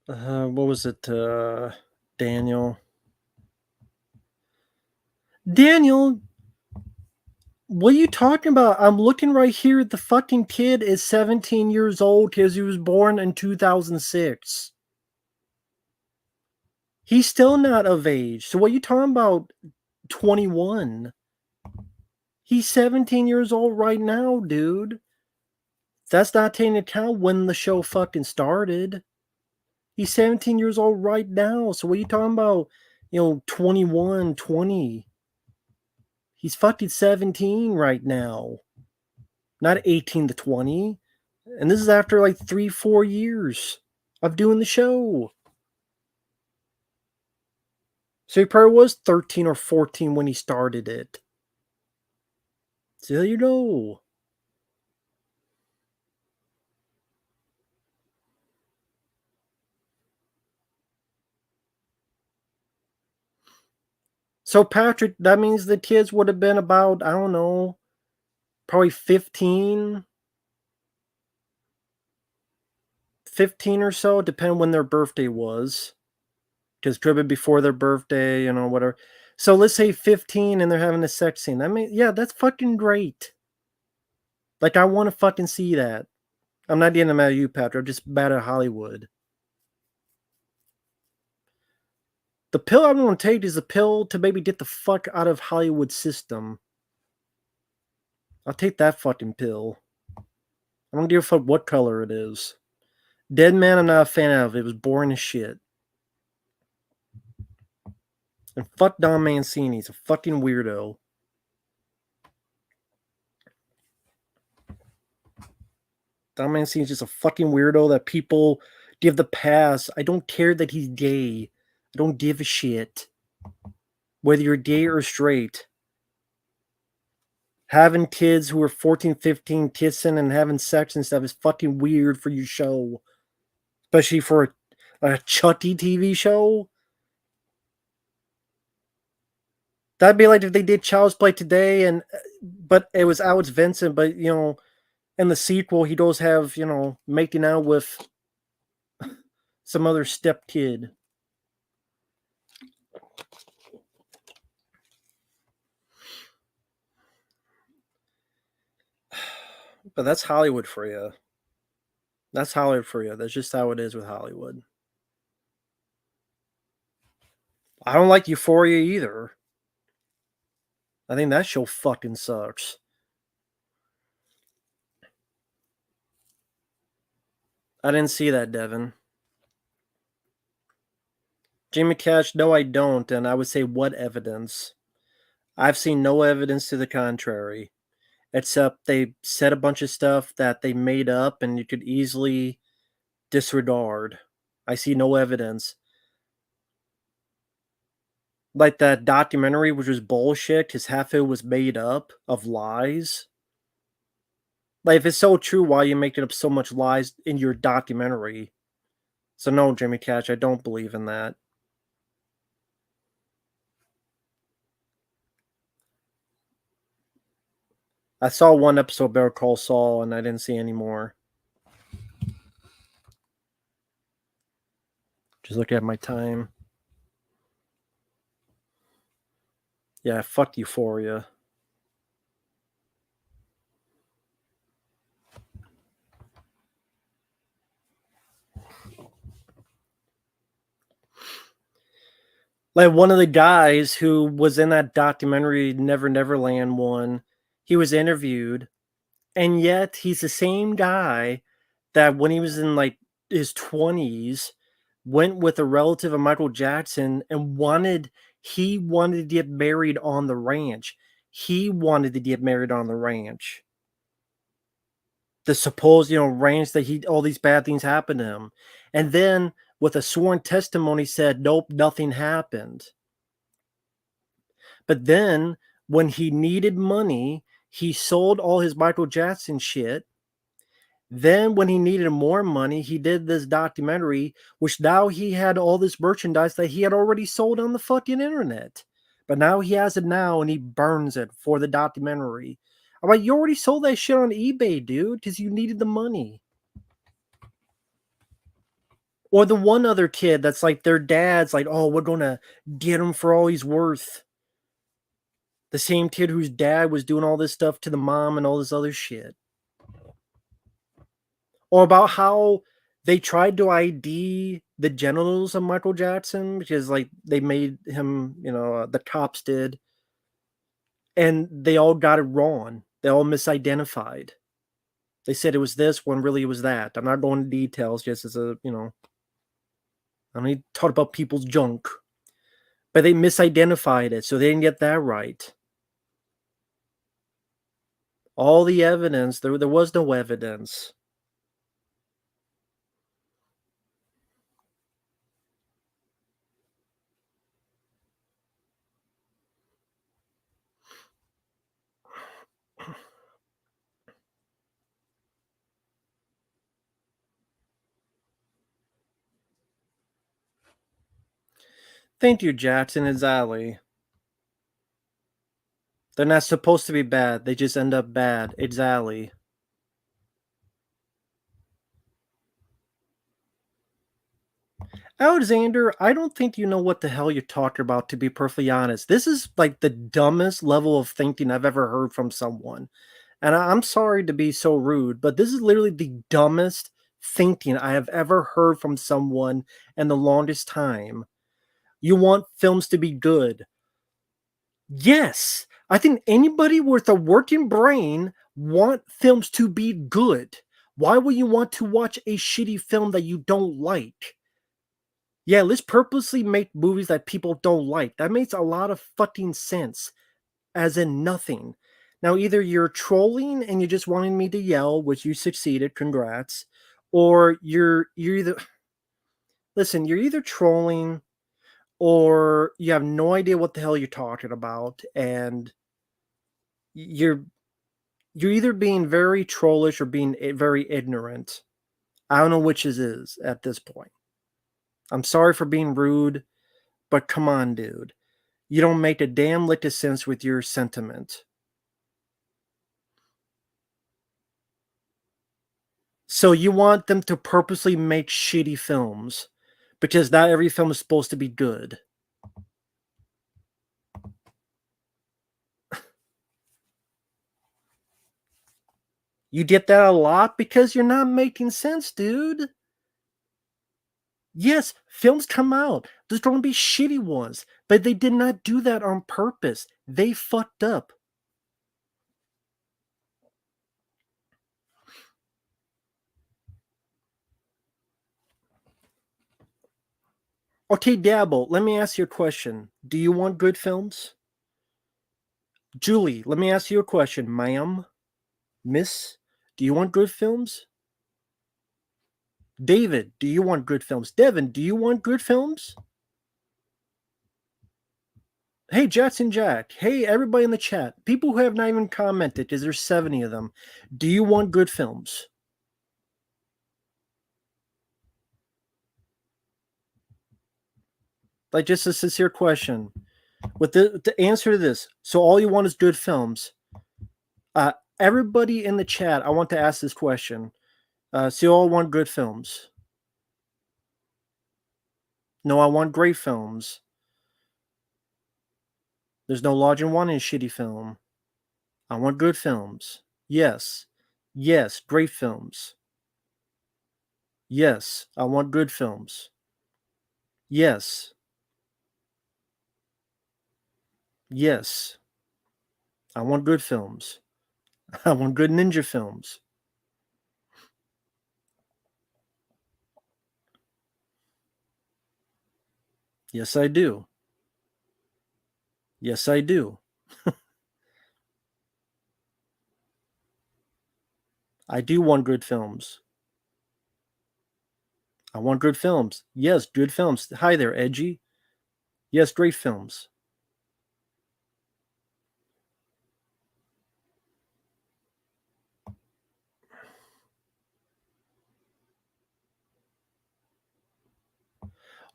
What was it, Daniel? Daniel, what are you talking about? I'm looking right here. The fucking kid is 17 years old because he was born in 2006. He's still not of age. So what are you talking about? 21. He's 17 years old right now, dude. That's not taking into account when the show fucking started. He's 17 years old right now. So what are you talking about? 21, 20. He's fucking 17 right now. Not 18 to 20. And this is after like 3, 4 years of doing the show. So he probably was 13 or 14 when he started it. There you go. So, Patrick, that means the kids would have been about, I don't know, probably 15 or so, depending when their birthday was. Because could have been before their birthday, whatever. So let's say 15 and they're having a sex scene. I mean, yeah, that's fucking great. Like, I want to fucking see that. I'm not getting mad at you, Patrick. I'm just mad at Hollywood. The pill I'm going to take is a pill to maybe get the fuck out of Hollywood system. I'll take that fucking pill. I don't give a fuck what color it is. Dead Man, I'm not a fan of. It was boring as shit. And fuck Don Mancini. He's a fucking weirdo. Don Mancini's just a fucking weirdo that people give the pass. I don't care that he's gay. I don't give a shit. Whether you're gay or straight. Having kids who are 14, 15 kissing and having sex and stuff is fucking weird for your show. Especially for a Chucky TV show. That'd be like if they did Child's Play today, but it was Alex Vincent, but in the sequel he does have, making out with some other step kid. But that's Hollywood for you. That's Hollywood for you. That's just how it is with Hollywood. I don't like Euphoria either. I think that show fucking sucks. I didn't see that, Devin. Jamie Cash, no, I don't. And I would say, what evidence? I've seen no evidence to the contrary, except they said a bunch of stuff that they made up and you could easily disregard. I see no evidence. Like that documentary, which was bullshit, because half of it was made up of lies. Like, if it's so true, why are you making up so much lies in your documentary? So no, Jimmy Cash, I don't believe in that. I saw one episode of Better Call Saul, and I didn't see any more. Just looking at my time. Yeah, fuck Euphoria. Like, one of the guys who was in that documentary, Never Neverland one, he was interviewed, and yet he's the same guy that when he was in like his 20s went with a relative of Michael Jackson and he wanted to get married on the ranch. He wanted to get married on the ranch. The supposed, ranch that all these bad things happened to him. And then with a sworn testimony said, nope, nothing happened. But then when he needed money, he sold all his Michael Jackson shit. Then when he needed more money, he did this documentary, which now he had all this merchandise that he had already sold on the fucking internet. But now he has it now and he burns it for the documentary. I'm like, you already sold that shit on eBay, dude, because you needed the money. Or the one other kid that's like their dad's like, oh, we're gonna get him for all he's worth. The same kid whose dad was doing all this stuff to the mom and all this other shit. Or about how they tried to ID the genitals of Michael Jackson because, like, they made him, the cops did, and they all got it wrong. They all misidentified. They said it was this when really it was that. I'm not going into details just as I don't need to talk about people's junk. But they misidentified it, so they didn't get that right. All the evidence, there was no evidence. Thank you, Jackson. Exactly. They're not supposed to be bad. They just end up bad. Exactly. Alexander, I don't think you know what the hell you're talking about, to be perfectly honest. This is like the dumbest level of thinking I've ever heard from someone. And I'm sorry to be so rude, but this is literally the dumbest thinking I have ever heard from someone in the longest time. You want films to be good. Yes, I think anybody with a working brain want films to be good. Why would you want to watch a shitty film that you don't like? Yeah, let's purposely make movies that people don't like. That makes a lot of fucking sense, as in nothing. Now, either you're trolling and you're just wanting me to yell, which you succeeded, congrats, or you're either listen, you're either trolling or you have no idea what the hell you're talking about, and you're you're either being very trollish or being very ignorant. I don't know which is at this point. I'm sorry for being rude, but come on, dude. You don't make a damn lick of sense with your sentiment. So you want them to purposely make shitty films because not every film is supposed to be good. You get that a lot because you're not making sense, dude. Yes, films come out. There's going to be shitty ones, but they did not do that on purpose. They fucked up. Okay, Dabble, let me ask you a question. Do you want good films? Julie, let me ask you a question. Ma'am, miss, do you want good films? David, do you want good films? Devin, do you want good films? Hey, Jackson Jack. Hey, everybody in the chat. People who have not even commented, because there's 70 of them. Do you want good films? Like, just a sincere question. With the answer to this, so all you want is good films. Everybody in the chat, I want to ask this question. So you all want good films? No, I want great films. There's no logic in wanting a shitty film. I want good films. Yes. Yes, great films. Yes, I want good films. Yes. Yes, I want good films. I want good ninja films. Yes, I do. Yes, I do. I do want good films. I want good films. Yes, good films. Hi there, Edgy. Yes, great films.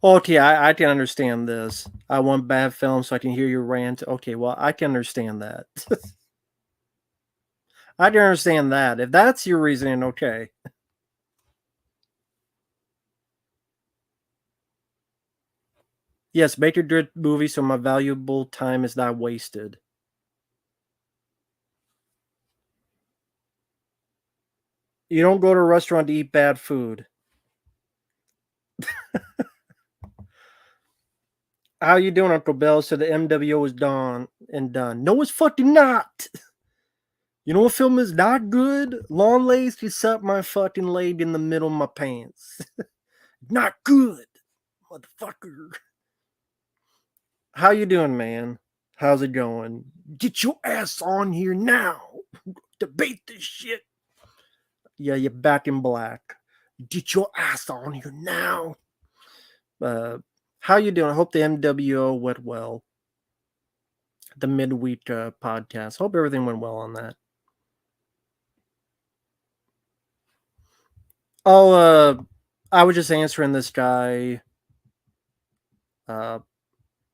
Okay, I can understand this. I want bad films so I can hear your rant. Okay, well, I can understand that. I can understand that. If that's your reasoning, okay. Yes, make a good movie so my valuable time is not wasted. You don't go to a restaurant to eat bad food. How you doing, Uncle Bill? So the MWO is done and done. No, it's fucking not. You know what film is not good? Longlegs can suck my fucking leg in the middle of my pants. Not good, motherfucker. How you doing, man? How's it going? Get your ass on here now. Debate this shit. Yeah, you're back in black. Get your ass on here now. Uh, how you doing? I hope the MWO went well. The midweek podcast. Hope everything went well on that. Oh, I was just answering this guy.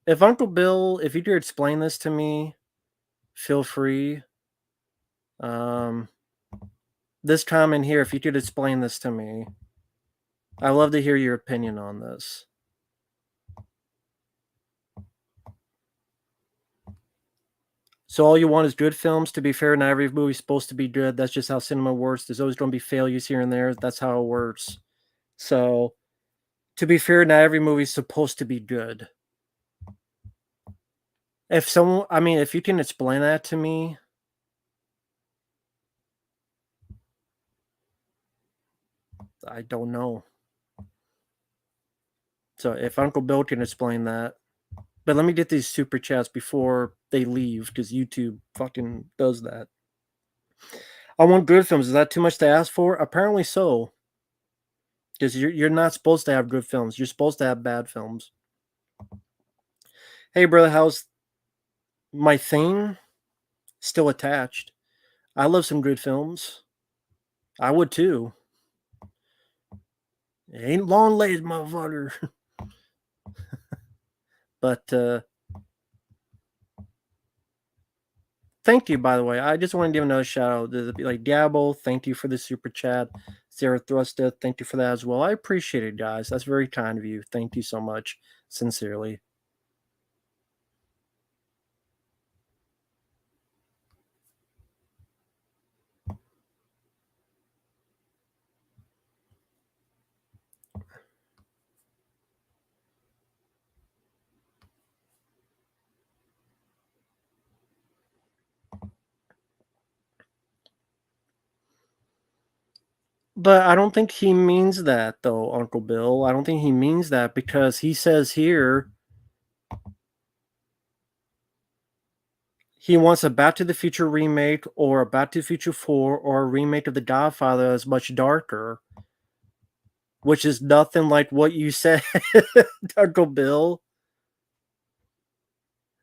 If Uncle Bill, if you could explain this to me, feel free. Um, this comment here, if you could explain this to me, I'd love to hear your opinion on this. So all you want is good films. To be fair, not every movie's supposed to be good. That's just how cinema works. There's always going to be failures here and there. That's how it works. So, to be fair, not every movie's supposed to be good. If someone, I mean, if you can explain that to me, I don't know. So if Uncle Bill can explain that, but let me get these super chats before they leave because YouTube fucking does that. I want good films. Is that too much to ask for? Apparently so. Because you're not supposed to have good films. You're supposed to have bad films. Hey brother, how's my thing? Still attached. I love some good films. I would too. It ain't Longlegs, motherfucker. But thank you, by the way. I just want to give another shout out to like Diablo. Thank you for the super chat. Sarah Thrusta, thank you for that as well. I appreciate it, guys. That's very kind of you. Thank you so much. Sincerely. But I don't think he means that, though, Uncle Bill. I don't think he means that because he says here he wants a Back to the Future remake or a Back to the Future 4 or a remake of The Godfather that's much darker, which is nothing like what you said, Uncle Bill.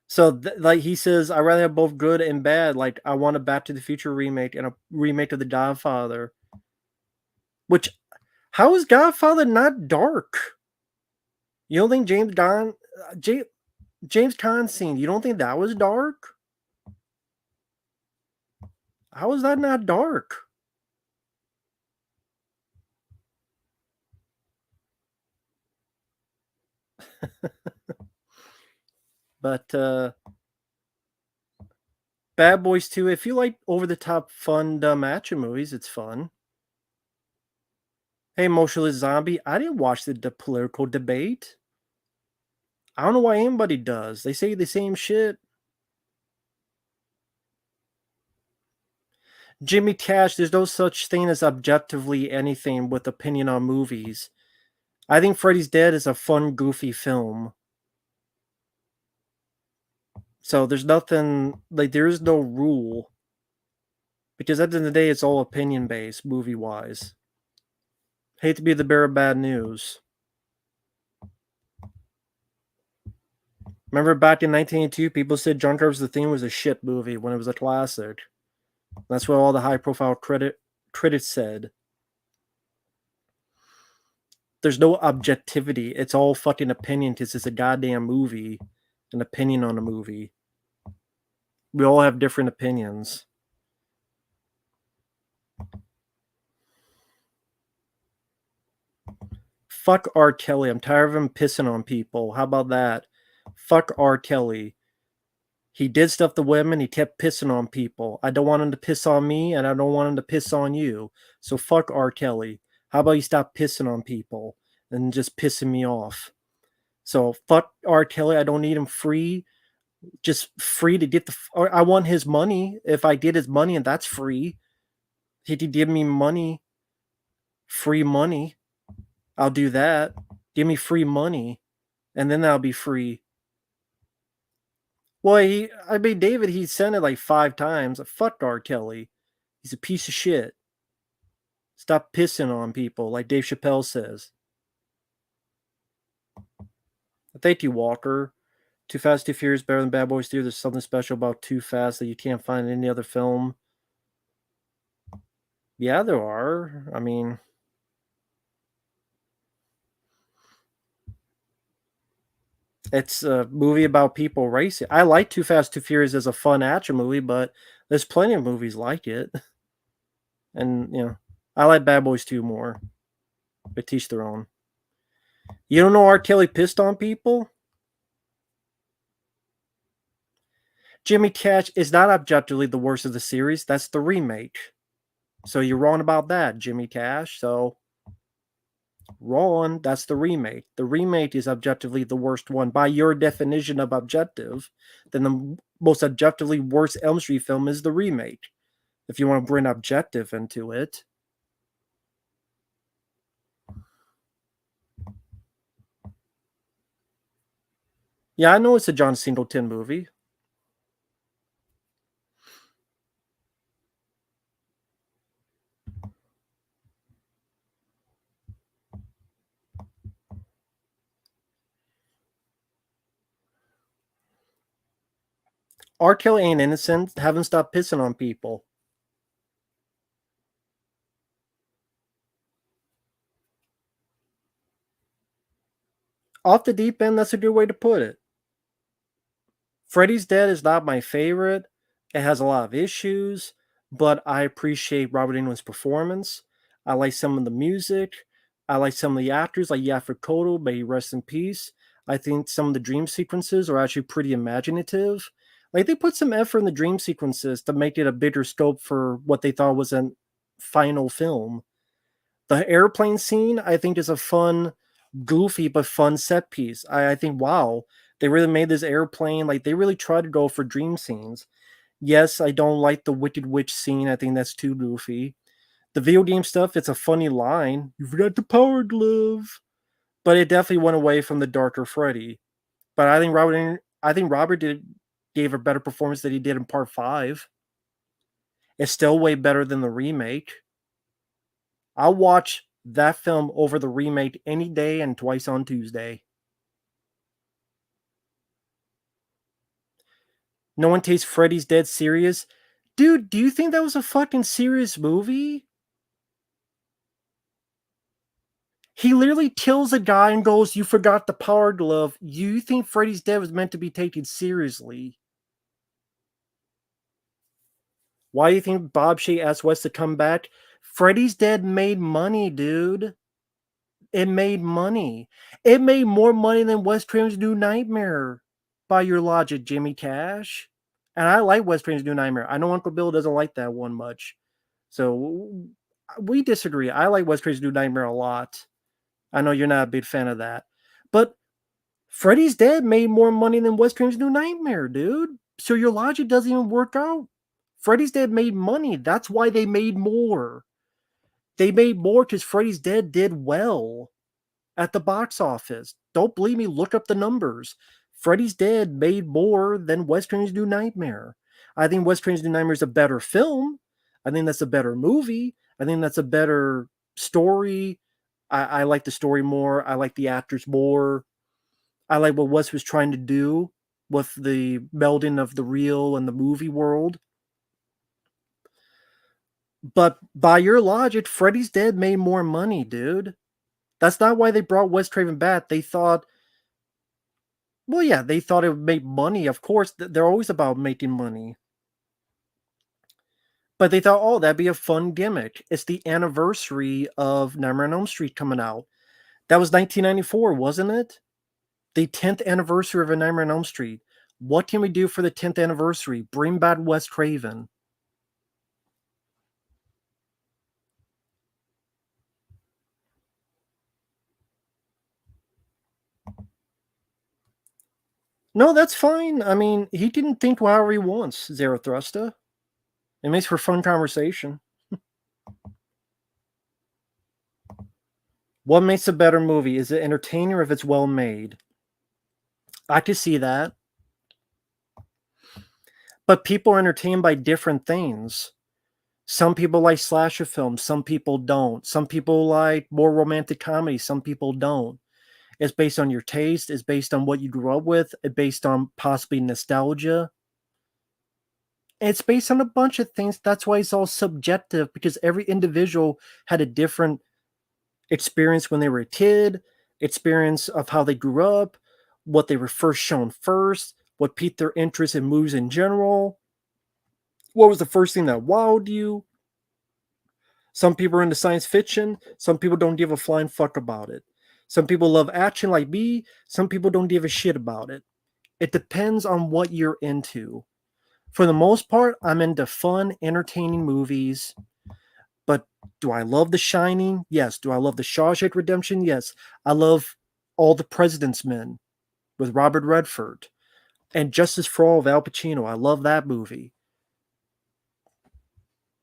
So, like he says, I rather have both good and bad. Like, I want a Back to the Future remake and a remake of The Godfather. Which, how is Godfather not dark? You don't think James Caan scene? You don't think that was dark? How is that not dark? But Bad Boys 2, if you like over the top fun dumb action movies, it's fun. Hey, Motionless Zombie, I didn't watch the political debate. I don't know why anybody does. They say the same shit. Jimmy Cash, there's no such thing as objectively anything with opinion on movies. I think Freddy's Dead is a fun, goofy film. So there's nothing, like, there is no rule. Because at the end of the day, it's all opinion based, movie wise. Hate to be the bearer of bad news. Remember back in 1982, people said John Carpenter's The Thing was a shit movie when it was a classic. That's what all the high profile critics said. There's no objectivity. It's all fucking opinion because it's a goddamn movie. An opinion on a movie. We all have different opinions. Fuck R. Kelly. I'm tired of him pissing on people. How about that? Fuck R. Kelly. He did stuff to women. He kept pissing on people. I don't want him to piss on me, and I don't want him to piss on you. So fuck R. Kelly. How about you stop pissing on people and just pissing me off? So fuck R. Kelly. I don't need him free. Just free to get the. Or I want his money. If I get his money and that's free, he could give me money, free money. I'll do that. Give me free money, and then I'll be free. Well, I mean, David, he sent it like 5 times. Fuck R. Kelly. He's a piece of shit. Stop pissing on people, like Dave Chappelle says. Thank you, Walker. Too Fast, Too Furious better than Bad Boys 2. There's something special about Too Fast that you can't find in any other film. Yeah, there are. I mean, It's a movie about people racing. I like Too Fast, Too Furious as a fun action movie, but there's plenty of movies like it. And, I like Bad Boys 2 more, but teach their own. You don't know R. Kelly pissed on people? Jimmy Cash is not objectively the worst of the series. That's the remake. So you're wrong about that, Jimmy Cash. So wrong. That's the remake. The remake is objectively the worst one by your definition of objective. Then the most objectively worst Elm Street film is the remake. If you want to bring objective into it. Yeah, I know it's a John Singleton movie. R. Kelly ain't innocent. Haven't stopped pissing on people. Off the deep end, that's a good way to put it. Freddy's Dead is not my favorite. It has a lot of issues, but I appreciate Robert Englund's performance. I like some of the music. I like some of the actors, like Yaphet Kotto, may he rest in peace. I think some of the dream sequences are actually pretty imaginative. Like they put some effort in the dream sequences to make it a bigger scope for what they thought was a final film. The airplane scene, I think, is a fun, goofy but fun set piece. I think, wow, they really made this airplane like they really tried to go for dream scenes. Yes, I don't like the Wicked Witch scene. I think that's too goofy. The video game stuff, it's a funny line. You forgot the power glove, but it definitely went away from the darker Freddy. But I think Robert did gave a better performance than he did in Part Five. It's still way better than the remake. I'll watch that film over the remake any day and twice on Tuesday. No one takes Freddy's Dead serious. Dude, do you think that was a fucking serious movie? He literally kills a guy and goes, "You forgot the power glove." You think Freddy's Dead was meant to be taken seriously? Why do you think Bob Shea asked Wes to come back? Freddy's Dead made money, dude. It made money. It made more money than Wes Craven's New Nightmare, by your logic, Jimmy Cash. And I like Wes Craven's New Nightmare. I know Uncle Bill doesn't like that one much. So we disagree. I like Wes Craven's New Nightmare a lot. I know you're not a big fan of that. But Freddy's Dead made more money than Wes Craven's New Nightmare, dude. So your logic doesn't even work out. Freddy's Dead made money. That's why they made more. They made more because Freddy's Dead did well at the box office. Don't believe me? Look up the numbers. Freddy's Dead made more than Wes Craven's New Nightmare. I think Wes Craven's New Nightmare is a better film. I think that's a better movie. I think that's a better story. I like the story more. I like the actors more. I like what Wes was trying to do with the melding of the real and the movie world. But by your logic, Freddy's Dead made more money, dude. That's not why they brought Wes Craven back. They thought, well, yeah, they thought it would make money. Of course, they're always about making money. But they thought, oh, that'd be a fun gimmick. It's the anniversary of Nightmare on Elm Street coming out. That was 1994, wasn't it? The 10th anniversary of A Nightmare on Elm Street. What can we do for the 10th anniversary? Bring back Wes Craven. No, that's fine. I mean, he can think however he wants, Zarathustra. It makes for fun conversation. What makes a better movie? Is it entertaining or if it's well made? I could see that. But people are entertained by different things. Some people like slasher films, some people don't. Some people like more romantic comedy, some people don't. It's based on your taste, it's based on what you grew up with, it's based on possibly nostalgia. It's based on a bunch of things. That's why it's all subjective because every individual had a different experience when they were a kid, experience of how they grew up, what they were first shown first, what piqued their interest in movies in general, what was the first thing that wowed you. Some people are into science fiction, some people don't give a flying fuck about it. Some people love action like me, some people don't give a shit about it. It depends on what you're into. For the most part, I'm into fun, entertaining movies. But do I love The Shining? Yes. Do I love The Shawshank Redemption? Yes. I love All the President's Men with Robert Redford and Justice for All of Al Pacino. I love that movie.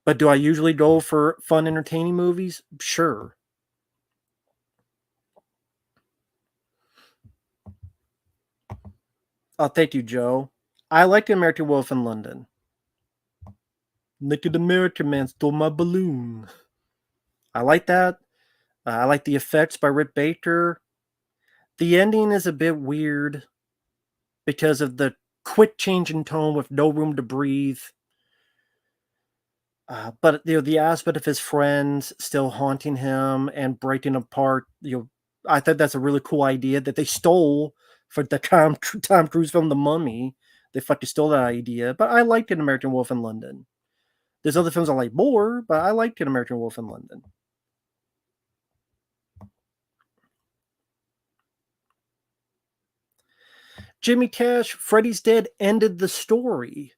But do I usually go for fun, entertaining movies? Sure. Oh, thank you, Joe. I like The American Wolf in London. Naked American Man stole my balloon. I like that. I like the effects by Rick Baker. The ending is a bit weird because of the quick change in tone with no room to breathe. But the aspect of his friends still haunting him and breaking apart, I thought that's a really cool idea that they stole for the Tom Cruise film, The Mummy. They fucking stole that idea. But I liked An American Wolf in London. There's other films I like more, but I liked An American Wolf in London. Jimmy Cash, Freddy's Dead ended the story.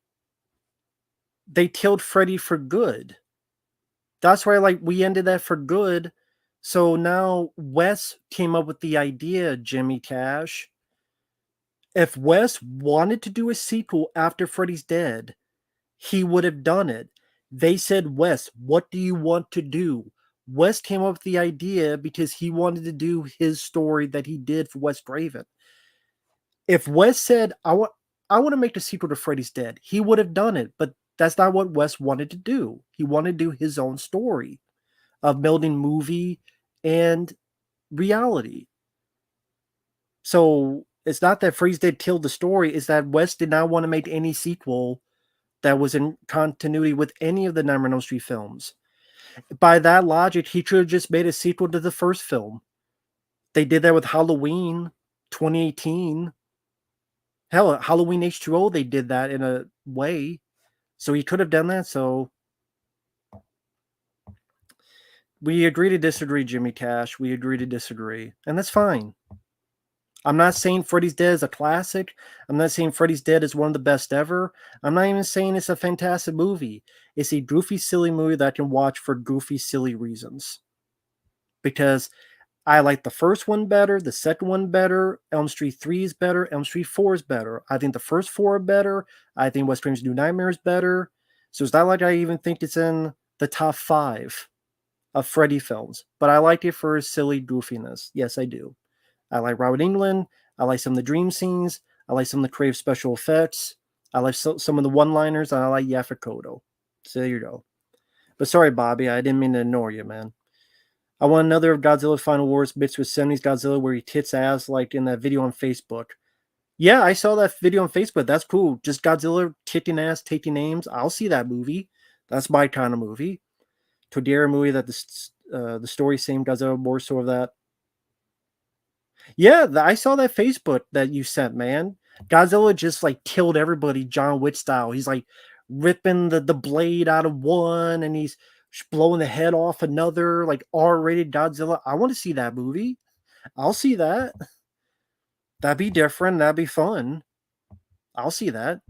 They killed Freddy for good. That's why we ended that for good. So now Wes came up with the idea, Jimmy Cash. If Wes wanted to do a sequel after Freddy's Dead, he would have done it. They said, Wes, what do you want to do? Wes came up with the idea because he wanted to do his story that he did for Wes Craven. If Wes said, I want to make the sequel to Freddy's Dead, he would have done it, but that's not what Wes wanted to do. He wanted to do his own story of melding movie and reality. So it's not that Freddy's Dead killed the story, it's that Wes did not want to make any sequel that was in continuity with any of the Nightmare on Elm Street films. By that logic, he could have just made a sequel to the first film. They did that with Halloween 2018. Hell, Halloween H2O, they did that in a way. So he could have done that. So we agree to disagree, Jimmy Cash. We agree to disagree. And that's fine. I'm not saying Freddy's Dead is a classic. I'm not saying Freddy's Dead is one of the best ever. I'm not even saying it's a fantastic movie. It's a goofy, silly movie that I can watch for goofy, silly reasons. Because I like the first one better, the second one better, Elm Street 3 is better, Elm Street 4 is better. I think the first four are better. I think Wes Craven's New Nightmare is better. So it's not like I even think it's in the top 5 of Freddy films. But I like it for silly goofiness. Yes, I do. I like Robert Englund. I like some of the dream scenes. I like some of the creative special effects. I like some of the one-liners, and I like Yaphet Kotto. So there you go. But sorry, Bobby, I didn't mean to ignore you, man. I want another of Godzilla's Final Wars bits with 70s Godzilla where he tits ass like in that video on Facebook. Yeah, I saw that video on Facebook. That's cool. Just Godzilla kicking ass, taking names. I'll see that movie. That's my kind of movie. Todera movie that the story same Godzilla more sort of that. Yeah, I saw that Facebook that you sent, man. Godzilla just like killed everybody John Wick style. He's like ripping the blade out of one and he's blowing the head off another, like R-rated Godzilla. I want to see that movie. I'll see that. That'd be different. That'd be fun. I'll see that.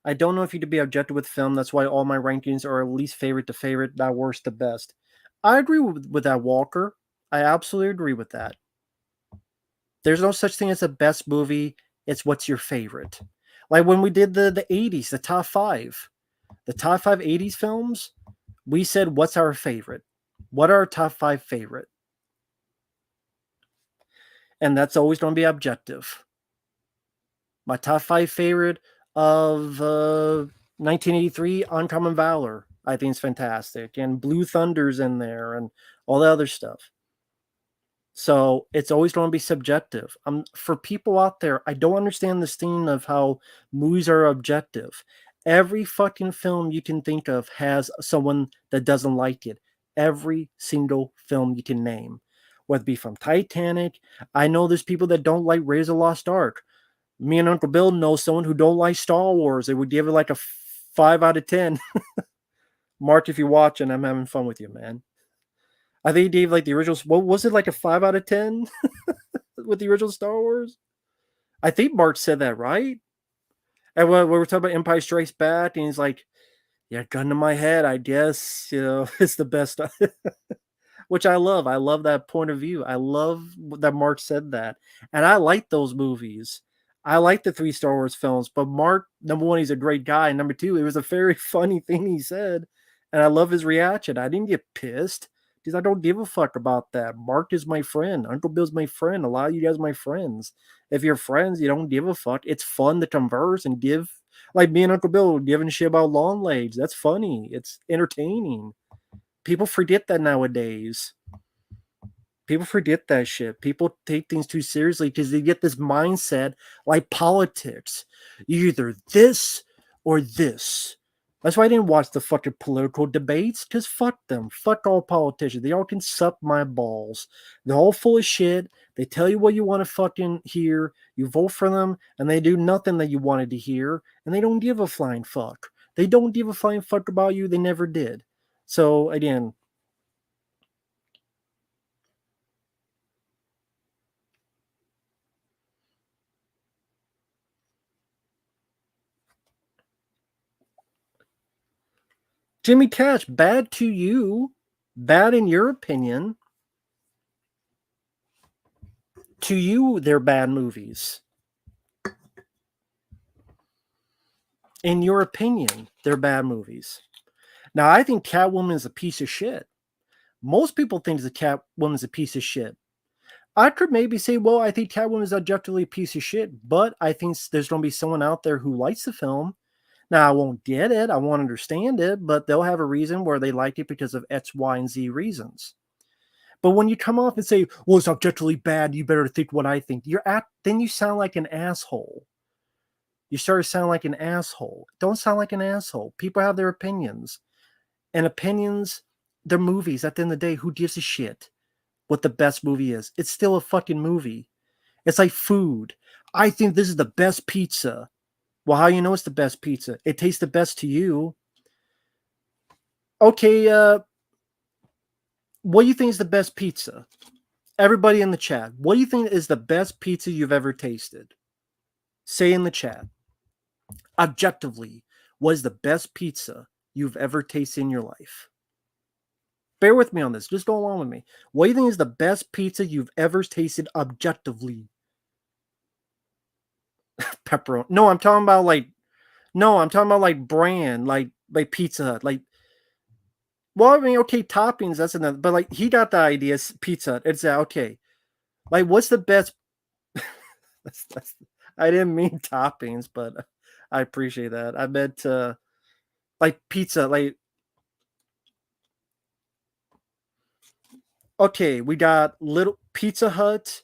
I don't know if you could be objective with film. That's why all my rankings are least favorite to favorite, not worst to best. I agree with that, Walker. I absolutely agree with that. There's no such thing as a best movie. It's what's your favorite. Like when we did the 80s, the top 5. The top 5 80s films, we said what's our favorite? What are our top 5 favorite? And that's always going to be objective. My top 5 favorite of 1983, Uncommon Valor, I think is fantastic. And Blue Thunder's in there and all the other stuff. So it's always going to be subjective. For people out there, I don't understand this thing of how movies are objective. Every fucking film you can think of has someone that doesn't like it. Every single film you can name. whether it be from Titanic. I know there's people that don't like Raiders of the Lost Ark. Me and Uncle Bill know someone who don't like Star Wars. They would give it like a 5 out of 10. Mark, if you're watching, I'm having fun with you, man. I think he gave like the original. What was it, like a 5 out of 10 with the original Star Wars? I think Mark said that, right? And when we were talking about Empire Strikes Back, and he's like, "Yeah, gun to my head, I guess it's the best." Which I love. I love that point of view. I love that Mark said that, and I like those movies. I like the 3 Star Wars films, but Mark, number one, he's a great guy. Number two, it was a very funny thing he said, and I love his reaction. I didn't get pissed because I don't give a fuck about that. Mark is my friend. Uncle Bill's my friend. A lot of you guys are my friends. If you're friends, you don't give a fuck. It's fun to converse and give, like me and Uncle Bill giving shit about Longlegs. That's funny. It's entertaining. People forget that nowadays. People forget that shit. People take things too seriously because they get this mindset like politics. You're either this or this. That's why I didn't watch the fucking political debates, because fuck them. Fuck all politicians. They all can suck my balls. They're all full of shit. They tell you what you want to fucking hear. You vote for them, and they do nothing that you wanted to hear, and they don't give a flying fuck. They don't give a flying fuck about you. They never did. So, again, Jimmy Cash, bad to you, bad in your opinion. To you, they're bad movies. In your opinion, they're bad movies. Now, I think Catwoman is a piece of shit. Most people think the Catwoman is a piece of shit. I could maybe say, well, I think Catwoman is objectively a piece of shit, but I think there's going to be someone out there who likes the film. Now, I won't get it. I won't understand it, but they'll have a reason where they liked it because of X, Y, and Z reasons. But when you come off and say, well, it's objectively bad, you better think what I think, then you sound like an asshole. You start to sound like an asshole. Don't sound like an asshole. People have their opinions. And opinions, they're movies. At the end of the day, who gives a shit what the best movie is? It's still a fucking movie. It's like food. I think this is the best pizza. Well, how you know it's the best pizza? It tastes the best to you. Okay, what do you think is the best pizza? Everybody in the chat, what do you think is the best pizza you've ever tasted? Say in the chat. Objectively, what is the best pizza you've ever tasted in your life? Bear with me on this. Just go along with me. What do you think is the best pizza you've ever tasted objectively? Pepperoni. No, I'm talking about like brand, like Pizza Hut. Like, well, I mean, okay, toppings, that's another, but like he got the idea, Pizza Hut. It's okay. Like, what's the best? I didn't mean toppings, but I appreciate that. I meant like pizza, like, okay, we got Little Pizza Hut,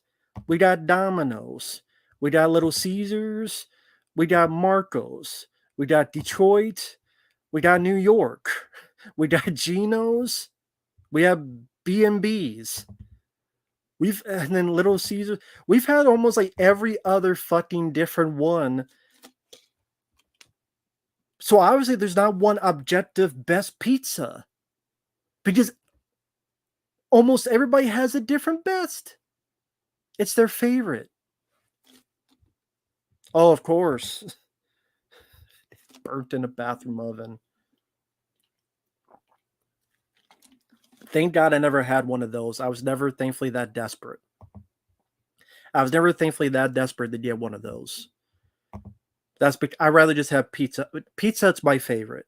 we got Domino's, we got Little Caesars, we got Marco's, we got Detroit, we got New York, we got Geno's, we have B&B's. And then Little Caesars. We've had almost like every other fucking different one. So obviously there's not one objective best pizza, because almost everybody has a different best. It's their favorite. Oh, of course. Burnt in a bathroom oven. Thank God I never had one of those. I was never, thankfully, that desperate. To get one of those. That's because I'd rather just have pizza. Pizza Hut's my favorite.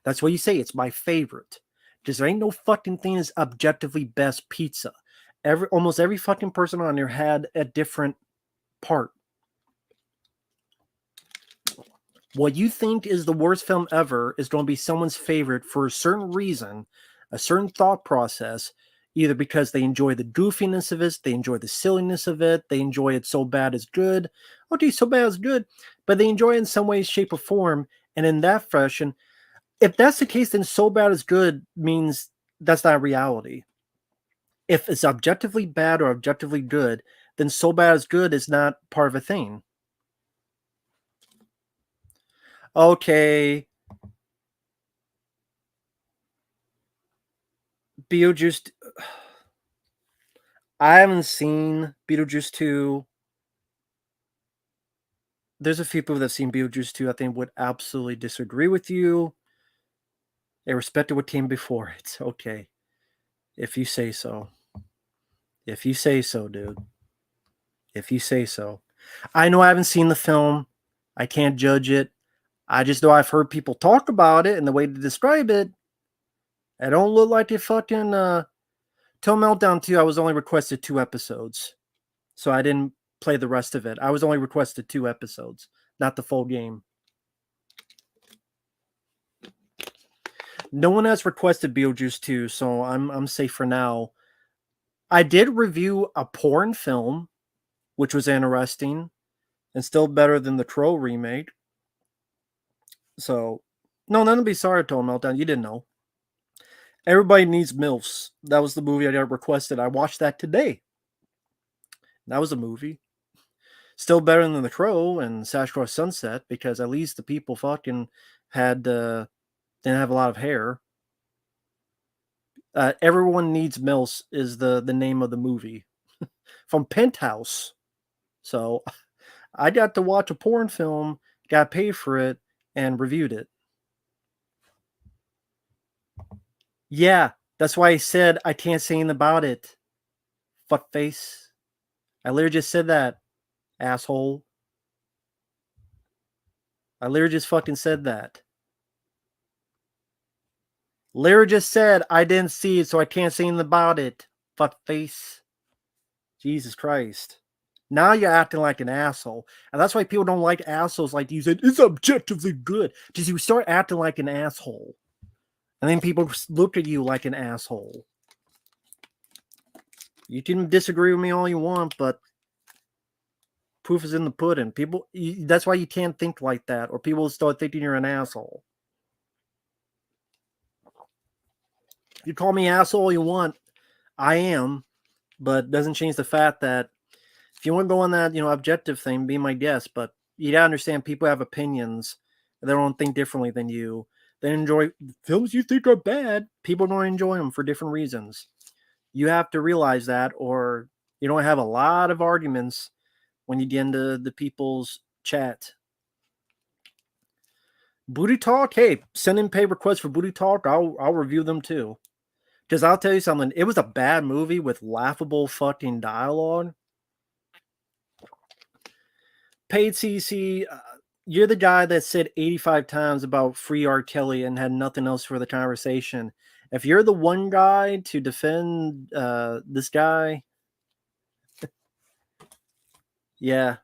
That's what you say. It's my favorite. Because there ain't no fucking thing as objectively best pizza. Almost every fucking person on here had a different part. What you think is the worst film ever is going to be someone's favorite for a certain reason, a certain thought process, either because they enjoy the goofiness of it, they enjoy the silliness of it, they enjoy it so bad it's good. Okay, so bad it's good, but they enjoy it in some way, shape, or form, and in that fashion, if that's the case, then so bad is good means that's not reality. If it's objectively bad or objectively good, then so bad as good is not part of a thing. Okay, Beetlejuice. I haven't seen Beetlejuice 2. There's a few people that have seen Beetlejuice 2, I think would absolutely disagree with you. They respected what came before it. Okay. If you say so. If you say so, dude. If you say so. I know I haven't seen the film. I can't judge it. I just know I've heard people talk about it and the way to describe it. I don't look like it fucking Till Meltdown 2, I was only requested 2 episodes. So I didn't play the rest of it. I was only requested 2 episodes, not the full game. No one has requested Beetlejuice 2, so I'm safe for now. I did review a porn film, which was interesting and still better than the Crow remake. So, no, nothing to be sorry, Total Meltdown. You didn't know. Everybody Needs MILFs. That was the movie I got requested. I watched that today. That was a movie. Still better than The Crow and Sasquatch Sunset because at least the people fucking had didn't have a lot of hair. Everyone Needs MILFs is the name of the movie from Penthouse. So I got to watch a porn film, got paid for it, and reviewed it. Yeah, that's why I said I can't say anything about it. Fuckface. I literally just said that, asshole. I literally just fucking said that. Literally just said I didn't see it, so I can't say anything about it. Fuckface. Jesus Christ. Now you're acting like an asshole. And that's why people don't like assholes like you said, it's objectively good. Because you start acting like an asshole. And then people look at you like an asshole. You can disagree with me all you want, but proof is in the pudding. That's why you can't think like that, or people will start thinking you're an asshole. You call me asshole all you want. I am, but doesn't change the fact that if you want to go on that, objective thing, be my guest. But you gotta understand people have opinions and they don't think differently than you. They enjoy films you think are bad. People don't enjoy them for different reasons. You have to realize that, or you don't have a lot of arguments when you get into the people's chat. Booty Talk, hey, send in pay requests for Booty Talk. I'll review them too. Because I'll tell you something, it was a bad movie with laughable fucking dialogue. Paid CC, you're the guy that said 85 times about free R. Kelly and had nothing else for the conversation. If you're the one guy to defend this guy, yeah,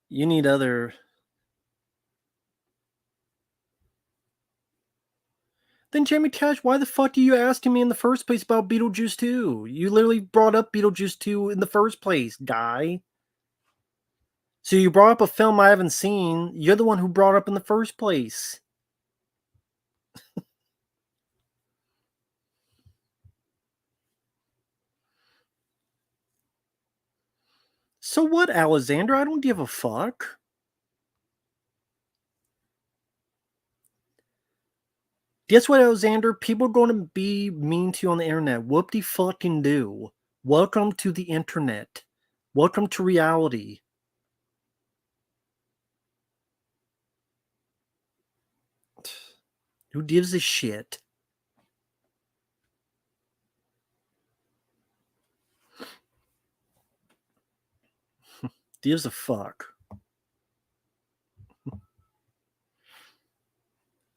you need other. Then Jamie Cash, why the fuck are you asking me in the first place about Beetlejuice 2? You literally brought up Beetlejuice 2 in the first place, guy. So you brought up a film I haven't seen. You're the one who brought up in the first place. So what, Alexander? I don't give a fuck. Guess what, Alexander? People are going to be mean to you on the internet. Whoop-de-fucking-do. Welcome to the internet. Welcome to reality. Who gives a shit? Gives a fuck.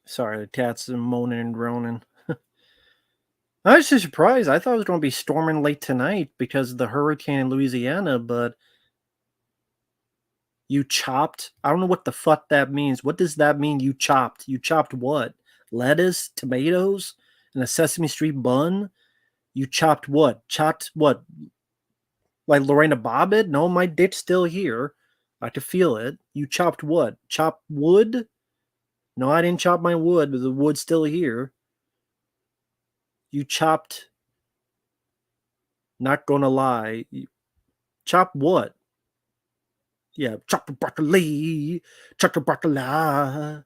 Sorry, the cat's moaning and groaning. I was just surprised. I thought it was going to be storming late tonight because of the hurricane in Louisiana, but you chopped? I don't know what the fuck that means. What does that mean, you chopped? You chopped what? Lettuce, tomatoes, and a Sesame Street bun? You chopped what? Chopped what? Like Lorena Bobbitt? No, my dick's still here. I could feel it. You chopped what? Chopped wood? No, I didn't chop my wood, but the wood's still here. You chopped Not gonna lie. Chop what? Yeah, chop the broccoli, chop the broccoli,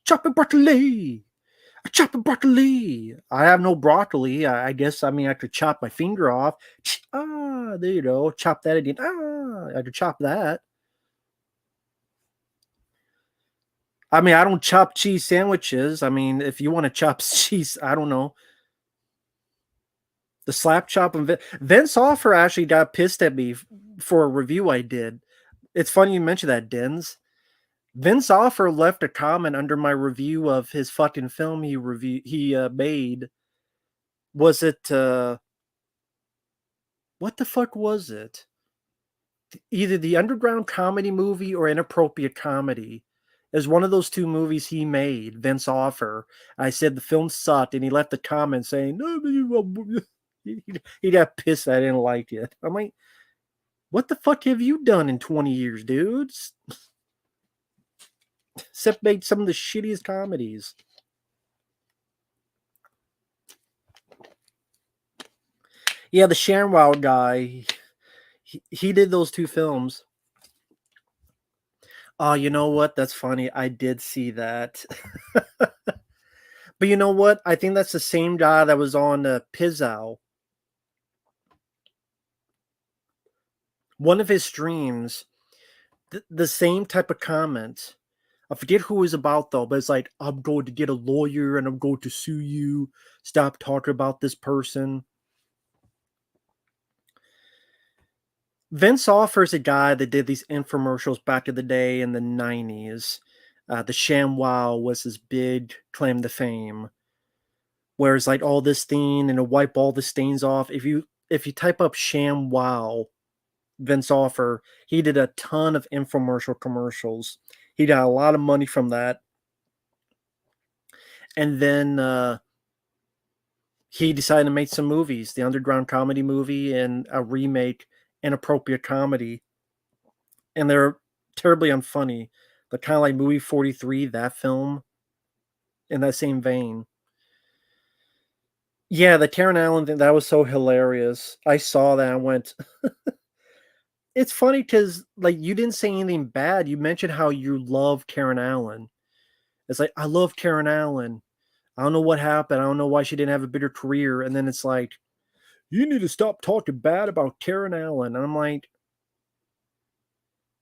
chop the broccoli, chop the broccoli. I have no broccoli. I guess I mean I could chop my finger off. There you go. Chop that again. I could chop that. I mean, I don't chop cheese sandwiches. I mean, if you want to chop cheese, I don't know. The slap chop and Vince Offer actually got pissed at me for a review I did. It's funny you mentioned that, Dins. Vince Offer left a comment under my review of his fucking film he made. Was it what the fuck was it? Either the underground comedy movie or inappropriate comedy. It was one of those two movies he made, Vince Offer. I said the film sucked, and he left a comment saying, "No, he got pissed I didn't like it." I'm like, what the fuck have you done in 20 years, dudes? Except made some of the shittiest comedies. Yeah, the ShamWow guy, he did those two films. Oh, you know what? That's funny. I did see that. But you know what? I think that's the same guy that was on Pizzow. One of his streams, the same type of comment. I forget who it was about though, but it's like, I'm going to get a lawyer and I'm going to sue you. Stop talking about this person. Vince Offer's a guy that did these infomercials back in the day in the 90s. The ShamWow was his big claim to fame. Whereas like all this stain and to wipe all the stains off. If you type up ShamWow, Vince Offer, he did a ton of infomercial commercials. He got a lot of money from that. And then he decided to make some movies, the underground comedy movie and a remake, inappropriate comedy. And they're terribly unfunny. They're kind of like movie 43, that film, in that same vein. Yeah, the Karen Allen thing, that was so hilarious. I saw that and went, it's funny because like you didn't say anything bad. You mentioned how you love Karen Allen. It's like, I love Karen Allen. I don't know what happened. I don't know why she didn't have a bigger career. And then it's like, you need to stop talking bad about Karen Allen. And I'm like,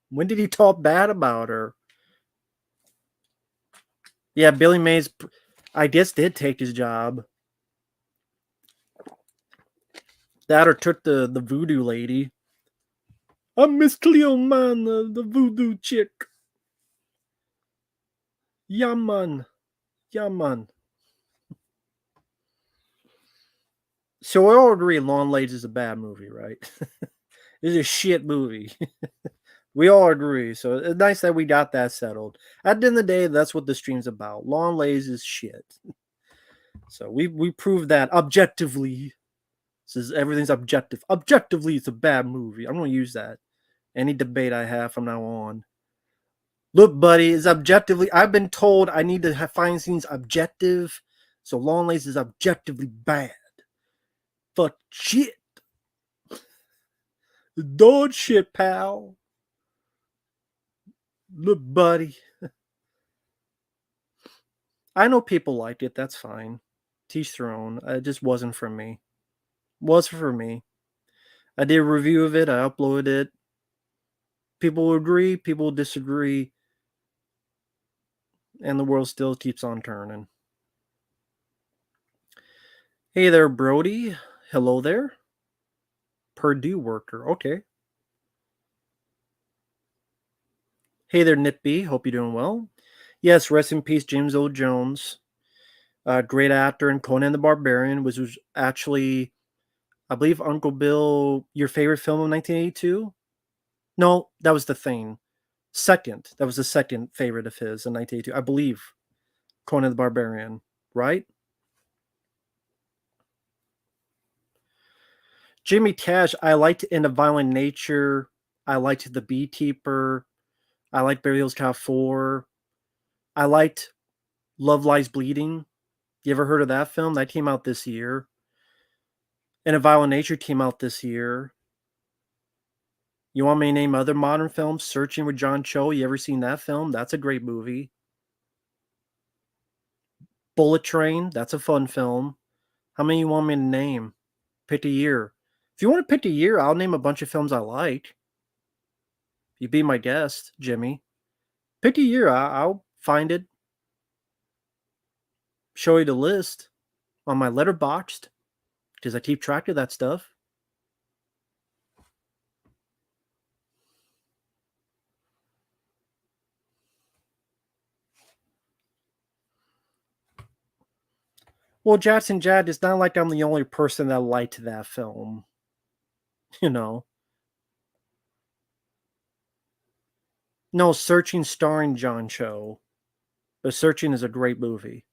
when did he talk bad about her? Yeah, Billy Mays, I guess, did take his job. That or took the voodoo lady. I'm Miss Cleomana, the voodoo chick. Yaman. Yaman. So we all agree Longlegs is a bad movie, right? It's a shit movie. We all agree. So it's nice that we got that settled. At the end of the day, that's what the stream's about. Longlegs is shit. So we proved that objectively. This is everything's objective. Objectively, it's a bad movie. I'm gonna use that. Any debate I have from now on. Look, buddy, is objectively. I've been told I need to find things objective. So Longlegs is objectively bad. Fuck shit. Dog shit, pal. Look, buddy. I know people liked it. That's fine. Teach their own. It just wasn't for me. Was for me. I did a review of it. I uploaded it. People agree. People disagree. And the world still keeps on turning. Hey there, Brody. Hello there. Purdue worker. Okay. Hey there, Nitby. Hope you're doing well. Yes, rest in peace, James Earl Jones. Great actor in Conan the Barbarian, which was actually, I believe, Uncle Bill, your favorite film of 1982? No, that was The Thing. Second. That was the second favorite of his in 1982. I believe Conan the Barbarian, right? Jimmy Cash, I liked In a Violent Nature. I liked The Beekeeper. I liked Beverly Hills Cop 4. I liked Love Lies Bleeding. You ever heard of that film? That came out this year. And A Violent Nature came out this year. You want me to name other modern films? Searching with John Cho. You ever seen that film? That's a great movie. Bullet Train. That's a fun film. How many you want me to name? Pick a year. If you want to pick a year, I'll name a bunch of films I like. You be my guest, Jimmy. Pick a year. I'll find it. Show you the list on my Letterboxd because I keep track of that stuff. Well, Jackson Jad, it's not like I'm the only person that liked that film. You know. No, Searching starring John Cho. But Searching is a great movie.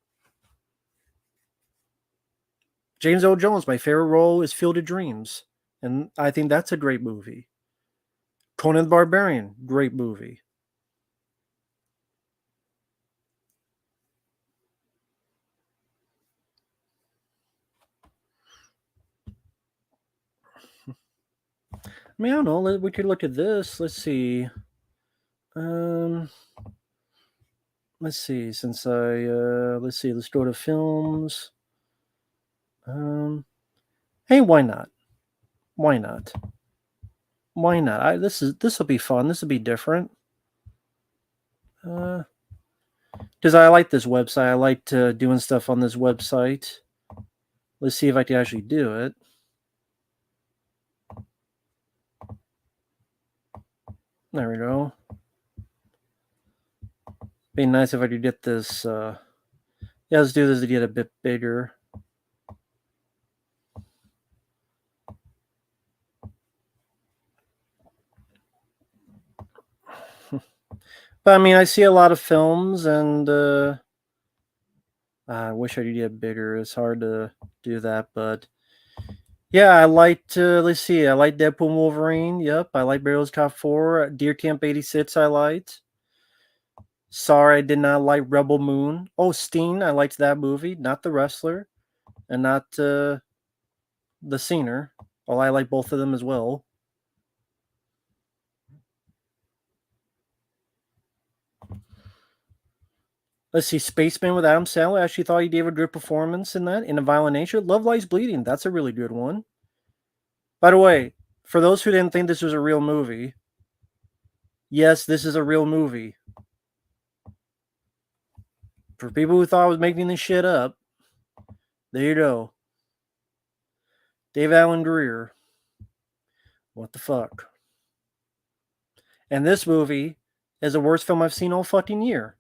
James Earl Jones, my favorite role is Field of Dreams. And I think that's a great movie. Conan the Barbarian, great movie. I mean, I don't know. We could look at this. Let's see. Um, let's see. Let's see. Let's go to films. Um, hey, why not? Why not? Why not? This will be fun. This will be different. Because I like this website. I liked doing stuff on this website. Let's see if I can actually do it. There we go. Be nice if I could get this. Yeah, let's do this to get a bit bigger. But I mean, I see a lot of films, and I wish I could get bigger. It's hard to do that, but yeah, I liked. Let's see, I like Deadpool and Wolverine. Yep, I like Barrels Cop 4. Deer Camp 86. I liked. Sorry, I did not like Rebel Moon. Oh, Steen. I liked that movie, not the wrestler, and not the singer. Well, I like both of them as well. Let's see, Spaceman with Adam Sandler. I actually thought he gave a good performance in that. In A Violent Nature. Love Lies Bleeding. That's a really good one. By the way, for those who didn't think this was a real movie, yes, this is a real movie. For people who thought I was making this shit up, there you go. Dave Allen Greer. What the fuck? And this movie is the worst film I've seen all fucking year.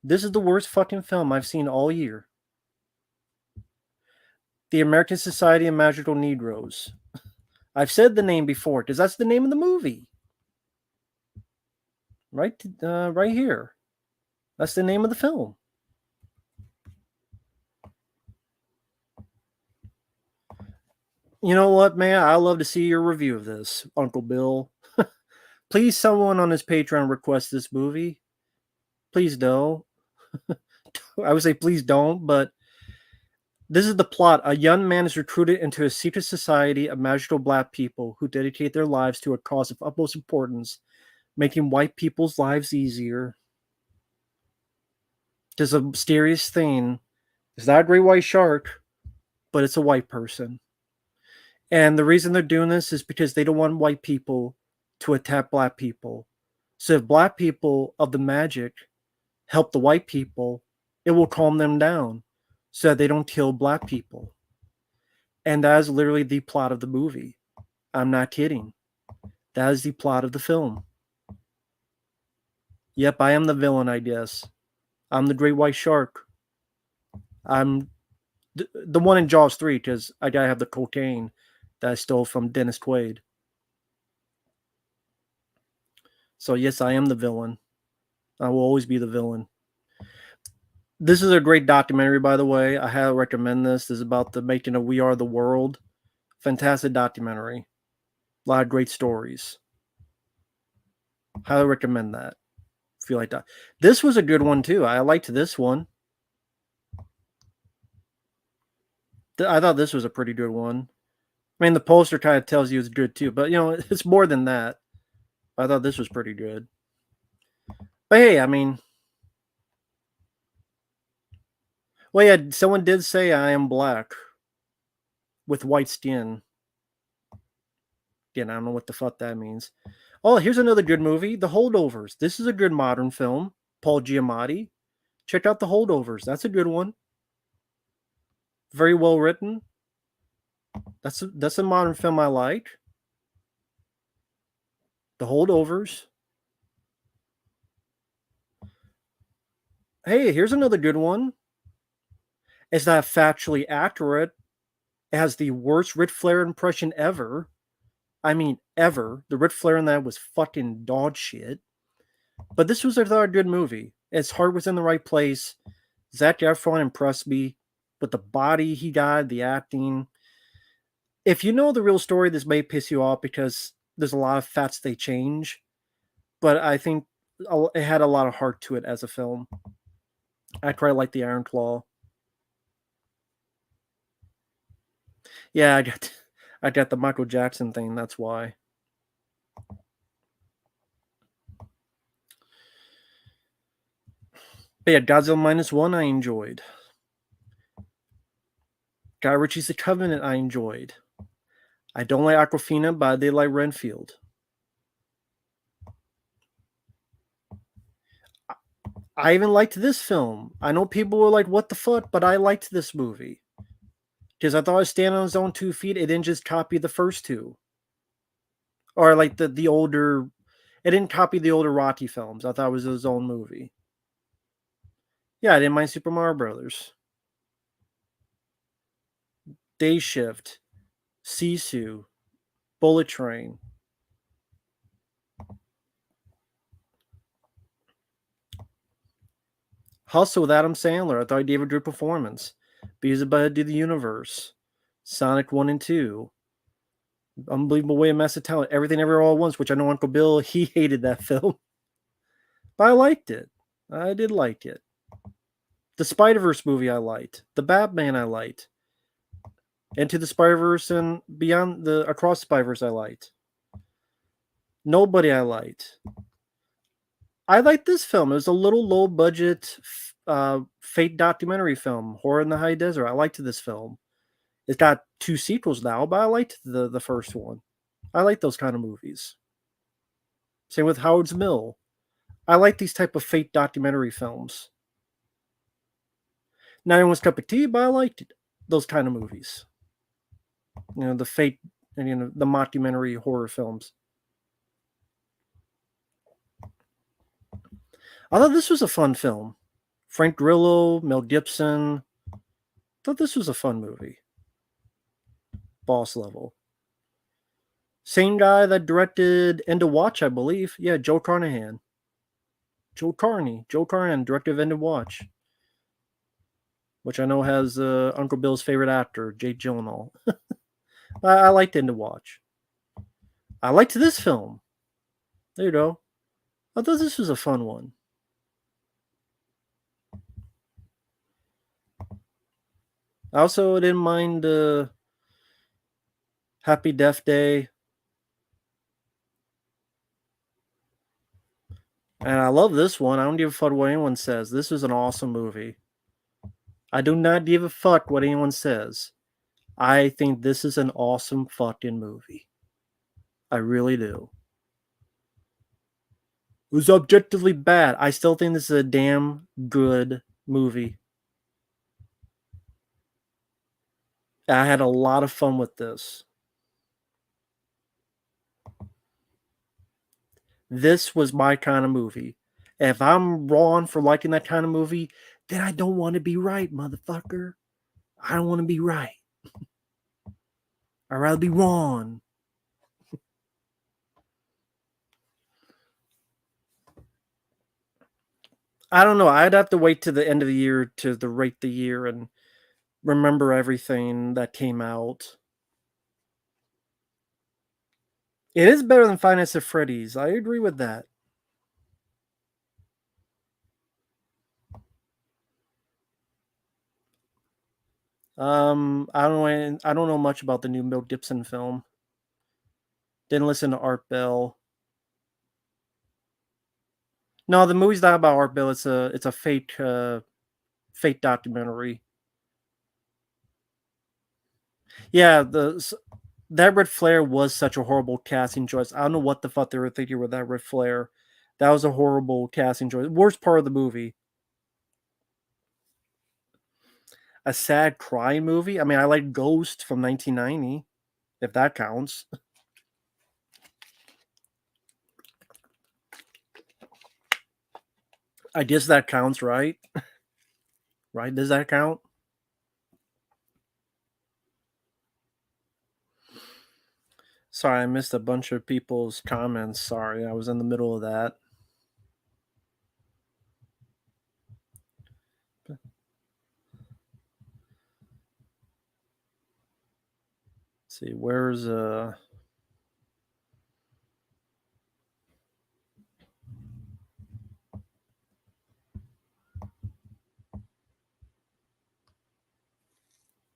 This is the worst fucking film I've seen all year. The American Society of Magical Negroes. I've said the name before because that's the name of the movie. Right here. That's the name of the film. You know what, man? I'd love to see your review of this, Uncle Bill. Please, someone on his Patreon request this movie. Please don't. I would say please don't, but this is the plot. A young man is recruited into a secret society of magical black people who dedicate their lives to a cause of utmost importance, making white people's lives easier. There's a mysterious thing. It's not a great white shark, but it's a white person. And the reason they're doing this is because they don't want white people to attack black people. So if black people of the magic help the white people, it will calm them down so that they don't kill black people. And that is literally the plot of the movie. I'm not kidding. That is the plot of the film. Yep, I am the villain, I guess. I'm the great white shark. I'm the one in Jaws 3 because I gotta have the cocaine that I stole from Dennis Quaid. So yes, I am the villain. I will always be the villain. This is a great documentary, by the way. I highly recommend this. This is about the making of We Are the World. Fantastic documentary. A lot of great stories. Highly recommend that. If you like that. This was a good one too. I liked this one. I thought this was a pretty good one. I mean, the poster kind of tells you it's good too, but it's more than that. I thought this was pretty good. But hey, I mean, well, yeah, someone did say I am black with white skin. Again, I don't know what the fuck that means. Oh, here's another good movie, The Holdovers. This is a good modern film. Paul Giamatti. Check out The Holdovers. That's a good one. Very well written. That's a modern film I like. The Holdovers. Hey, here's another good one. It's not factually accurate. It has the worst Ric Flair impression ever. I mean, ever. The Ric Flair in that was fucking dog shit. But this was, I thought, a good movie. His heart was in the right place. Zac Efron impressed me. But the body he got, the acting. If you know the real story, this may piss you off because there's a lot of facts they change. But I think it had a lot of heart to it as a film. I quite like the Iron Claw. Yeah, I got the Michael Jackson thing. That's why. But yeah, Godzilla -1 I enjoyed. Guy Ritchie's The Covenant I enjoyed. I don't like Aquafina, but I did like Renfield. I even liked this film. I know people were like, what the fuck? But I liked this movie. Because I thought it was standing on its own 2 feet. It didn't just copy the first two. Or like the older... It didn't copy the older Rocky films. I thought it was his own movie. Yeah, I didn't mind Super Mario Brothers. Day Shift. Sisu. Bullet Train. Hustle with Adam Sandler. I thought he gave a good performance. Beelzebub to the Universe. Sonic 1 and 2. Unbelievable Way of Massive Talent. Everything Everywhere All at Once, which I know Uncle Bill, he hated that film. But I liked it. I did like it. The Spider-Verse movie I liked. The Batman I liked. Into the Spider-Verse and Beyond the Across the Spider-Verse I liked. Nobody I liked. I liked this film. It was a little low budget fake documentary film, Horror in the High Desert. I liked this film. It's got 2 sequels now, but I liked the first one. I like those kind of movies. Same with Howard's Mill. I like these type of fake documentary films. Not everyone's cup of tea, but I liked those kind of movies. The fake and the mockumentary horror films. I thought this was a fun film. Frank Grillo, Mel Gibson. I thought this was a fun movie. Boss Level. Same guy that directed End of Watch, I believe. Yeah, Joe Carnahan. Joe Carnahan directed End of Watch. Which I know has Uncle Bill's favorite actor, Jake Gyllenhaal. I liked End of Watch. I liked this film. There you go. I thought this was a fun one. I also didn't mind Happy Death Day. And I love this one. I don't give a fuck what anyone says. This is an awesome movie. I do not give a fuck what anyone says. I think this is an awesome fucking movie. I really do. It was objectively bad. I still think this is a damn good movie. I had a lot of fun with this. This was my kind of movie. If I'm wrong for liking that kind of movie, then I don't want to be right, motherfucker. I don't want to be right. I'd rather be wrong. I don't know. I'd have to wait to the end of the year to rate the year and remember everything that came out. It is better than Five Nights at Freddy's. I agree with that. I don't know much about the new Mel Gibson film. Didn't listen to Art Bell. No, the movie's not about Art Bell. It's a fake documentary. Yeah, that Red Flare was such a horrible casting choice. I don't know what the fuck they were thinking with that Red Flare. That was a horrible casting choice. Worst part of the movie. A sad crying movie. I mean, I like Ghost from 1990, if that counts. I guess that counts, right? Right? Does that count? Sorry, I missed a bunch of people's comments. Sorry, I was in the middle of that. Let's see, where's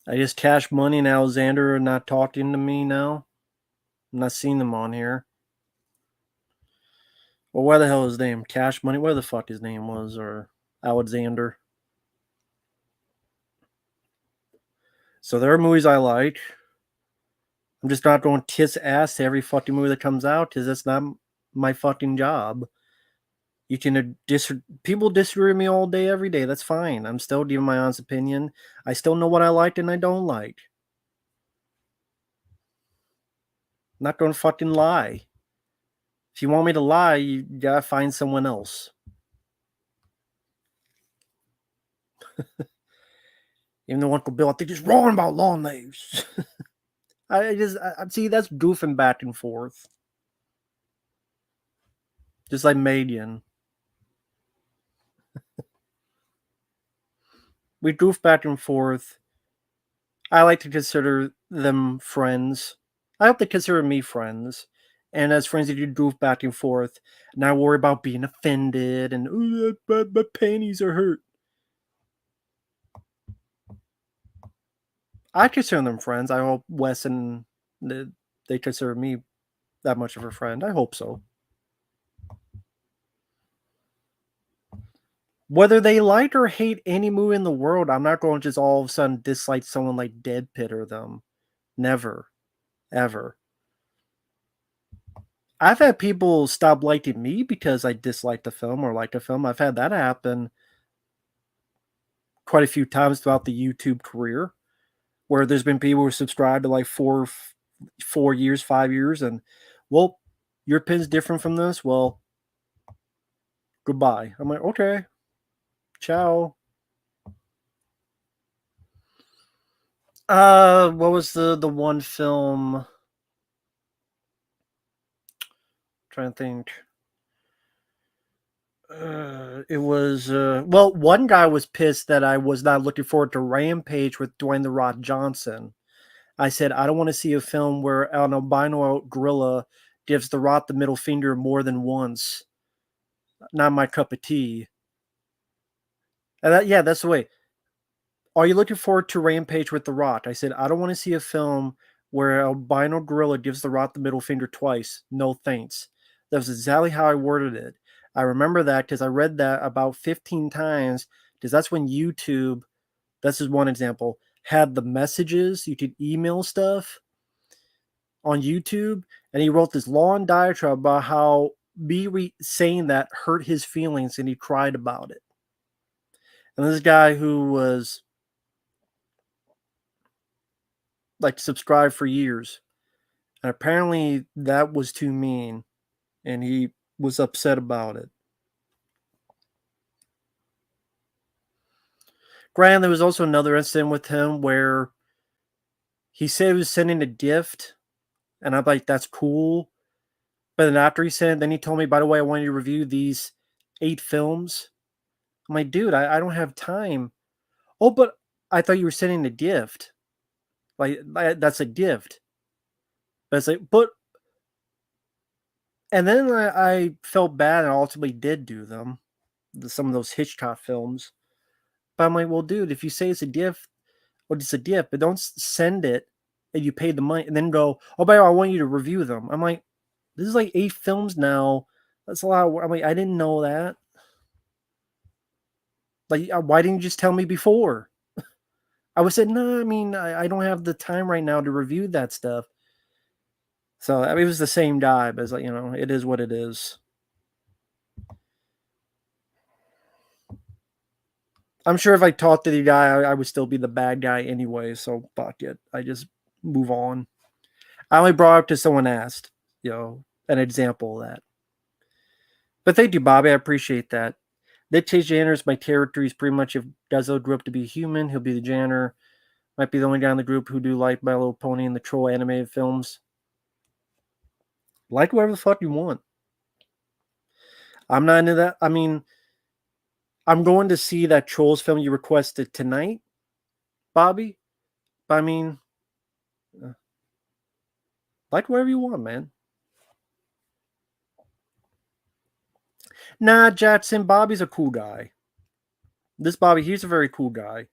I just Cash Money and Alexander are not talking to me now. I'm not seeing them on here. Well, where the hell is his name? Cash Money? Where the fuck his name was? Or Alexander? So there are movies I like. I'm just not going to kiss ass to every fucking movie that comes out because that's not my fucking job. You can people disagree with me all day, every day. That's fine. I'm still giving my honest opinion. I still know what I like and I don't like. I'm not going to fucking lie. If you want me to lie, you gotta find someone else. Even though Uncle Bill, I think he's wrong about Longlegs. I see that's goofing back and forth, just like Madian. We goof back and forth. I like to consider them friends. I hope they consider me friends. And as friends, you goof back and forth, not worry about being offended and my panties are hurt. I consider them friends. I hope Wes and they consider me that much of a friend. I hope so. Whether they like or hate any movie in the world, I'm not going to just all of a sudden dislike someone like Dead Pit or them. Never. Ever. I've had people stop liking me because I dislike the film or like a film. I've had that happen quite a few times throughout the YouTube career, where there's been people who subscribe to like 4 years, 5 years, and well, your opinion's different from this. Well, goodbye. I'm like, okay, ciao. What was the one film? I'm trying to think. It was well, one guy was pissed that I was not looking forward to Rampage with Dwayne the Rock Johnson. I said I don't want to see a film where an albino gorilla gives the Rock the middle finger more than once. Not my cup of tea. And yeah, that's the way. Are you looking forward to Rampage with the Rock? I said I don't want to see a film where an albino gorilla gives the Rock the middle finger twice. No thanks. That was exactly how I worded it. I remember that because I read that about 15 times because that's when YouTube, this is one example, had the messages. You could email stuff on YouTube, and he wrote this long diatribe about how me saying that hurt his feelings and he cried about it. And this guy who was like subscribed for years, and apparently that was too mean, and he was upset about it. Granted, there was also another incident with him where he said he was sending a gift, and I'm like, that's cool. But then after he sent it, then he told me, by the way, I want you to review these 8 films. I'm like, dude, I don't have time. Oh, but I thought you were sending a gift. Like, that's a gift. But it's like, but, and then I felt bad and ultimately did do them. Some of those Hitchcock films. But I'm like, well, dude, if you say it's a gift, Well, just said, yeah, but don't send it and you pay the money and then go, oh, by the way, I want you to review them. I'm like, this is like 8 films now. That's a lot of work. I'm like, I didn't know that. Like, why didn't you just tell me before? I would said, no, I mean, I don't have the time right now to review that stuff. So I mean, it was the same guy, but it's like, it is what it is. I'm sure if I talked to the guy, I would still be the bad guy anyway. So fuck it. I just move on. I only brought up to someone asked, an example of that. But thank you, Bobby. I appreciate that. Nick Cage Janner is my character. He's pretty much, if Guzzo grew up to be a human, he'll be the Janner. Might be the only guy in the group who do like My Little Pony and the Troll animated films. Like whatever the fuck you want. I'm not into that. I mean, I'm going to see that Trolls film you requested tonight, Bobby. But I mean, like whatever you want, man. Nah, Jackson, Bobby's a cool guy. This Bobby, he's a very cool guy.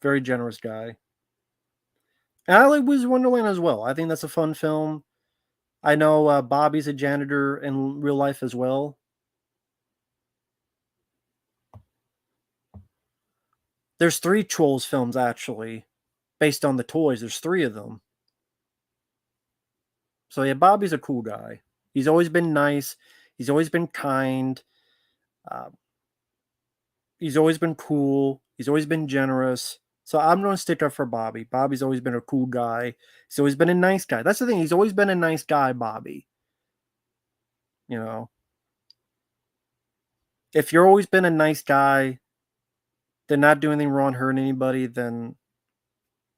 Very generous guy. And I like Wizard Wonderland as well. I think that's a fun film. I know Bobby's a janitor in real life as well. There's 3 Trolls films, actually. Based on the toys, there's 3 of them. So yeah, Bobby's a cool guy. He's always been nice. He's always been kind. He's always been cool. He's always been generous. So I'm going to stick up for Bobby. Bobby's always been a cool guy. He's always been a nice guy. That's the thing. He's always been a nice guy, Bobby. If you're always been a nice guy, then not doing anything wrong, hurting anybody, then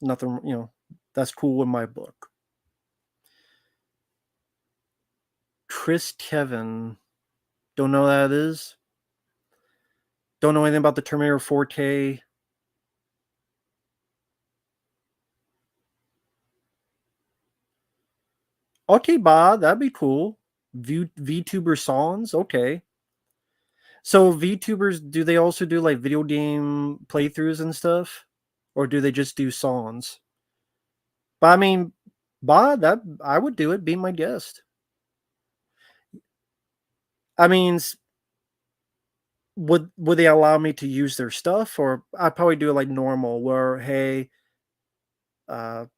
nothing, that's cool in my book. Chris Kevin. Don't know who that is. Don't know anything about the Terminator 4K. Okay, Bob, that'd be cool. VTuber songs, okay. So VTubers, do they also do like video game playthroughs and stuff, or do they just do songs? But I mean, Bob, that I would do it. Be my guest. I mean, would they allow me to use their stuff, or I'd probably do it like normal, where hey, I'll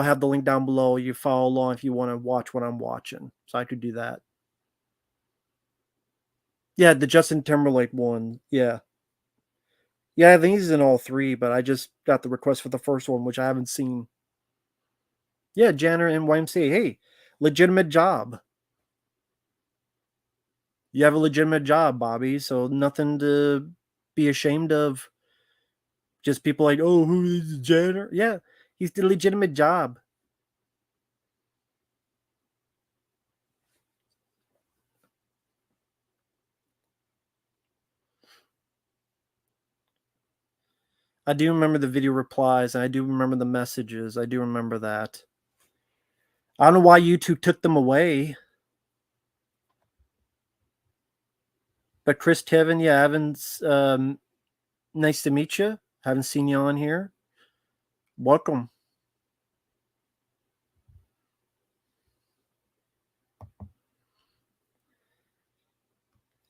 have the link down below. You follow along if you want to watch what I'm watching. So I could do that. Yeah, the Justin Timberlake one. Yeah. Yeah, I think he's in all 3, but I just got the request for the first one, which I haven't seen. Yeah, Janner and YMCA. Hey, legitimate job. You have a legitimate job, Bobby, so nothing to be ashamed of. Just people like, oh, who is Janner? Yeah, he's the legitimate job. I do remember the video replies, and I do remember the messages. I do remember that. I don't know why YouTube took them away. But Chris Kevin, yeah, Evans, nice to meet you. Haven't seen you on here. Welcome.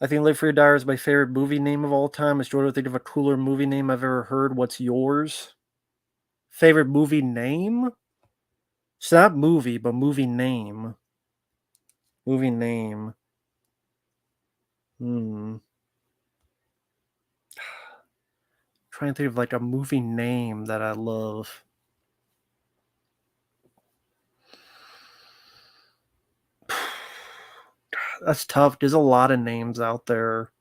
I think Live Free or Die is my favorite movie name of all time. Is Jordan think of a cooler movie name I've ever heard? What's yours? Favorite movie name? It's not movie, but movie name. Movie name. Trying to think of like a movie name that I love. That's tough. There's a lot of names out there.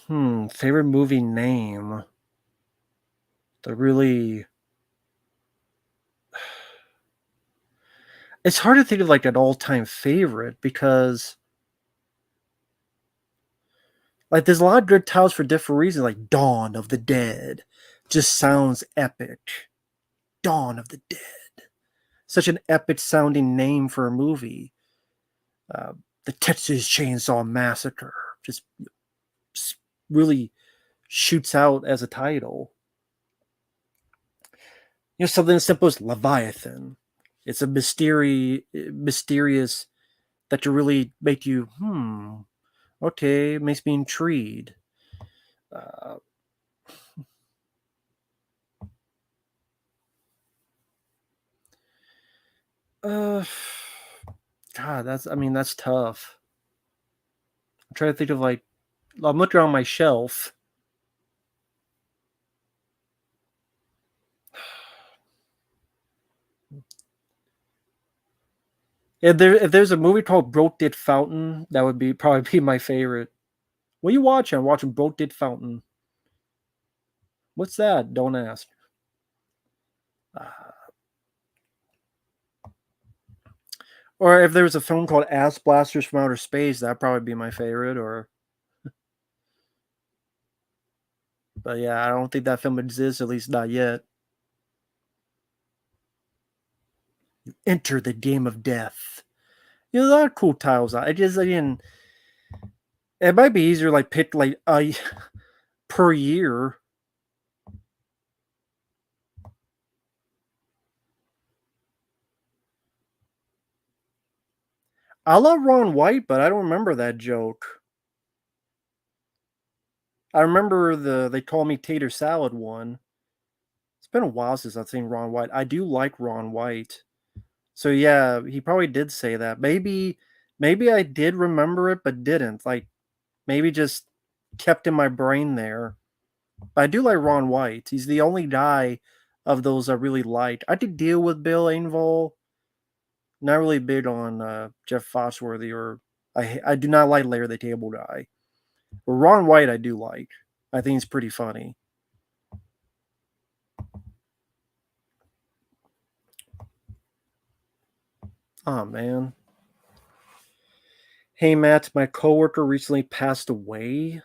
Favorite movie name. The really. It's hard to think of like an all-time favorite because like there's a lot of good titles for different reasons, like Dawn of the Dead. Just sounds epic. Dawn of the Dead. Such an epic sounding name for a movie. The Texas Chainsaw Massacre. Just really shoots out as a title. Something as simple as Leviathan. It's a mysterious that to really make you, okay, makes me intrigued. Uh, uh, God, that's tough. I'm trying to think of I'm looking on my shelf. If there's a movie called Broke Dit Fountain, that would probably be my favorite. What are you watching? I'm watching Broke Dit Fountain. What's that? Don't ask. Uh, or if there was a film called Ass Blasters from Outer Space, that'd probably be my favorite. But yeah, I don't think that film exists, at least not yet. Enter the Game of Death. A lot of cool titles. Again, it might be easier pick per year. I love Ron White, but I don't remember that joke. I remember They Call Me Tater Salad one. It's been a while since I've seen Ron White. I do like Ron White. So yeah, he probably did say that. Maybe I did remember it but didn't. Maybe just kept in my brain there. But I do like Ron White. He's the only guy of those I really liked. I could deal with Bill Engvall. Not really big on Jeff Foxworthy or I do not like Larry the Cable Guy. But Ron White I do like. I think he's pretty funny. Oh man. Hey Matt, my coworker recently passed away.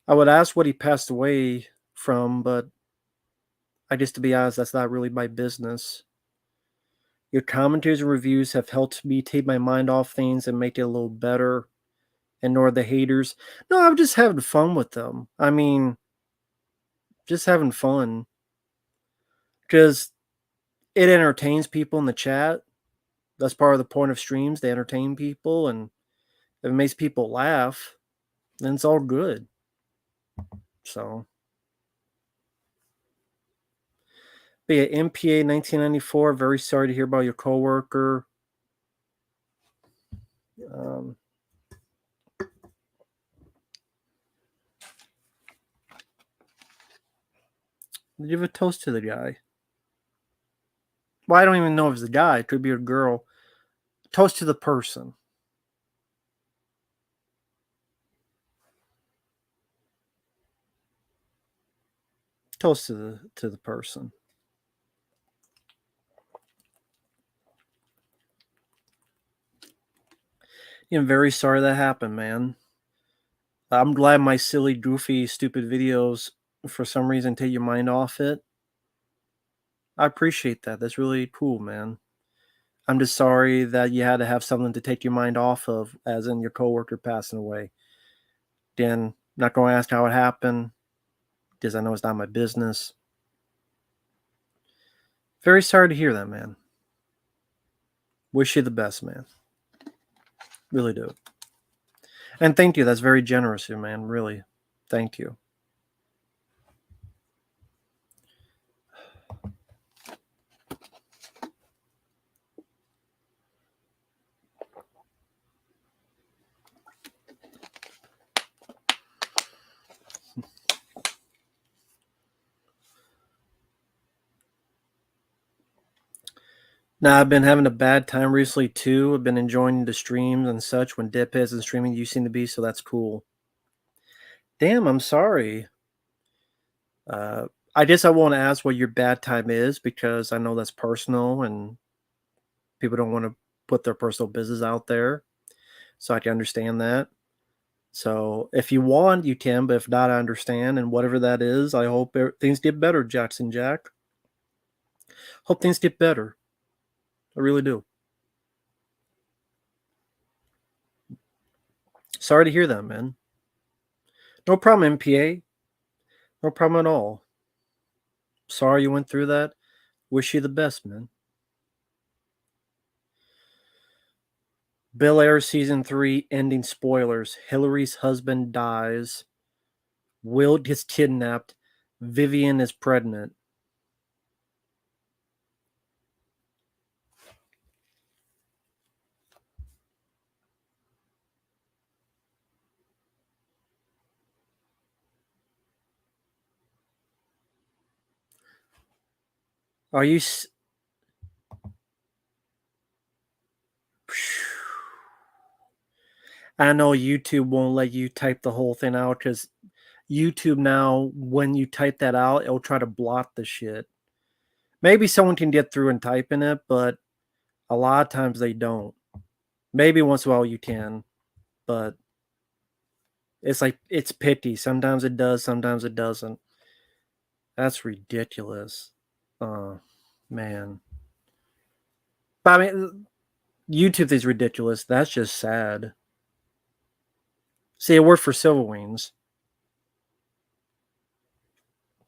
I would ask what he passed away from, but I guess to be honest, that's not really my business. Your commentaries and reviews have helped me take my mind off things and make it a little better. Ignore the haters. No, I'm just having fun with them. Just having fun. Because it entertains people in the chat. That's part of the point of streams. They entertain people, and if it makes people laugh, then it's all good. So, but yeah, MPA 1994. Very sorry to hear about your coworker. Um, give a toast to the guy. Well, I don't even know if it's a guy. It could be a girl. Toast to the person. Toast to the person. I'm very sorry that happened, man. I'm glad my silly, goofy, stupid videos for some reason take your mind off it. I appreciate that. That's really cool, man. I'm just sorry that you had to have something to take your mind off of, as in your coworker passing away. Again, not going to ask how it happened because I know it's not my business. Very sorry to hear that, man. Wish you the best, man. Really do. And thank you. That's very generous of you, man. Really. Thank you. Now, I've been having a bad time recently, too. I've been enjoying the streams and such when Dip isn't streaming. You seem to be, so that's cool. Damn, I'm sorry. I guess I won't ask what your bad time is because I know that's personal and people don't want to put their personal business out there. So I can understand that. So if you want, you can, but if not, I understand. And whatever that is, I hope things get better, Jackson Jack. Hope things get better. I really do. Sorry to hear that, man. No problem, MPA. No problem at all. Sorry you went through that. Wish you the best, man. Bel Air season 3 ending spoilers. Hillary's husband dies. Will gets kidnapped. Vivian is pregnant. Are you? I know YouTube won't let you type the whole thing out because YouTube now, when you type that out, it'll try to block the shit. Maybe someone can get through and typing it, but a lot of times they don't. Maybe once in a while you can, but it's like it's picky. Sometimes it does, sometimes it doesn't. That's ridiculous. Oh man. But I mean, YouTube is ridiculous. That's just sad. See, it worked for Silverwings,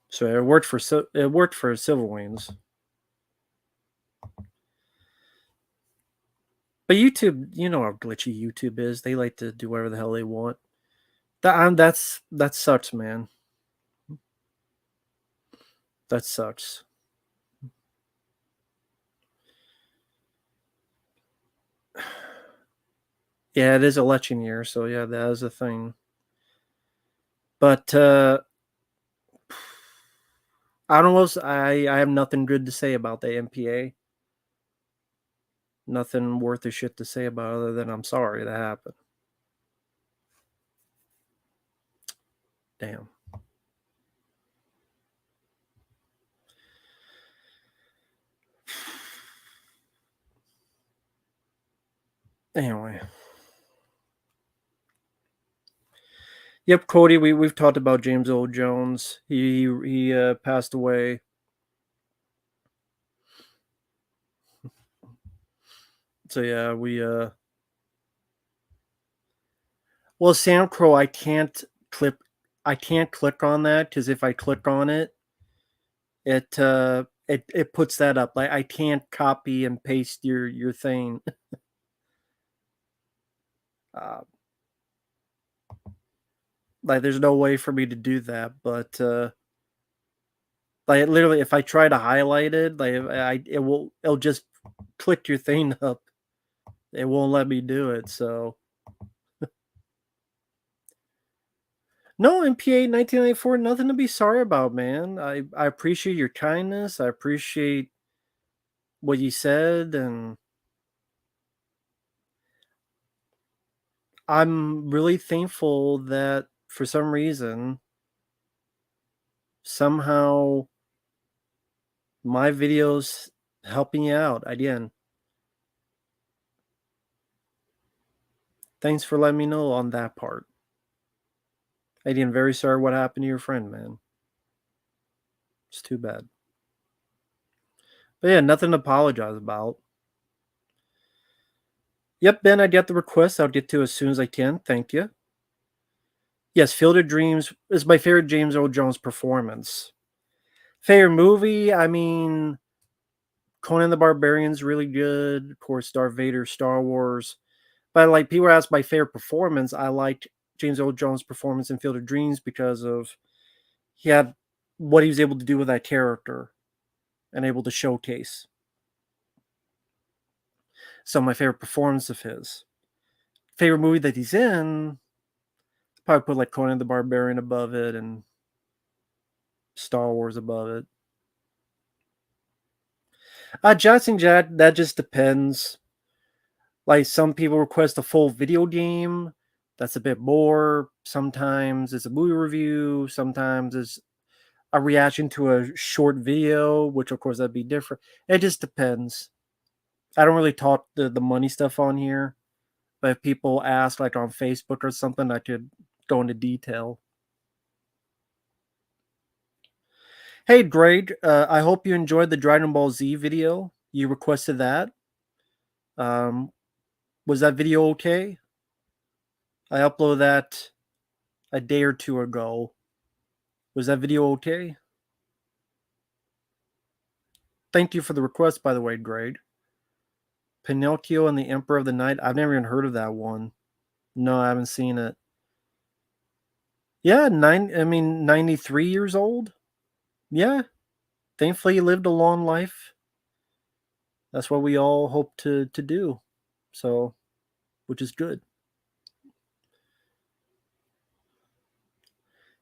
so it worked for Silverwings. But YouTube, you know how glitchy YouTube is. They like to do whatever the hell they want. That sucks, man. That sucks. Yeah, it is election year, so yeah, that is a thing. But I don't know. I have nothing good to say about the MPA. Nothing worth a shit to say about it other than I'm sorry that happened. Damn. Anyway. Yep, Cody. We've talked about James Earl Jones. He passed away. So yeah, well, Sam Crow, I can't click on that because if I click on it, it puts that up. Like I can't copy and paste your thing. Uh, like there's no way for me to do that. But like literally, if I try to highlight it, like it'll just click your thing up. It won't let me do it. So no, MPA 1994, nothing to be sorry about, man. I appreciate your kindness. I appreciate what you said, and I'm really thankful that for some reason, somehow my videos helping you out. Again, thanks for letting me know on that part. Again, very sorry what happened to your friend, man. It's too bad. But yeah, nothing to apologize about. Yep, Ben, I get the request. I'll get to it as soon as I can. Thank you. Yes, Field of Dreams is my favorite James Earl Jones performance. Favorite movie? I mean, Conan the Barbarian's really good. Of course, Darth Vader, Star Wars. But like people ask my favorite performance, I liked James Earl Jones' performance in Field of Dreams because of he had what he was able to do with that character and able to showcase. So my favorite performance of his. Favorite movie that he's in, probably put like Conan the Barbarian above it and Star Wars above it. Johnson Jack, that just depends. Like some people request a full video game. That's a bit more. Sometimes it's a movie review. Sometimes it's a reaction to a short video, which of course that'd be different. It just depends. I don't really talk the money stuff on here, but if people ask like on Facebook or something, I could go into detail. Hey Greg, I hope you enjoyed the Dragon Ball Z video. You requested that. Um, was that video okay? I uploaded that a day or two ago. Was that video okay? Thank you for the request, by the way, Greg. Pinocchio and the Emperor of the Night. I've never even heard of that one. No, I haven't seen it. Yeah, 93 years old. Yeah, thankfully he lived a long life. That's what we all hope to do. So, which is good.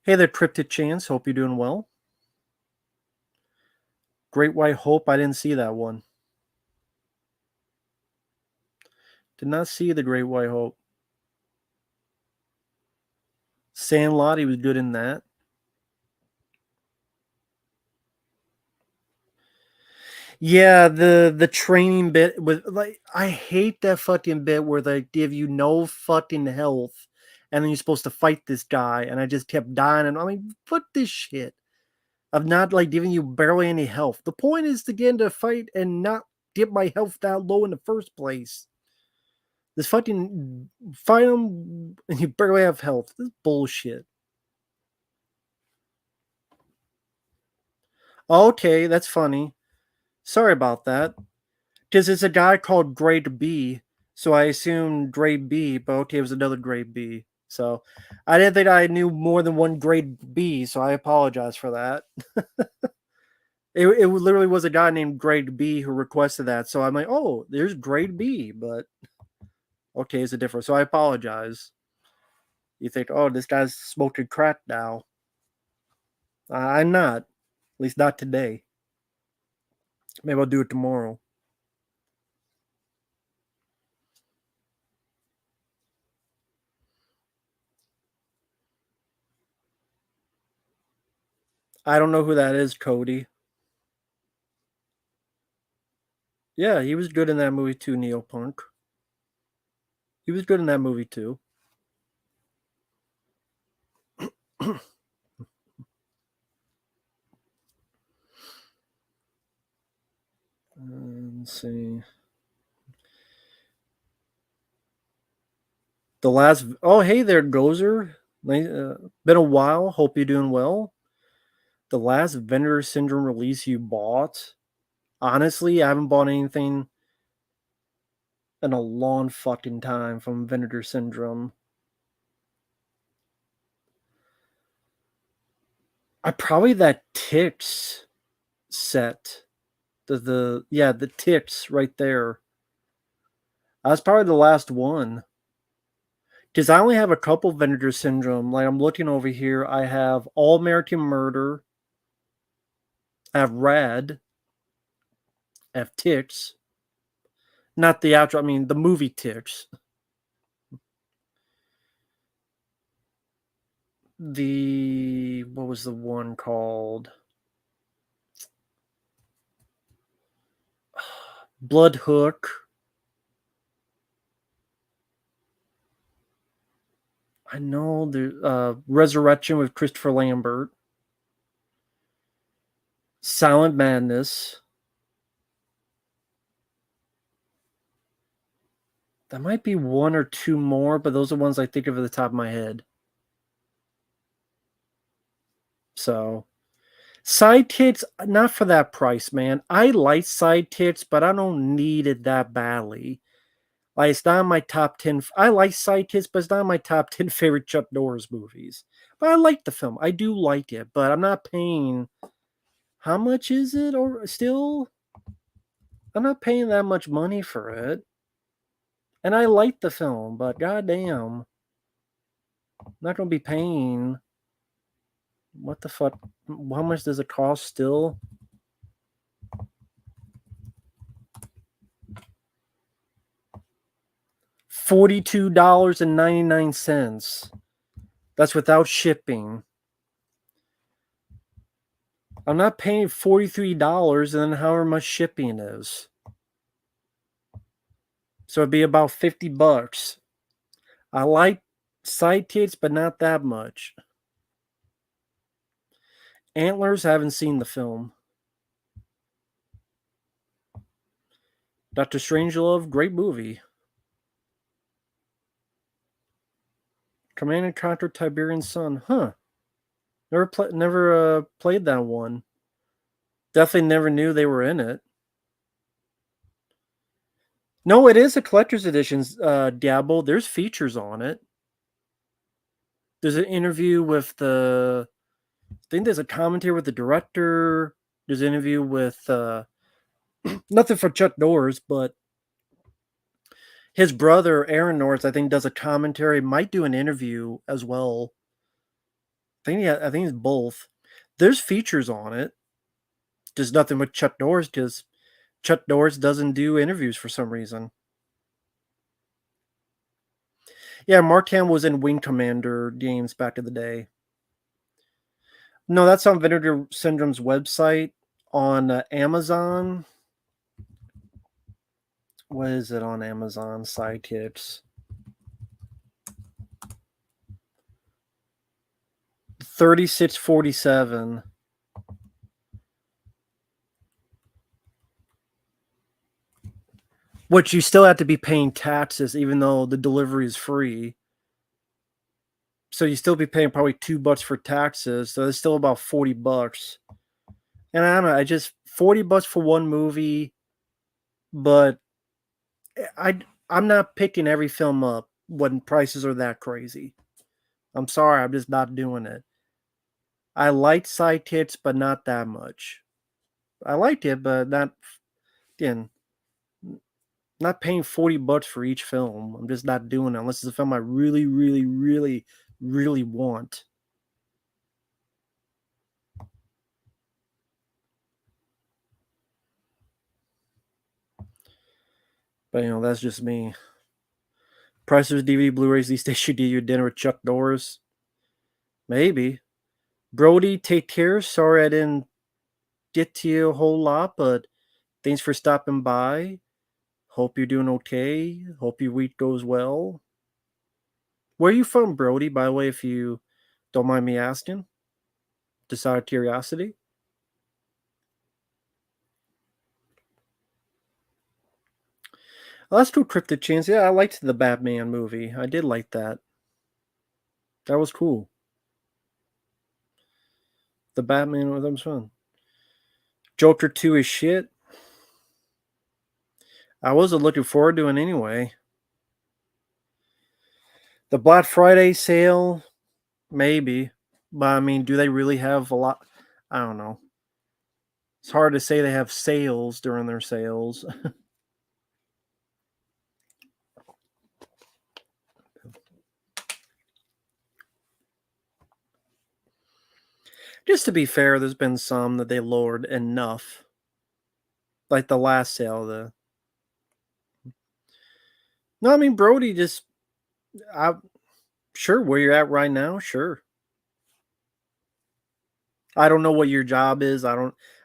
Hey there, Cryptid Chance. Hope you're doing well. Great White Hope. I didn't see that one. Did not see the Great White Hope. Sandlot. He was good in that. Yeah, the training bit with like I hate that fucking bit where they give you no fucking health and then you're supposed to fight this guy and I just kept dying and I mean fuck this shit of not like giving you barely any health. The point is to get into a fight and not get my health that low in the first place. This fucking fight him and you barely have health. This is bullshit. Okay, that's funny. Sorry about that. Because it's a guy called Grade B, so I assumed Grade B, but okay, it was another Grade B. So I didn't think I knew more than one Grade B, so I apologize for that. It literally was a guy named Grade B who requested that, so I'm like, oh, there's Grade B, but okay, it's a different. So I apologize. You think, oh, this guy's smoking crack now. I'm not. At least not today. Maybe I'll do it tomorrow. I don't know who that is, Cody. Yeah, he was good in that movie too, Neopunk. He was good in that movie too. Let's see. The last. Oh, hey there, Gozer. Been a while. Hope you're doing well. The last Vendor Syndrome release you bought? Honestly, I haven't bought anything in a long fucking time from Vendor Syndrome. I probably that Ticks set. The Ticks right there. That's probably the last one. Because I only have a couple Vendor Syndrome. Like I'm looking over here, I have All American Murder. I have Rad. I have Ticks. Not the actual, I mean the movie Ticks. What was the one called? Blood Hook. I know the Resurrection with Christopher Lambert. Silent Madness. There might be one or two more, but those are ones I think of at the top of my head. So, sidekicks, not for that price, man. I like sidekicks, but I don't need it that badly. Like, it's not in my top 10. I like sidekicks, but it's not in my top 10 favorite Chuck Norris movies. But I like the film. I do like it, but I'm not paying. How much is it? Or still, I'm not paying that much money for it. And I like the film, but goddamn, I'm not gonna be paying. What the fuck? How much does it cost still? $42.99. That's without shipping. I'm not paying $43 and then however much shipping is. So it'd be about $50. I like sidekicks, but not that much. Antlers, I haven't seen the film. Dr. Strangelove, great movie. Command and Conquer Tiberian Sun. Huh. Never played that one. Definitely never knew they were in it. No, it is a collector's edition, Diablo. There's features on it. There's an interview with I think there's a commentary with the director. There's an interview with nothing for Chuck Norris, but his brother Aaron Norris, I think, does a commentary. Might do an interview as well. I think it's both. There's features on it. There's nothing with Chuck Norris because Chuck Norris doesn't do interviews for some reason. Yeah, Mark Hamill was in Wing Commander games back in the day. No, that's on Vinegar Syndrome's website on Amazon. What is it on Amazon? Sidekicks. 36.47. Which you still have to be paying taxes, even though the delivery is free. So you still be paying probably $2 for taxes. So it's still about $40. And I don't know, I just $40 for one movie, but I'm not picking every film up when prices are that crazy. I'm sorry, I'm just not doing it. I liked Sidekicks, but not that much. I liked it, but not again. Not paying $40 for each film. I'm just not doing it unless it's a film I really, really, really, really want. But that's just me. Prices of DVD, Blu-rays these days should do you dinner with Chuck Norris. Maybe. Brody, take care. Sorry I didn't get to you a whole lot, but thanks for stopping by. Hope you're doing okay. Hope your week goes well. Where are you from, Brody, by the way, if you don't mind me asking? Just out of curiosity. Oh, that's cool, Cryptid Chains. Yeah, I liked the Batman movie. I did like that. That was cool. The Batman was fun. Joker 2 is shit. I wasn't looking forward to it anyway. The Black Friday sale, maybe. But I mean, do they really have a lot? I don't know. It's hard to say they have sales during their sales. Just to be fair, there's been some that they lowered enough. Like the last sale, No, I mean Brody just sure where you're at right now, sure. I don't know what your job is.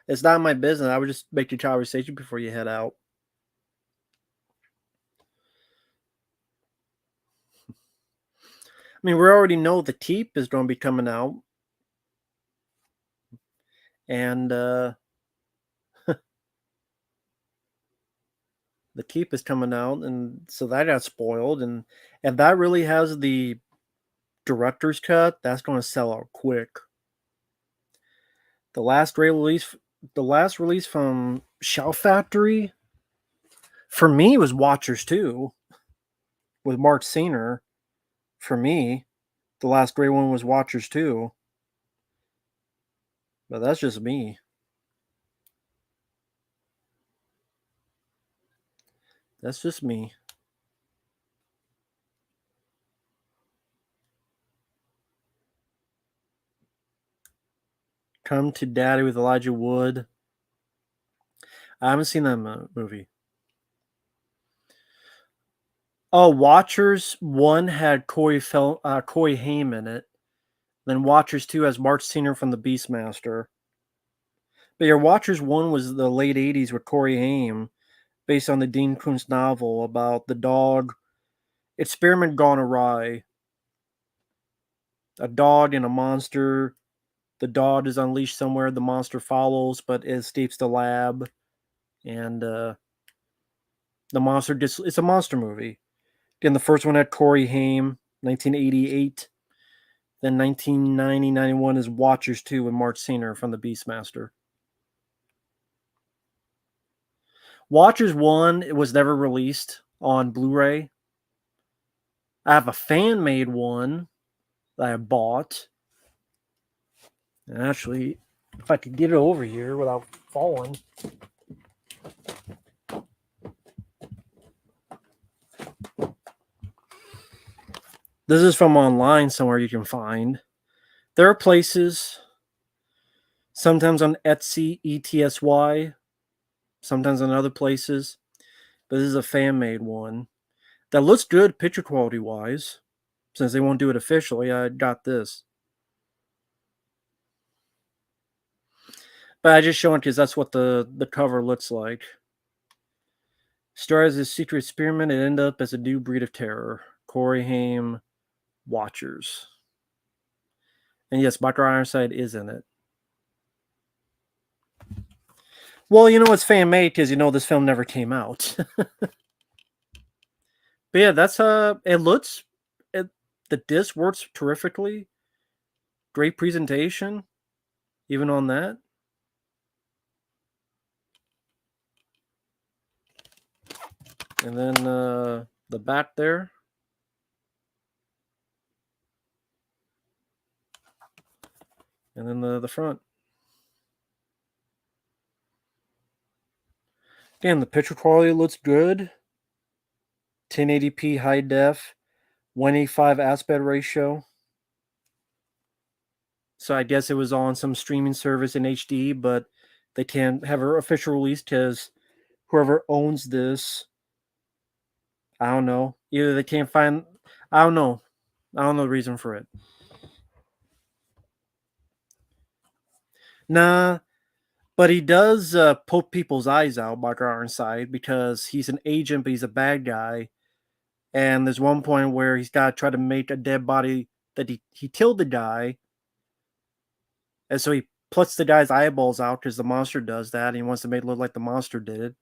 It's not my business. I would just make your conversation before you head out. I mean, we already know the Keep is going to be coming out. And the Keep is coming out, and so that got spoiled. And if that really has the director's cut, that's going to sell out quick. The last release from Shout Factory, for me, was Watchers 2 with Mark Senior. For me, the last great one was Watchers 2. But that's just me. That's just me. Come to Daddy with Elijah Wood. I haven't seen that movie. Oh, Watchers 1 had Corey Haim in it. Then Watchers 2 has Mark Senior from the Beastmaster. But your Watchers 1 was the late 80s with Corey Haim, based on the Dean Koontz novel about the dog. Experiment gone awry. A dog and a monster. The dog is unleashed somewhere. The monster follows, but it escapes the lab. And the monster it's a monster movie. Again, the first one had Corey Haim. 1988. Then 1990-91 is Watchers 2 with Mark Senior from the Beastmaster. Watchers 1, it was never released on Blu-ray. I have a fan-made one that I bought. And actually, if I could get it over here without falling. This is from online somewhere you can find. There are places, sometimes on Etsy, ETSY, sometimes on other places. But this is a fan-made one that looks good picture quality-wise. Since they won't do it officially, I got this. But I just show it because that's what the cover looks like. Started as a secret experiment, it ended up as a new breed of terror. Corey Haim, Watchers. And yes, Michael Ironside is in it. Well, you know it's fan-made because you know this film never came out. But yeah, that's it looks the disc works terrifically. Great presentation, even on that. And then the back there. And then the front. Again, the picture quality looks good. 1080p high def, 185 aspect ratio. So I guess it was on some streaming service in HD, but they can't have an official release because whoever owns this, I don't know. Either they can't find, I don't know. I don't know the reason for it. Nah, but he does poke people's eyes out, Mark Ironside, because he's an agent, but he's a bad guy. And there's one point where he's got to try to make a dead body that he killed the guy. And so he plucks the guy's eyeballs out because the monster does that. And he wants to make it look like the monster did it.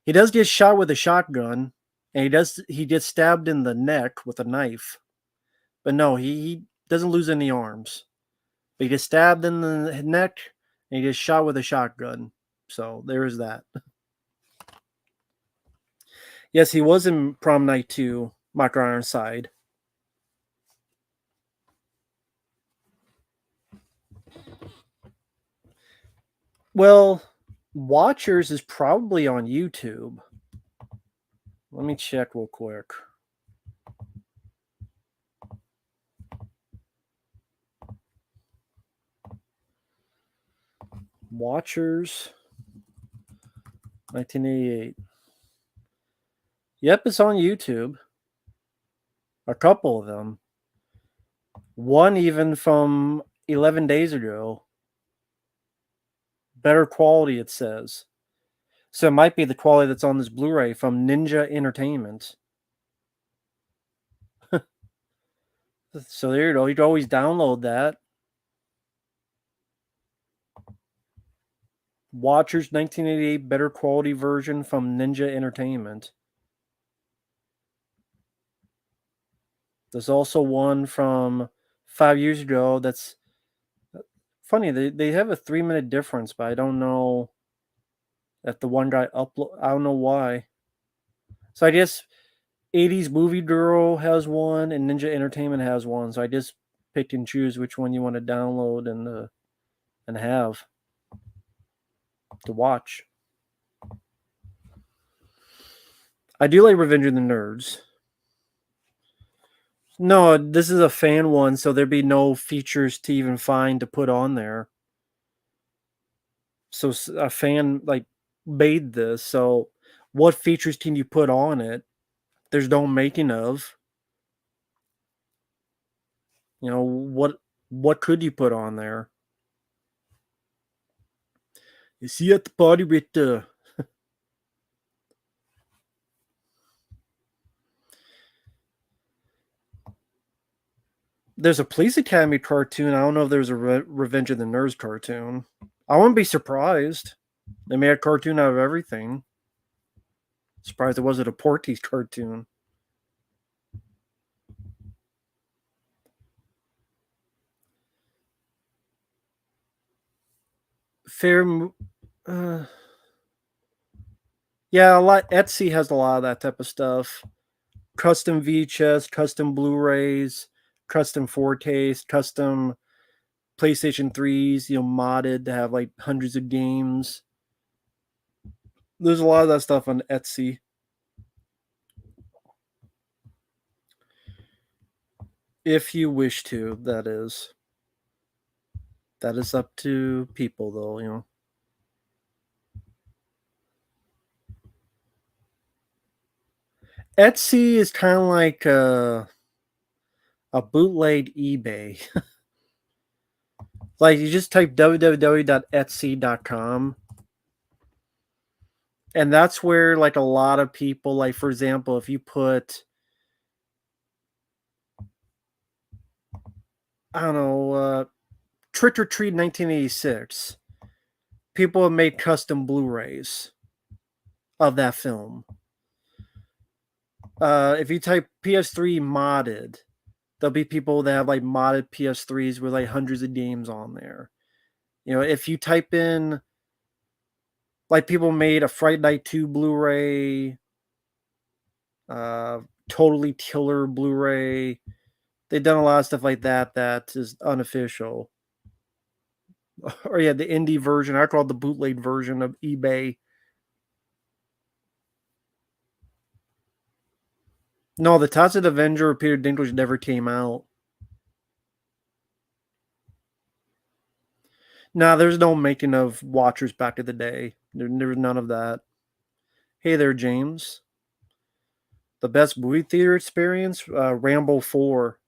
He does get shot with a shotgun. And he gets stabbed in the neck with a knife. But no, he doesn't lose any arms. But he gets stabbed in the neck and he gets shot with a shotgun. So there is that. Yes, he was in Prom Night 2, Mark Ironside. Well, Watchers is probably on YouTube. Let me check real quick. Watchers 1988. Yep, it's on YouTube. A couple of them. One even from 11 days ago. Better quality, it says. So it might be the quality that's on this Blu-ray from Ninja Entertainment. So there you go. You can always download that. Watchers 1988 better quality version from Ninja Entertainment. There's also one from 5 years ago that's funny. They have a 3-minute difference, but I don't know if the one guy upload. I don't know why. So I guess 80s Movie Girl has one and Ninja Entertainment has one. So I just pick and choose which one you want to download and have to watch. I do like Revenge of the Nerds. No, this is a fan one, so there'd be no features to even find to put on there. So a fan like made this. So what features can you put on it? There's no making of. You know, what could you put on there? You see at the party with the there's a Police Academy cartoon. I don't know if there's a Revenge of the Nerds cartoon. I wouldn't be surprised. They made a cartoon out of everything. Surprised it wasn't a Porky's cartoon. Fair. Uh, yeah, a lot. Etsy has a lot of that type of stuff. Custom VHS, custom Blu-rays, custom 4Ks, custom PlayStation 3s, modded to have like hundreds of games. There's a lot of that stuff on Etsy. If you wish to, that is. That is up to people, though. Etsy is kind of like a bootleg eBay. Like, you just type www.etsy.com, and that's where, like, a lot of people, like, for example, if you put, I don't know, Trick or Treat 1986, people have made custom Blu-rays of that film. If you type PS3 modded, there'll be people that have like modded PS3s with like hundreds of games on there. If you type in, like, people made a Fright Night 2 Blu-ray, uh, Totally Killer Blu-ray. They've done a lot of stuff like that that is unofficial. Or yeah, the indie version. I call it the bootleg version of eBay. No, the Toxic Avenger of Peter Dinklage never came out. Nah, there's no making of Watchers back in the day. There was none of that. Hey there, James. The best movie theater experience? Rambo 4.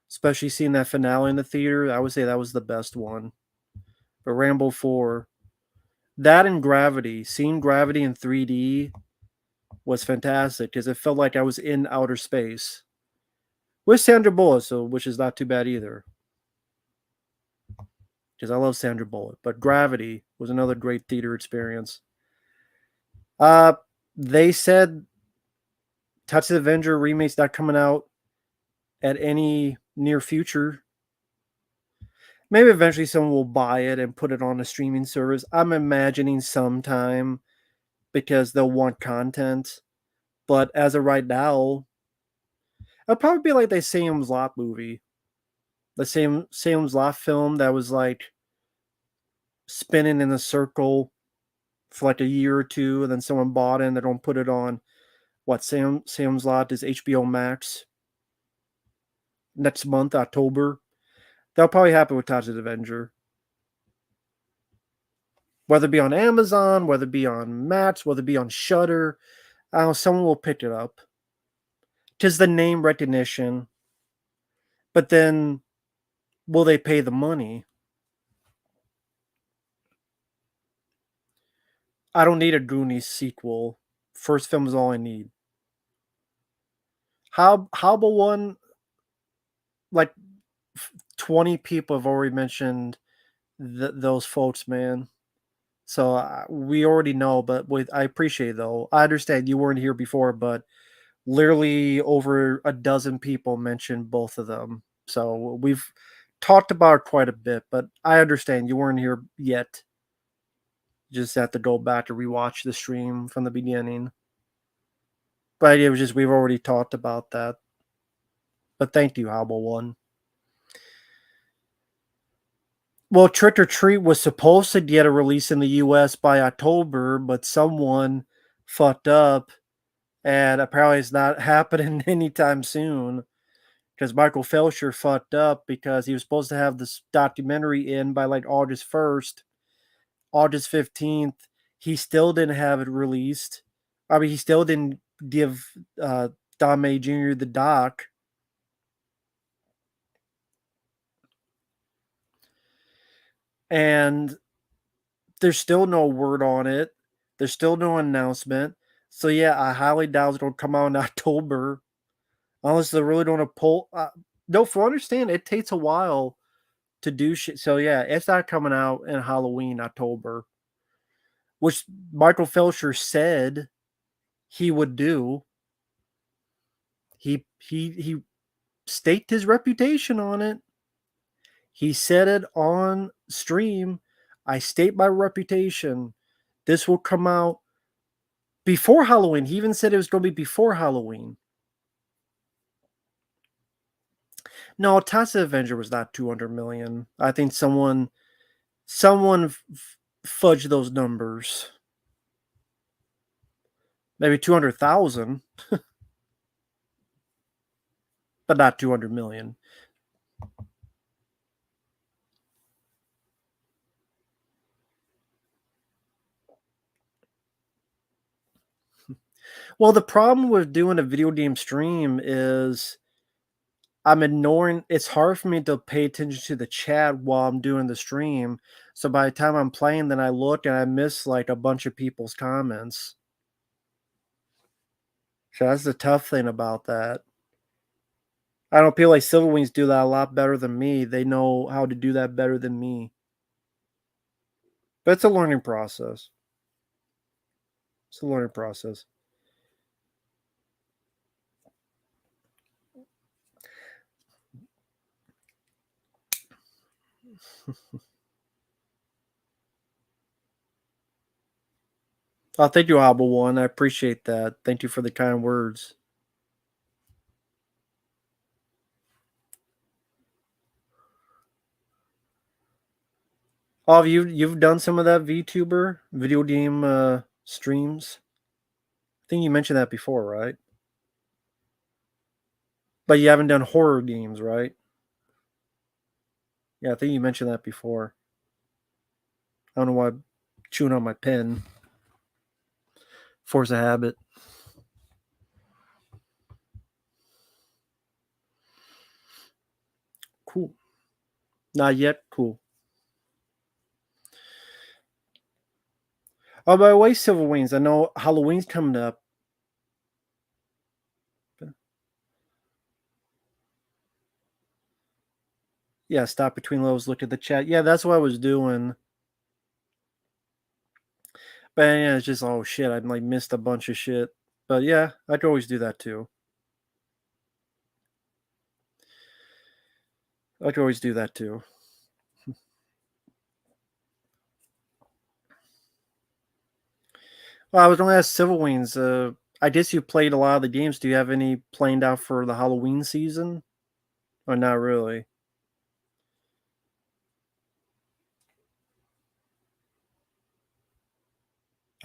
Especially seeing that finale in the theater. I would say that was the best one. But Rambo 4. That and Gravity. Seeing Gravity in 3D was fantastic because it felt like I was in outer space. With Sandra Bullock, which is not too bad either. Because I love Sandra Bullock. But Gravity was another great theater experience. They said Touch the Avenger remake's not coming out at any near future. Maybe eventually someone will buy it and put it on a streaming service. I'm imagining sometime because they'll want content. But as of right now, it'll probably be like the Salem's Lot movie. The same Salem's Lot film that was like spinning in a circle for like a year or two, and then someone bought it and they don't put it on Salem's Lot is HBO Max next month, October. That'll probably happen with Toxic Avenger. Whether it be on Amazon, whether it be on Max, whether it be on Shudder, I don't know, someone will pick it up. 'Tis the name recognition. But then, will they pay the money? I don't need a Goonies sequel. First film is all I need. How about one, like 20 people have already mentioned those folks, man. So we already know, but I appreciate it, though. I understand you weren't here before, but literally over a dozen people mentioned both of them. So we've talked about it quite a bit, but I understand you weren't here yet. You just have to go back to rewatch the stream from the beginning. But it was just we've already talked about that. But thank you, Hobble One. Well, Trick or Treat was supposed to get a release in the US by October, but someone fucked up, and apparently it's not happening anytime soon because Michael Felsher fucked up because he was supposed to have this documentary in by like August 1st, August 15th. He still didn't have it released. I mean, he still didn't give Don May Jr. the doc. And there's still no word on it. There's still no announcement. So yeah, I highly doubt it's going to come out in October, unless they really don't pull. No, for understand, it takes a while to do shit. So yeah, it's not coming out in Halloween, October, which Michael Felsher said he would do. He staked his reputation on it. He said it on stream. I state my reputation. This will come out before Halloween. He even said it was going to be before Halloween. No, Tacit Avenger was not 200 million. I think someone fudged those numbers. Maybe 200,000, but not 200 million. Well, the problem with doing a video game stream is I'm ignoring it's hard for me to pay attention to the chat while I'm doing the stream. So by the time I'm playing, then I look and I miss like a bunch of people's comments. So that's the tough thing about that. I don't feel like Silverwings do that a lot better than me. They know how to do that better than me. But it's a learning process. It's a learning process. Oh, thank you, Hobble One. I appreciate that. Thank you for the kind words. Oh, you've done some of that VTuber video game streams? I think you mentioned that before, right? But you haven't done horror games, right? Yeah, I think you mentioned that before. I don't know why I'm chewing on my pen. Force a habit. Cool. Not yet. Cool. Oh, by the way, Silver Wings, I know Halloween's coming up. Yeah, stop between levels, look at the chat. Yeah, that's what I was doing. But yeah, it's just oh shit, I like missed a bunch of shit. But yeah, I could always do that too. I could always do that too. Well, I was going to ask Civil Wings. I guess you played a lot of the games. Do you have any planned out for the Halloween season, or not really?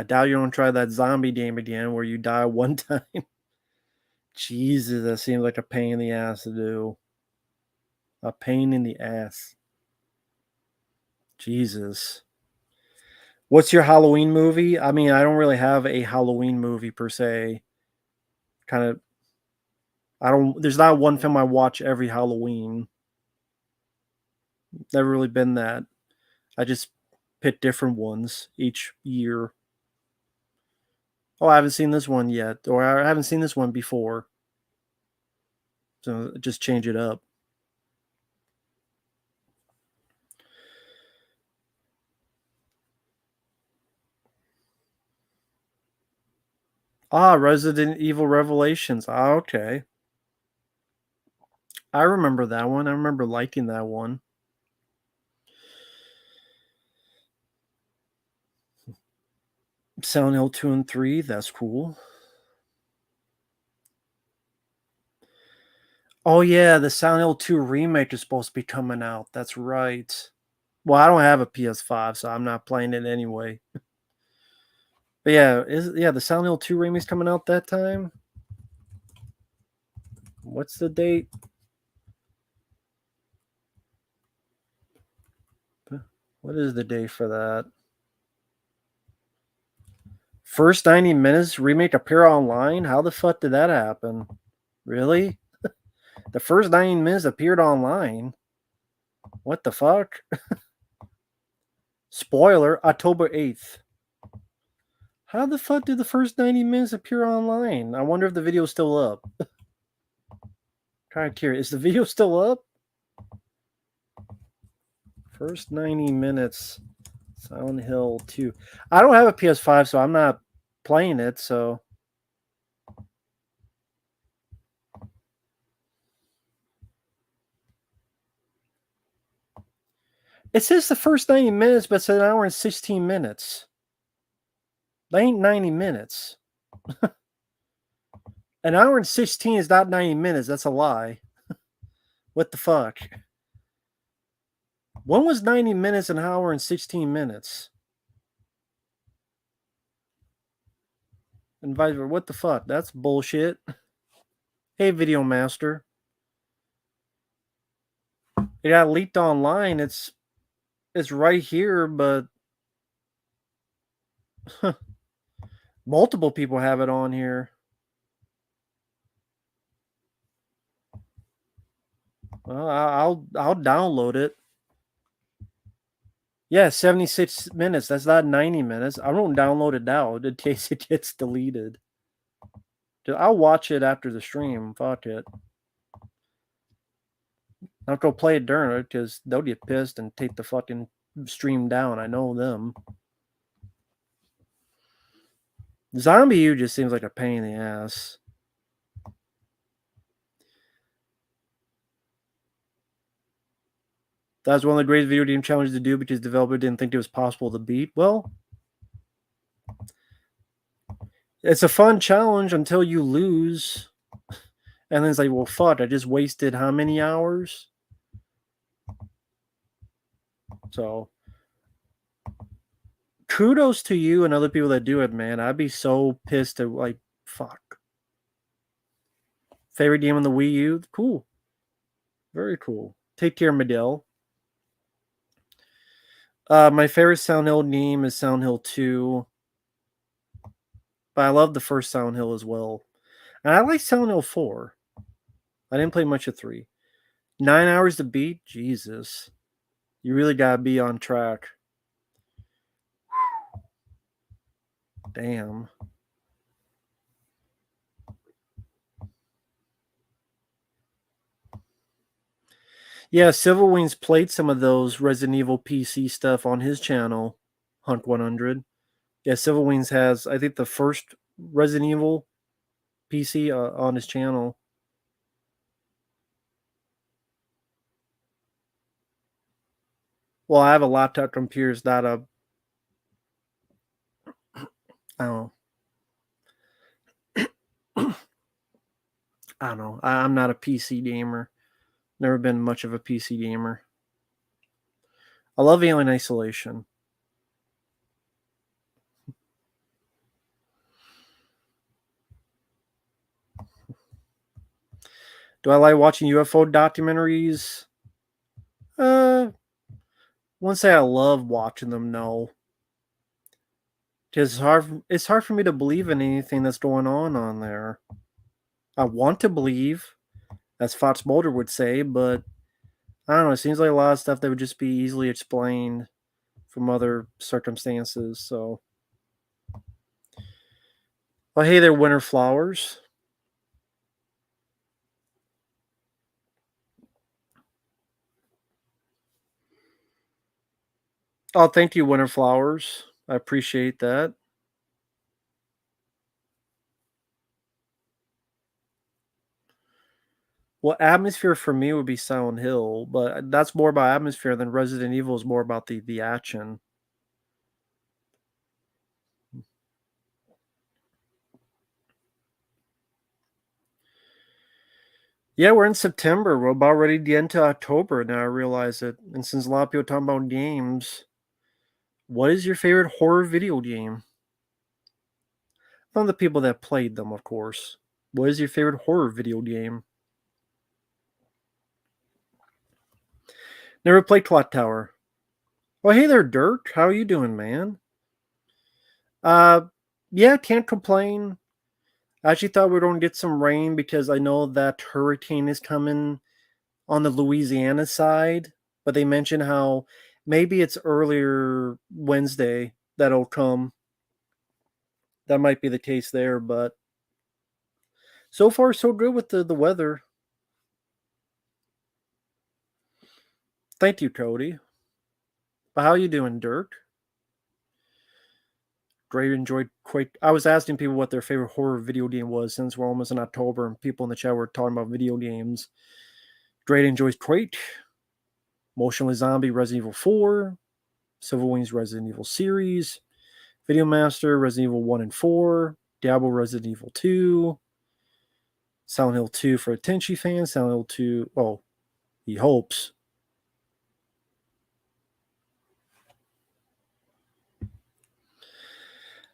I doubt you don't try that zombie game again where you die one time. Jesus, that seems like a pain in the ass to do. A pain in the ass. Jesus. What's your Halloween movie? I mean, I don't really have a Halloween movie per se. Kind of, I don't, there's not one film I watch every Halloween. Never really been that. I just pick different ones each year. Oh, I haven't seen this one yet, or I haven't seen this one before. So just change it up. Ah, Resident Evil Revelations. Ah, okay. I remember that one. I remember liking that one. Silent Hill 2 and 3. That's cool. Oh, yeah. The Silent Hill 2 remake is supposed to be coming out. That's right. Well, I don't have a PS5, so I'm not playing it anyway. But yeah, the Silent Hill 2 remake's coming out that time. What's the date? What is the date for that? First 90 minutes remake appear online? How the fuck did that happen? Really? The first 90 minutes appeared online? What the fuck? Spoiler, October 8th. How the fuck did the first 90 minutes appear online? I wonder if the video's still up. Kind of curious. Is the video still up? First 90 minutes. Silent Hill 2. I don't have a PS5, so I'm not playing it, so. It says the first 90 minutes, but it's an hour and 16 minutes. That ain't 90 minutes. An hour and 16 is not 90 minutes. That's a lie. What the fuck? When was 90 minutes an hour and 16 minutes? And vice versa. What the fuck? That's bullshit. Hey, Video Master. It got leaked online. It's right here, but multiple people have it on here. Well, I'll download it. Yeah, 76 minutes. That's not 90 minutes. I won't download it now in case it gets deleted. I'll watch it after the stream. Fuck it. I'll go play it during it because they'll get pissed and take the fucking stream down. I know them. Zombie U just seems like a pain in the ass. That was one of the greatest video game challenges to do because the developer didn't think it was possible to beat. Well, it's a fun challenge until you lose. And then it's like, well, fuck, I just wasted how many hours? So, kudos to you and other people that do it, man. I'd be so pissed at, like, fuck. Favorite game on the Wii U? Cool. Very cool. Take care, Miguel. My favorite Silent Hill game is Silent Hill 2. But I love the first Silent Hill as well. And I like Silent Hill 4. I didn't play much of 3. 9 hours to beat? Jesus. You really gotta be on track. Damn. Yeah, Civil Wings played some of those Resident Evil PC stuff on his channel, Hunk 100. Yeah, Civil Wings has, I think, the first Resident Evil PC on his channel. Well, I have a laptop computer, not a. I don't know. I don't know. I'm not a PC gamer. Never been much of a PC gamer. I love Alien Isolation. Do I like watching UFO documentaries? Wouldn't say I love watching them, no. Because it's hard for me to believe in anything that's going on there. I want to believe, as Fox Mulder would say, but I don't know. It seems like a lot of stuff that would just be easily explained from other circumstances. So, well, hey there, Winter Flowers. Oh, thank you, Winter Flowers. I appreciate that. Well, atmosphere for me would be Silent Hill, but that's more about atmosphere than Resident Evil is more about the action. Yeah, we're in September. We're about ready to get into October now. I realize it. And since a lot of people are talking about games, what is your favorite horror video game? From the people that played them, of course. What is your favorite horror video game? Never played Clock Tower. Well, hey there, Dirk. How are you doing, man? Yeah, can't complain. I actually thought we were going to get some rain because I know that hurricane is coming on the Louisiana side, but they mentioned how maybe it's earlier Wednesday that'll come. That might be the case there, but so far so good with the weather. Thank you, Cody. But how you doing, Dirk? Great, enjoyed quite. I was asking people what their favorite horror video game was since we're almost in October and people in the chat were talking about video games. Great enjoys Quake. Motionless Zombie, Resident Evil 4, Silver Wings, Resident Evil series, Video Master, Resident Evil 1 and 4, Diablo, Resident Evil 2, Silent Hill 2 for a Tenchi fan, Silent Hill 2, well, he hopes.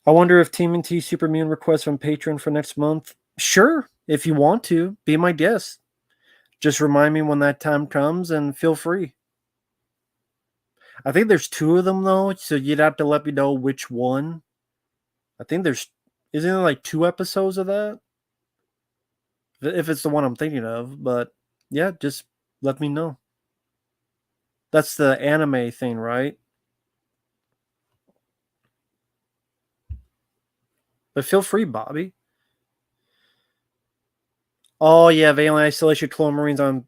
I wonder if Team T Super Mutant requests from Patreon for next month. Sure, if you want to, be my guest. Just remind me when that time comes and feel free. I think there's 2 of them though, so you'd have to let me know which one. I think isn't there like 2 episodes of that? If it's the one I'm thinking of, but yeah, just let me know. That's the anime thing, right? But feel free, Bobby. Oh yeah, Alien Isolation Clone Marines on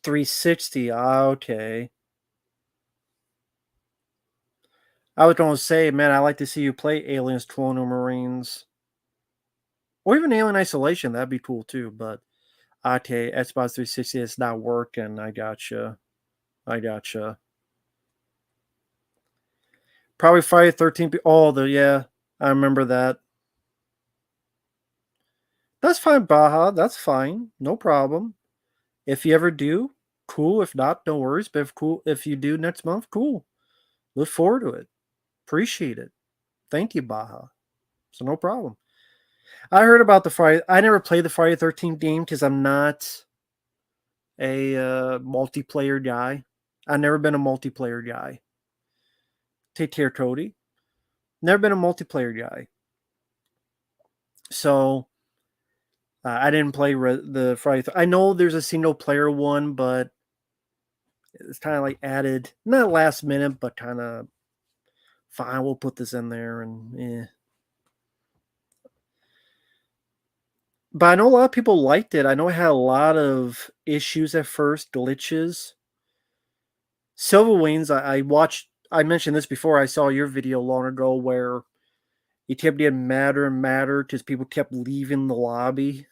360. Okay. I was gonna say, man, I like to see you play Aliens Clone Marines. Or even Alien Isolation, that'd be cool too, but okay, Xbox 360 is not working. I gotcha. Probably Friday 13th. Oh, yeah, I remember that. That's fine, Baja. That's fine. No problem. If you ever do, cool. If not, no worries. But if you do next month, cool. Look forward to it. Appreciate it. Thank you, Baja. So no problem. I heard about the Friday. I never played the Friday 13th game because I'm not a multiplayer guy. I've never been a multiplayer guy. Take care, Cody. Never been a multiplayer guy. So I didn't play the Friday. I know there's a single player one, but it's kind of like added, not last minute, but kind of fine. We'll put this in there and But I know a lot of people liked it. I know it had a lot of issues at first, glitches. Silver Wings, I watched. I mentioned this before. I saw your video long ago where it kept getting madder and madder because people kept leaving the lobby.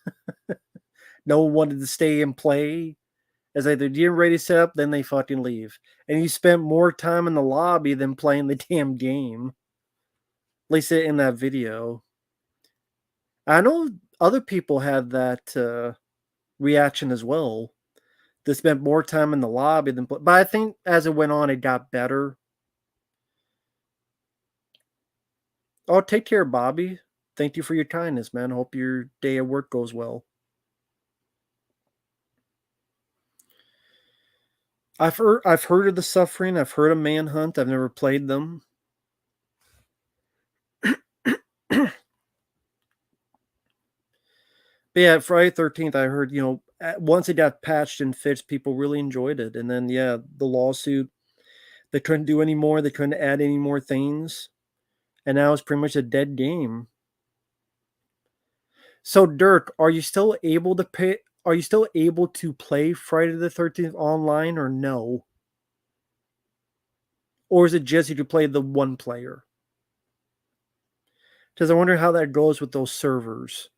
No one wanted to stay and play. As they're getting ready to set up, then they fucking leave. And you spent more time in the lobby than playing the damn game. At least in that video. I know other people had that reaction as well. They spent more time in the lobby than play. But I think as it went on, it got better. Oh, take care, Bobby. Thank you for your kindness, man. Hope your day at work goes well. I've heard of the Suffering. I've heard of Manhunt. I've never played them. But yeah, Friday 13th, I heard, once it got patched and fixed, people really enjoyed it. And then, yeah, the lawsuit, they couldn't do any more. They couldn't add any more things. And now it's pretty much a dead game. So, Dirk, are you still able to pay? Are you still able to play Friday the 13th online or no? Or is it just you can play the one player? Because I wonder how that goes with those servers.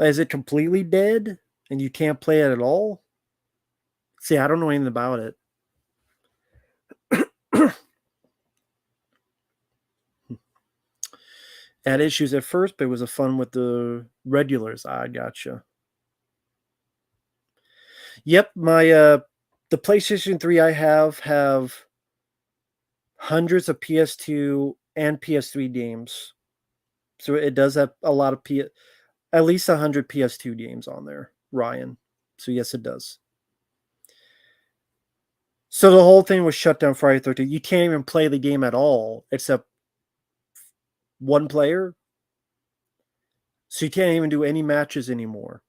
Is it completely dead and you can't play it at all? See, I don't know anything about it. Had issues at first, but it was a fun with the regulars. I gotcha. Yep, my the PlayStation 3 I have hundreds of PS2 and PS3 games. So it does have a lot of at least 100 PS2 games on there, Ryan. So yes, it does. So the whole thing was shut down Friday 13th. You can't even play the game at all except one player. So you can't even do any matches anymore.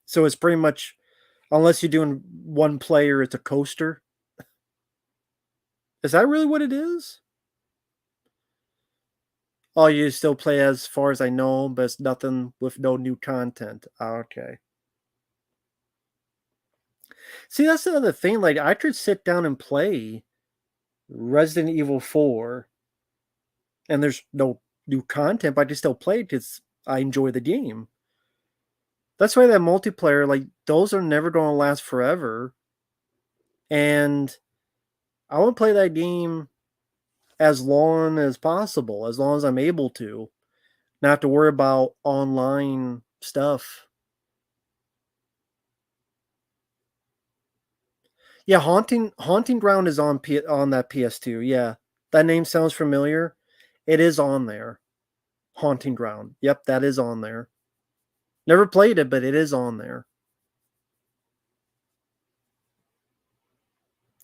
So it's pretty much, unless you're doing one player, it's a coaster. Is that really what it is? Oh, you still play as far as I know, but it's nothing with no new content. Okay. See, that's the other thing. Like, I could sit down and play Resident Evil 4, and there's no new content, but I can still play it because I enjoy the game. That's why that multiplayer, like, those are never going to last forever. And I want to play that game as long as possible, as long as I'm able to. Not have to worry about online stuff. Yeah, Haunting Ground is on that PS2. Yeah, that name sounds familiar. It is on there. Haunting Ground. Yep, that is on there. Never played it, but it is on there.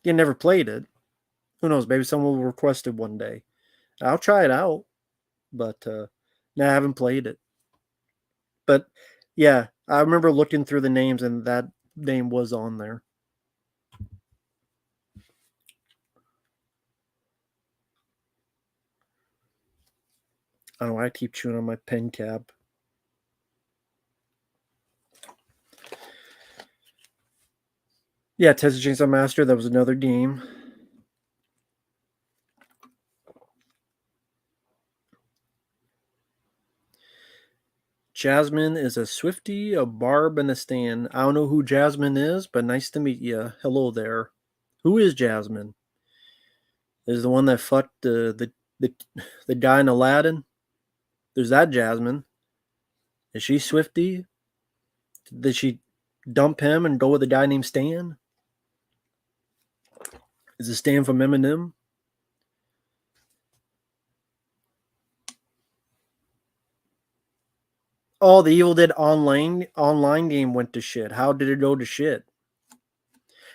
You never played it. Who knows? Maybe someone will request it one day. I'll try it out, but no, I haven't played it. But yeah, I remember looking through the names, and that name was on there. I don't know. I keep chewing on my pen cap. Yeah, Texas Chainsaw Massacre. That was another game. Jasmine is a Swifty, a Barb, and a Stan. I don't know who Jasmine is, but nice to meet you. Hello there. Who is Jasmine? Is the one that fucked the guy in Aladdin? There's that Jasmine. Is she Swifty? Did she dump him and go with a guy named Stan? Is it Stan from Eminem? Oh, the Evil Dead online game went to shit. How did it go to shit?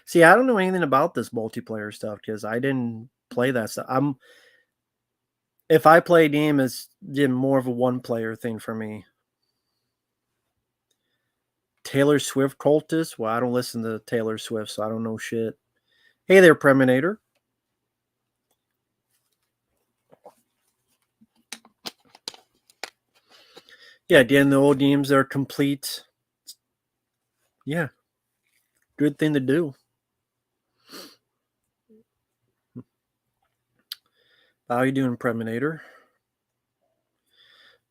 See, I don't know anything about this multiplayer stuff because I didn't play that stuff. If I play a game, it's more of a one player thing for me. Taylor Swift cultist? Well, I don't listen to Taylor Swift, so I don't know shit. Hey there, Preminator. Yeah, again, the old games are complete. Yeah, good thing to do. How you doing, Preminator?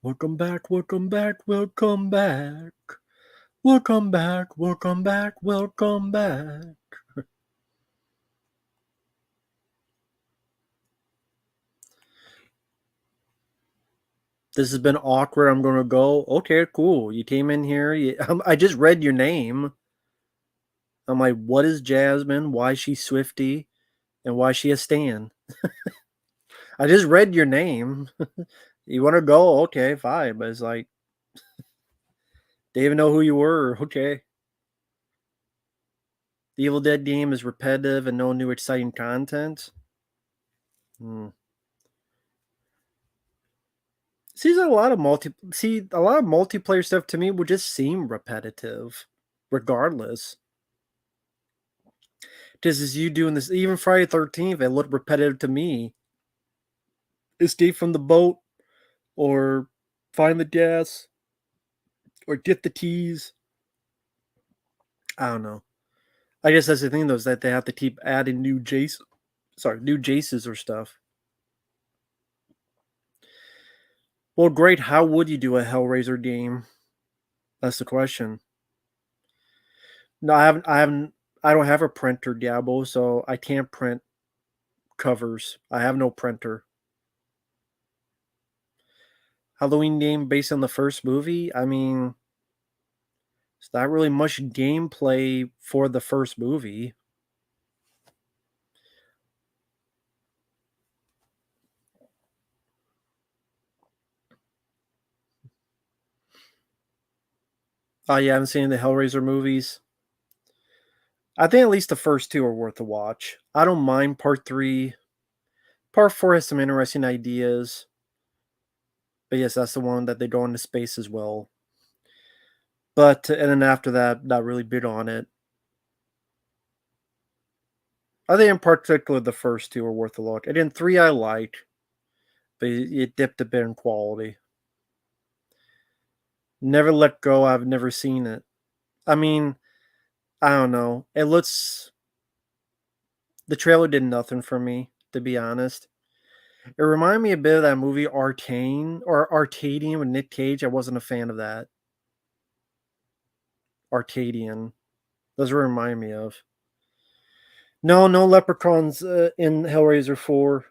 Welcome back, welcome back, welcome back. Welcome back, welcome back, welcome back. This has been awkward. I'm going to go. Okay, cool. You came in here. I just read your name. I'm like, what is Jasmine? Why is she Swifty? And why is she a Stan? I just read your name. You want to go? Okay, fine. But it's like, they even know who you were. Okay. The Evil Dead game is repetitive and no new exciting content. Hmm. A lot of multiplayer stuff to me would just seem repetitive, regardless. Just as you doing this, even Friday 13th, it looked repetitive to me. Escape from the boat, or find the gas, or get the keys. I don't know. I guess that's the thing, though, is that they have to keep adding new new Jaces or stuff. Well, great. How would you do a Hellraiser game? That's the question. No, I don't have a printer, Diablo, so I can't print covers. I have no printer. Halloween game based on the first movie? I mean, it's not really much gameplay for the first movie. Oh, yeah, I haven't seen the Hellraiser movies. I think at least the first two are worth a watch. I don't mind part three. Part four has some interesting ideas. But yes, that's the one that they go into space as well. But and then after that, not really big on it. I think in particular the first two are worth a look. And then three I like, but it dipped a bit in quality. Never Let Go. I've never seen it. I mean, I don't know. It looks. The trailer did nothing for me, to be honest. It reminded me a bit of that movie Arcane or Arcadian with Nick Cage. I wasn't a fan of that. Arcadian. Those what it reminded me of. No, no leprechauns in Hellraiser 4.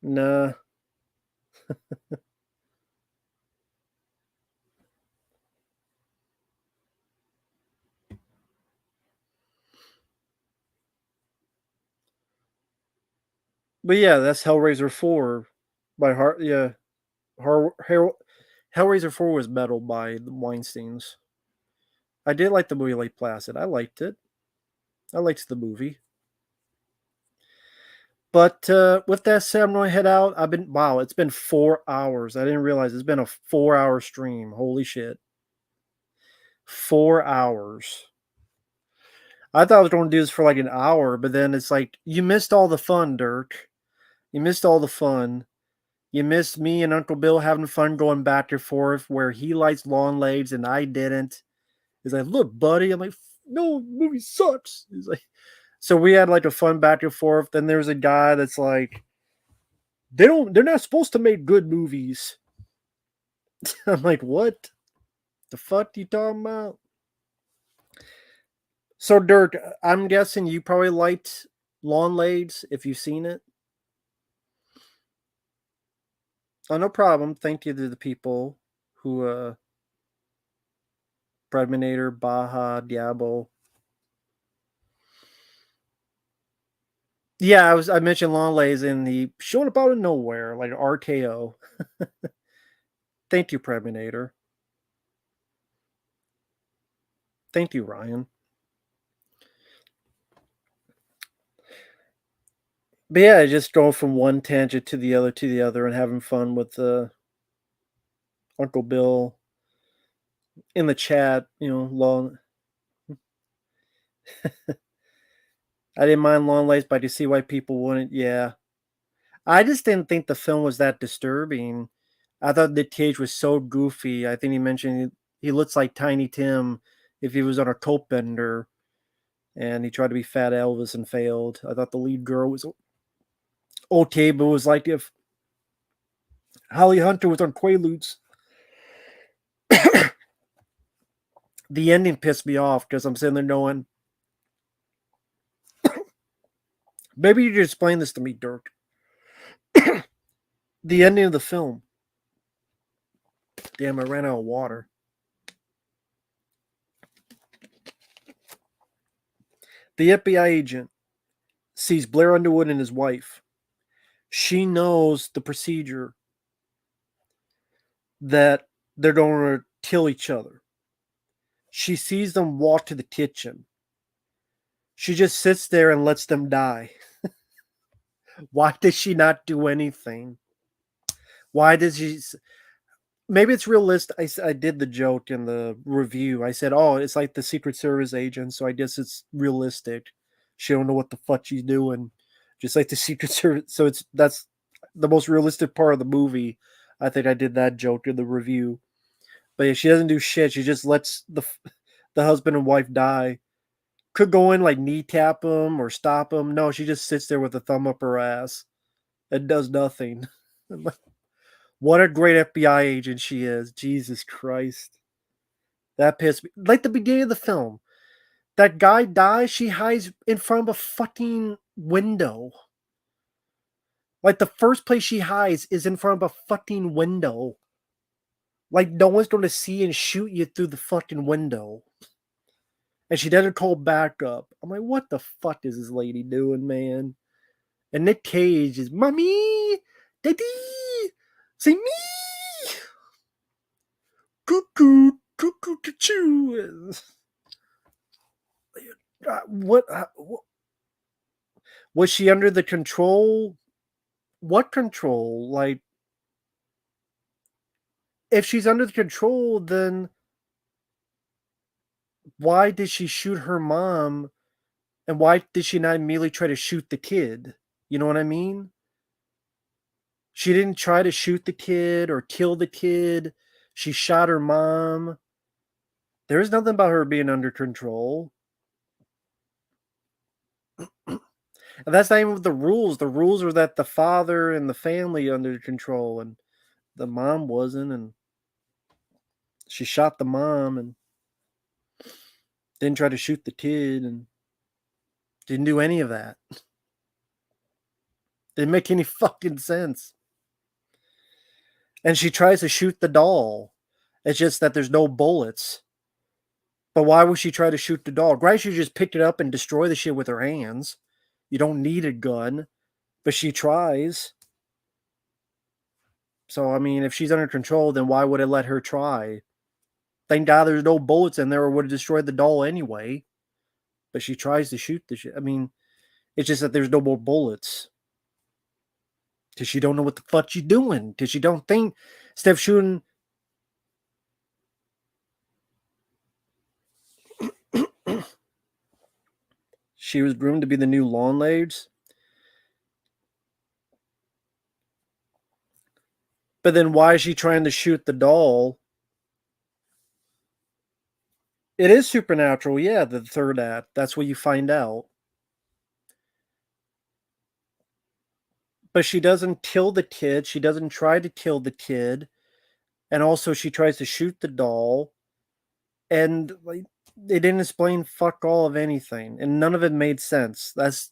Nah. But yeah, that's Hellraiser 4 by Heart. Yeah, Hellraiser 4 was metal by the Weinsteins. I did like the movie Lake Placid. I liked it. I liked the movie. But with that said, I'm going to head out. Wow, it's been 4 hours. I didn't realize it's been a 4 hour stream. Holy shit. 4 hours. I thought I was going to do this for like an hour, but then it's like, you missed all the fun, Dirk. You missed all the fun. You missed me and Uncle Bill having fun going back and forth where he likes Longlegs and I didn't. He's like, look, buddy. I'm like, no, movie sucks. He's like, so we had like a fun back and forth. Then there's a guy that's like, they're not supposed to make good movies. I'm like, what the fuck you talking about? So Dirk, I'm guessing you probably liked Longlegs if you've seen it. Oh, no problem. Thank you to the people who Preminator, Baja, Diablo. Yeah, I mentioned Longlegs in the showing up out of nowhere, like RKO. Thank you, Preminator. Thank you, Ryan. But yeah, just going from one tangent to the other, and having fun with Uncle Bill in the chat. Long. I didn't mind Longlegs, but I could see why people wouldn't. Yeah, I just didn't think the film was that disturbing. I thought Nick Cage was so goofy. I think he mentioned he looks like Tiny Tim if he was on a coke bender, and he tried to be Fat Elvis and failed. I thought the lead girl was okay, but it was like if Holly Hunter was on Quaaludes. The ending pissed me off because I'm sitting there knowing maybe you just explain this to me, Dirk. The ending of the film. Damn, I ran out of water. The FBI agent sees Blair Underwood and his wife. She knows the procedure that they're going to kill each other. She sees them walk to the kitchen. She just sits there and lets them die. Why does she not do anything? Why does she? Maybe it's realistic. I did the joke in the review. I said, "Oh, it's like the Secret Service agent, so I guess it's realistic. She don't know what the fuck she's doing, just like the Secret Service." So that's the most realistic part of the movie. I think I did that joke in the review. But yeah, she doesn't do shit. She just lets the husband and wife die. Could go in like kneecap them or stop them. No, she just sits there with a thumb up her ass and does nothing. What a great FBI agent she is. Jesus Christ. That pissed me. Like the beginning of the film. That guy dies, she hides in front of a fucking window. Like the first place she hides is in front of a fucking window. Like no one's going to see and shoot you through the fucking window. And she doesn't call backup. I'm like, what the fuck is this lady doing, man? And Nick Cage is, Mommy! Daddy! Say me! Cuckoo! Cuckoo! Cuckoo! What was she under the control? What control? Like, if she's under the control, then why did she shoot her mom? And why did she not immediately try to shoot the kid? You know what I mean? She didn't try to shoot the kid or kill the kid. She shot her mom. There's nothing about her being under control. And that's not even the rules. The rules are that the father and the family under control, and the mom wasn't, and she shot the mom and didn't try to shoot the kid. And Didn't do any of that. Didn't make any fucking sense. And she tries to shoot the doll. It's just that there's no bullets. But why would she try to shoot the doll? Right, she just picked it up and destroy the shit with her hands. You don't need a gun. But she tries. So, I mean, if she's under control, then why would it let her try? Thank God there's no bullets in there or would have destroyed the doll anyway. But she tries to shoot the shit. I mean, it's just that there's no more bullets. Because she don't know what the fuck she's doing. Because she don't think instead of shooting. She was groomed to be the new Longlegs. But then why is she trying to shoot the doll? It is supernatural, yeah, the third act. That's what you find out. But she doesn't kill the kid. She doesn't try to kill the kid. And also she tries to shoot the doll. And like they didn't explain fuck all of anything. And none of it made sense. That's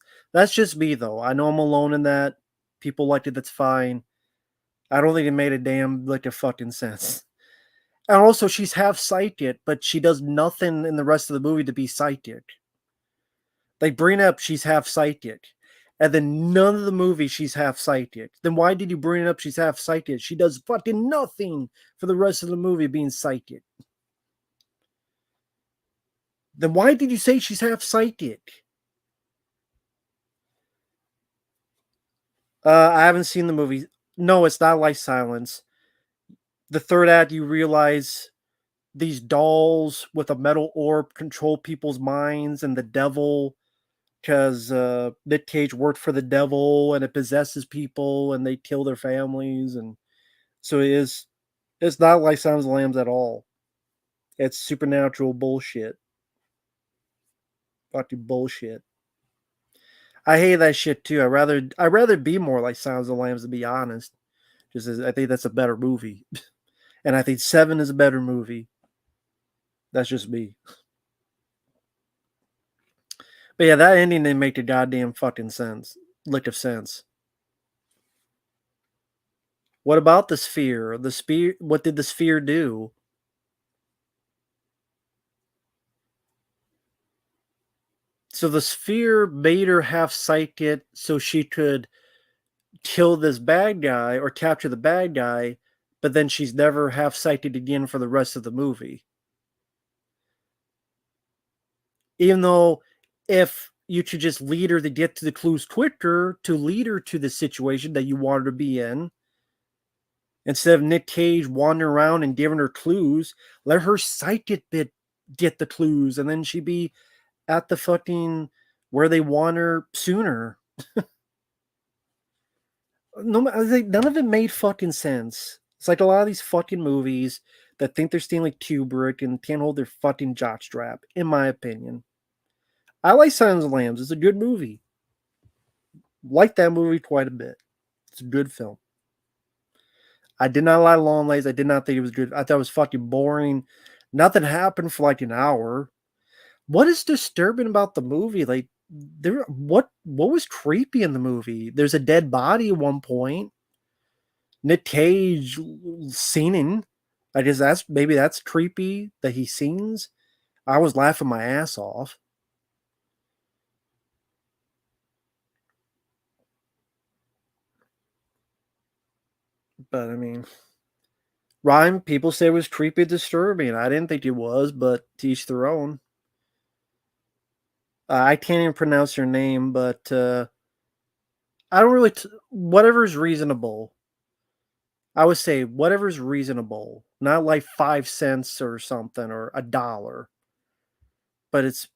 just me though. I know I'm alone in that. People liked it, that's fine. I don't think it made a damn like a fucking sense. And also she's half psychic, but she does nothing in the rest of the movie to be psychic. They bring up she's half psychic. And then none of the movie she's half psychic. Then why did you bring up she's half psychic? She does fucking nothing for the rest of the movie being psychic. Then why did you say she's half psychic? I haven't seen the movie. No, it's not like Silence. The third act, you realize these dolls with a metal orb control people's minds, and the devil, because Nick Cage worked for the devil, and it possesses people, and they kill their families, and so it's not like Silence of the Lambs at all. It's supernatural bullshit. Fucking bullshit. I hate that shit too. I'd rather be more like Silence of the Lambs, to be honest. Just as I think that's a better movie. And I think Seven is a better movie. That's just me. But yeah, that ending didn't make the goddamn fucking sense. Lick of sense. What about the sphere? The sphere, what did the sphere do? So the sphere made her half psychic so she could kill this bad guy or capture the bad guy, but then she's never half psychic again for the rest of the movie. Even though if you could just lead her to get to the clues quicker to lead her to the situation that you want her to be in, instead of Nick Cage wandering around and giving her clues, let her psychic bit get the clues, and then she'd be at the fucking where they want her sooner. No, I think none of it made fucking sense. It's like a lot of these fucking movies that think they're Stanley Kubrick and can't hold their fucking jockstrap, in my opinion. I like Silence of the Lambs. It's a good movie. Like that movie quite a bit. It's a good film. I did not like Longlegs. I did not think it was good. I thought it was fucking boring. Nothing happened for like an hour. What is disturbing about the movie? Like what was creepy in the movie? There's a dead body at one point. Nick Cage singing. I guess that's creepy that he sings. I was laughing my ass off. But I mean, Rhyme, people say it was creepy and disturbing. I didn't think it was, but to each their own. I can't even pronounce your name, but I don't really. Whatever's reasonable. I would say whatever's reasonable, not like 5 cents or something or $1, but it's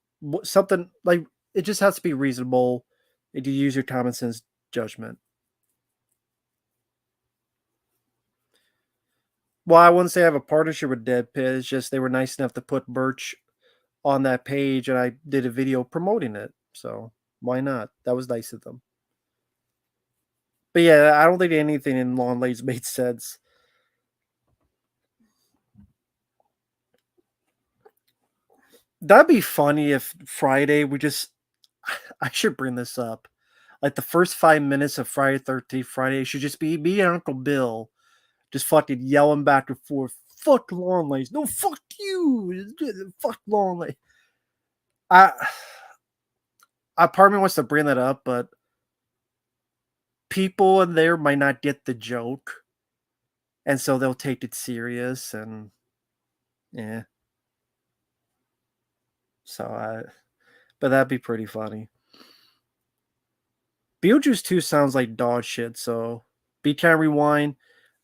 something like it just has to be reasonable. If you use your common sense judgment. Well, I wouldn't say I have a partnership with Dead Pit. It's just they were nice enough to put Birch on that page, and I did a video promoting it. So why not? That was nice of them. But yeah, I don't think anything in Longlegs made sense. That'd be funny if Friday we just. I should bring this up. Like the first 5 minutes of Friday 13th Friday should just be me and Uncle Bill just fucking yelling back and forth. Fuck Longlegs. No, fuck you. Fuck Longlegs. I part of me wants to bring that up, but people in there might not get the joke, and so they'll take it serious, and yeah. So but that'd be pretty funny. Beetlejuice 2 sounds like dog shit, so Be Kind Rewind.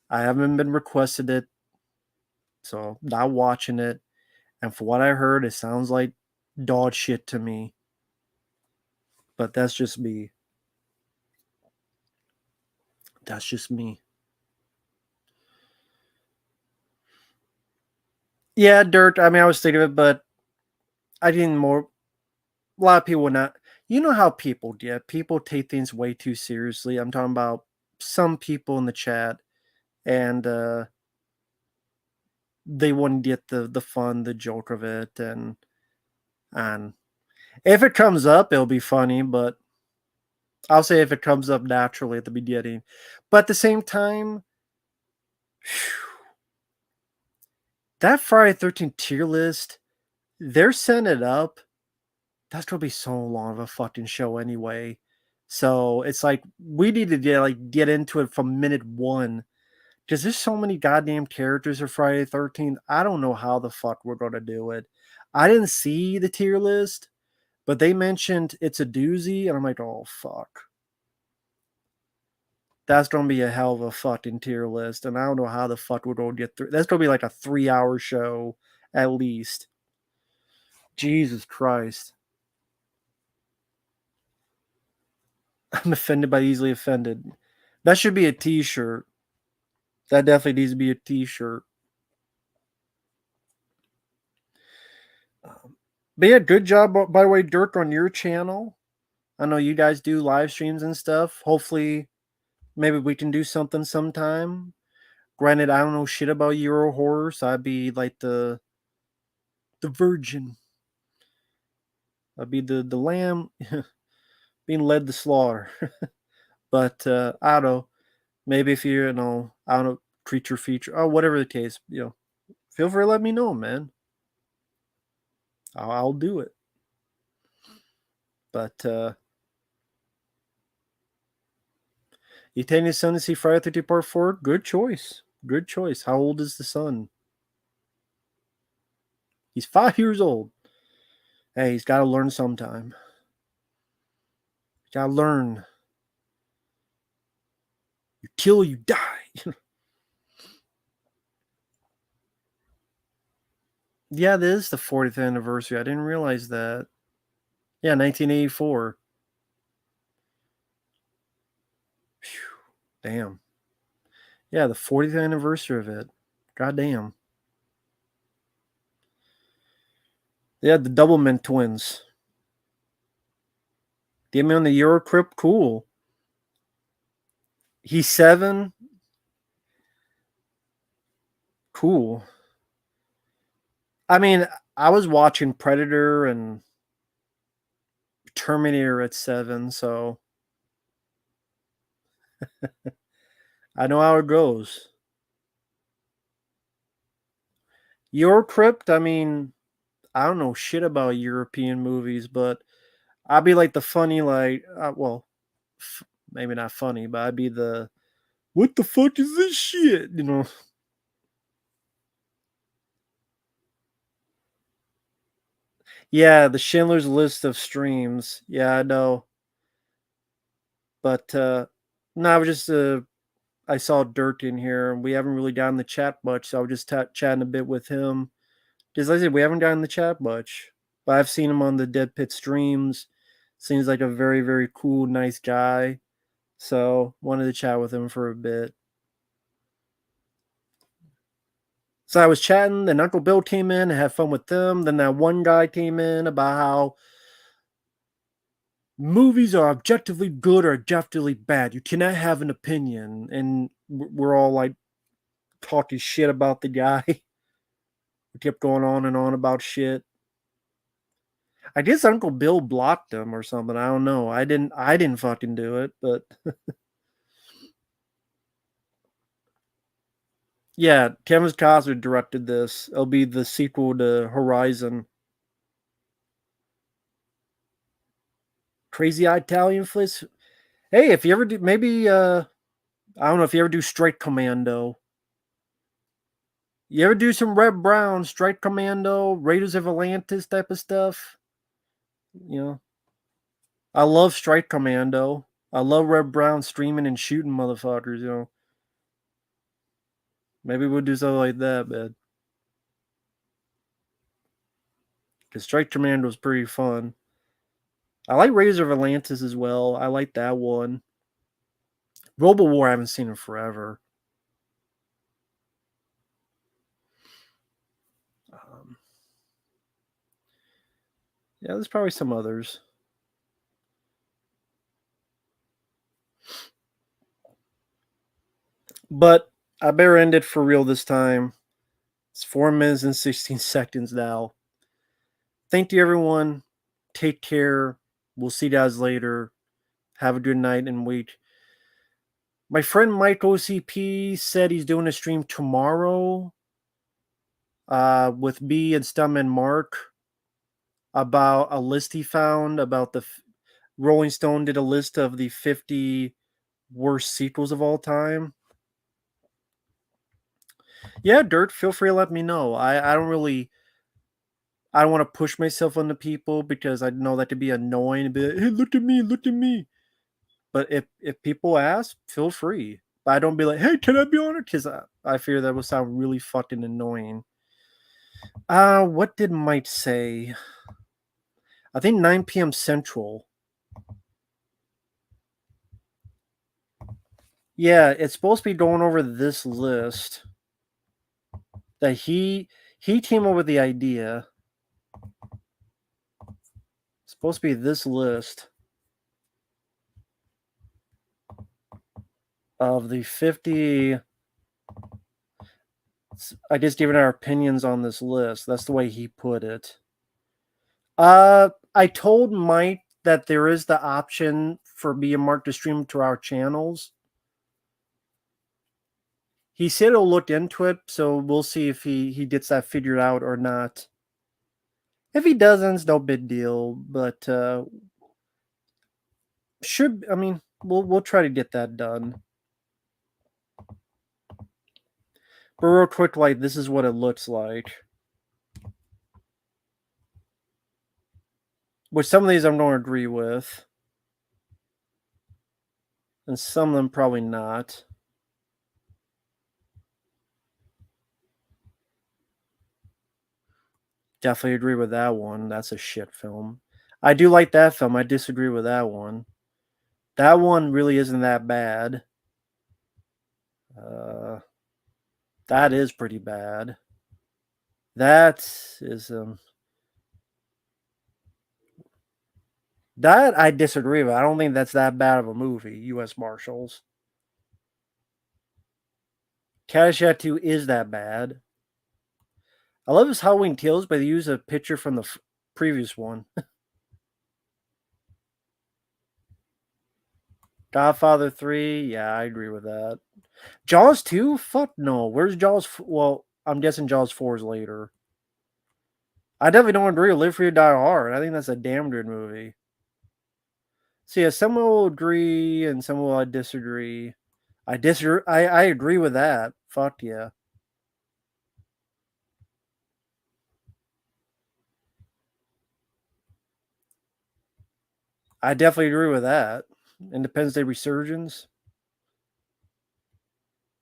I haven't been requested it, so not watching it. And for what I heard, it sounds like dog shit to me. But that's just me. That's just me. Yeah, Dirt. I mean, I was thinking of it, but I didn't more. A lot of people would not. You know how people get. People take things way too seriously. I'm talking about some people in the chat, and they wouldn't get the fun, the joke of it, and if it comes up, it'll be funny. But I'll say if it comes up naturally at the beginning. But at the same time, that Friday 13th tier list, they're setting it up. That's gonna be so long of a fucking show anyway. So it's like we need to get into it from minute one. Because there's so many goddamn characters of Friday the 13th. I don't know how the fuck we're gonna do it. I didn't see the tier list, but they mentioned it's a doozy, and I'm like, oh fuck. That's gonna be a hell of a fucking tier list, and I don't know how the fuck we're gonna get through. That's gonna be like a 3-hour show at least. Jesus Christ. I'm offended by easily offended. That should be a t-shirt. That definitely needs to be a t-shirt. But yeah, good job, by the way, Dirk, on your channel. I know you guys do live streams and stuff. Hopefully, maybe we can do something sometime. Granted, I don't know shit about Euro horror, so I'd be like the virgin. I'd be the lamb being led to slaughter. But I don't know. Maybe if you're, I don't know, creature feature, or whatever the case, feel free to let me know, man. I'll do it. But you taking his son to see Friday the 13th Part 4? Good choice. Good choice. How old is the son? He's 5 years old. Hey, he's got to learn sometime. Got to learn. You kill, you die. Yeah, this is the 40th anniversary. I didn't realize that. Yeah, 1984. Whew, damn. Yeah, the 40th anniversary of it. God damn. Yeah, the Doublemint twins. Get me on the Eurocrypt. Cool. He's 7. Cool. I mean, I was watching Predator and Terminator at 7, so I know how it goes. Eurocrypt, I mean, I don't know shit about European movies, but I'd be like the funny, like, maybe not funny, but I'd be the, what the fuck is this shit? Yeah, the Schindler's List of streams. Yeah, I know. But, no, I was just, I saw Dirk in here, and we haven't really gotten the chat much, so I was just chatting a bit with him. Because like I said, we haven't gotten the chat much, but I've seen him on the Dead Pit streams. Seems like a very, very cool, nice guy. So wanted to chat with him for a bit. So I was chatting, then Uncle Bill came in and had fun with them. Then that one guy came in about how movies are objectively good or objectively bad. You cannot have an opinion. And we're all like talking shit about the guy. We kept going on and on about shit. I guess Uncle Bill blocked him or something. I don't know. I didn't fucking do it, but yeah, Kevin Costner directed this. It'll be the sequel to Horizon. Crazy Italian flicks. Hey, if you ever do, maybe I don't know if you ever do Strike Commando. You ever do some Red Brown, Strike Commando, Raiders of Atlantis type of stuff? You know, I love Strike Commando. I love Red Brown streaming and shooting motherfuckers. Maybe we'll do something like that, man. Because Strike Commando is pretty fun. I like Raiders of Atlantis as well. I like that one. Robo War, I haven't seen in forever. Um, yeah, there's probably some others. But I better end it for real this time. It's 4 minutes and 16 seconds now. Thank you, everyone. Take care. We'll see you guys later. Have a good night and week. My friend Mike OCP said he's doing a stream tomorrow with B and Stum and Mark about a list he found about Rolling Stone did a list of the 50 worst sequels of all time. Yeah, Dirt, feel free to let me know. I don't really I don't want to push myself onto people because I know that could be annoying. Be like, hey, look at me, look at me. But if people ask, feel free. But I don't be like, hey, can I be on it? Because I fear that would sound really fucking annoying. What did Mike say? I think 9 p.m. Central. Yeah, it's supposed to be going over this list that he came up with the idea. It's supposed to be this list of the 50. I just giving our opinions on this list. That's the way he put it. I told Mike that there is the option for me and Mark to stream to our channels. He said he'll look into it, so we'll see if he gets that figured out or not. If he doesn't, it's no big deal. But we'll try to get that done. But real quick, like this is what it looks like. Which some of these I'm going to agree with, and some of them probably not. Definitely agree with that one. That's a shit film. I do like that film. I disagree with that one. That one really isn't that bad. That is pretty bad. That is that I disagree with. I don't think that's that bad of a movie. U.S. Marshals. Caddyshack 2 is that bad. I love his Halloween Kills, but they use a picture from the previous one. Godfather 3, yeah, I agree with that. Jaws 2? Fuck no. Where's Jaws? Well, I'm guessing Jaws 4 is later. I definitely don't agree with Live Free or Die Hard. I think that's a damn good movie. So yeah, some will agree and some will disagree. I disagree. I agree with that. Fuck yeah. I definitely agree with that. Independence Day Resurgence.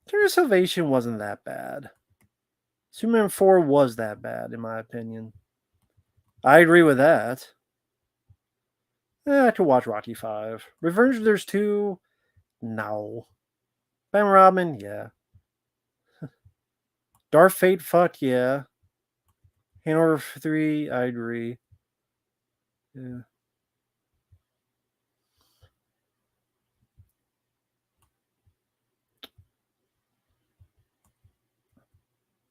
Terror Salvation wasn't that bad. Superman 4 was that bad, in my opinion. I agree with that. I could watch Rocky 5. Revenge there's 2. No. Ben Robin, yeah. Dark Fate, fuck yeah. Hangover 3, I agree. Yeah.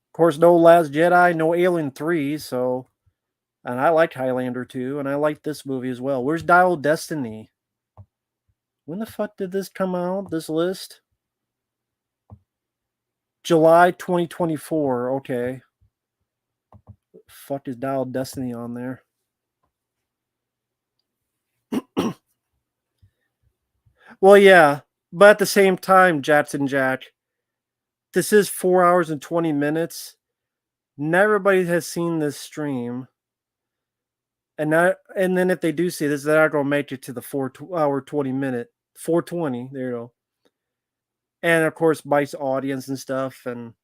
Of course, no Last Jedi, no Alien 3, so And I liked Highlander too, and I liked this movie as well. Where's Dial of Destiny? When the fuck did this come out? This list? July 2024. Okay. Fuck is Dial of Destiny on there? Well, yeah, but at the same time, Jackson Jack, this is 4 hours and 20 minutes. Not everybody has seen this stream. And then if they do see this, they're not gonna make it to the 4 hour 20 minute 420. There you go. And of course, Mike's audience and stuff, and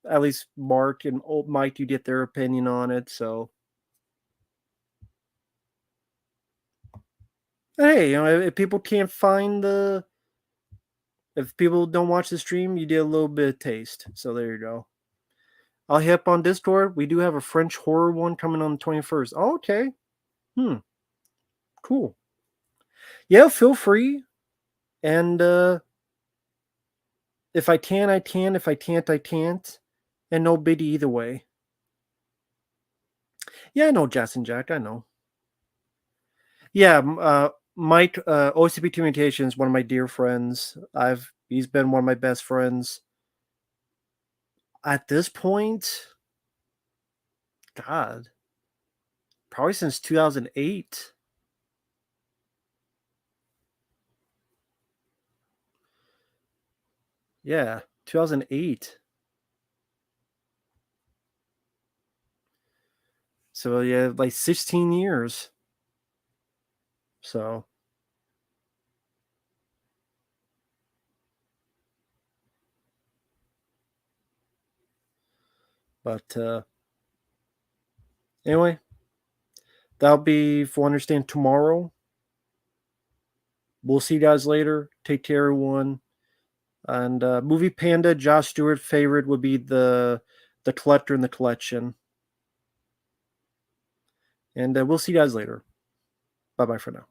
at least Mark and old Mike, you get their opinion on it. So hey, if people can't find if people don't watch the stream, you get a little bit of taste. So there you go. I'll hit up on Discord. We do have a French horror one coming on the 21st. Oh, okay. Cool. Yeah, feel free. And if I can, I can. If I can't, I can't. And no biddy either way. Yeah, I know Jason Jack. I know. Yeah, Mike, OCP Communications, one of my dear friends. He's been one of my best friends. At this point, God, probably since 2008. Yeah, 2008. So yeah, like 16 years. So but anyway, that'll be for understand tomorrow. We'll see you guys later. Take care, everyone. And movie Panda, Josh Stewart favorite would be the collector in the collection. And we'll see you guys later. Bye bye for now.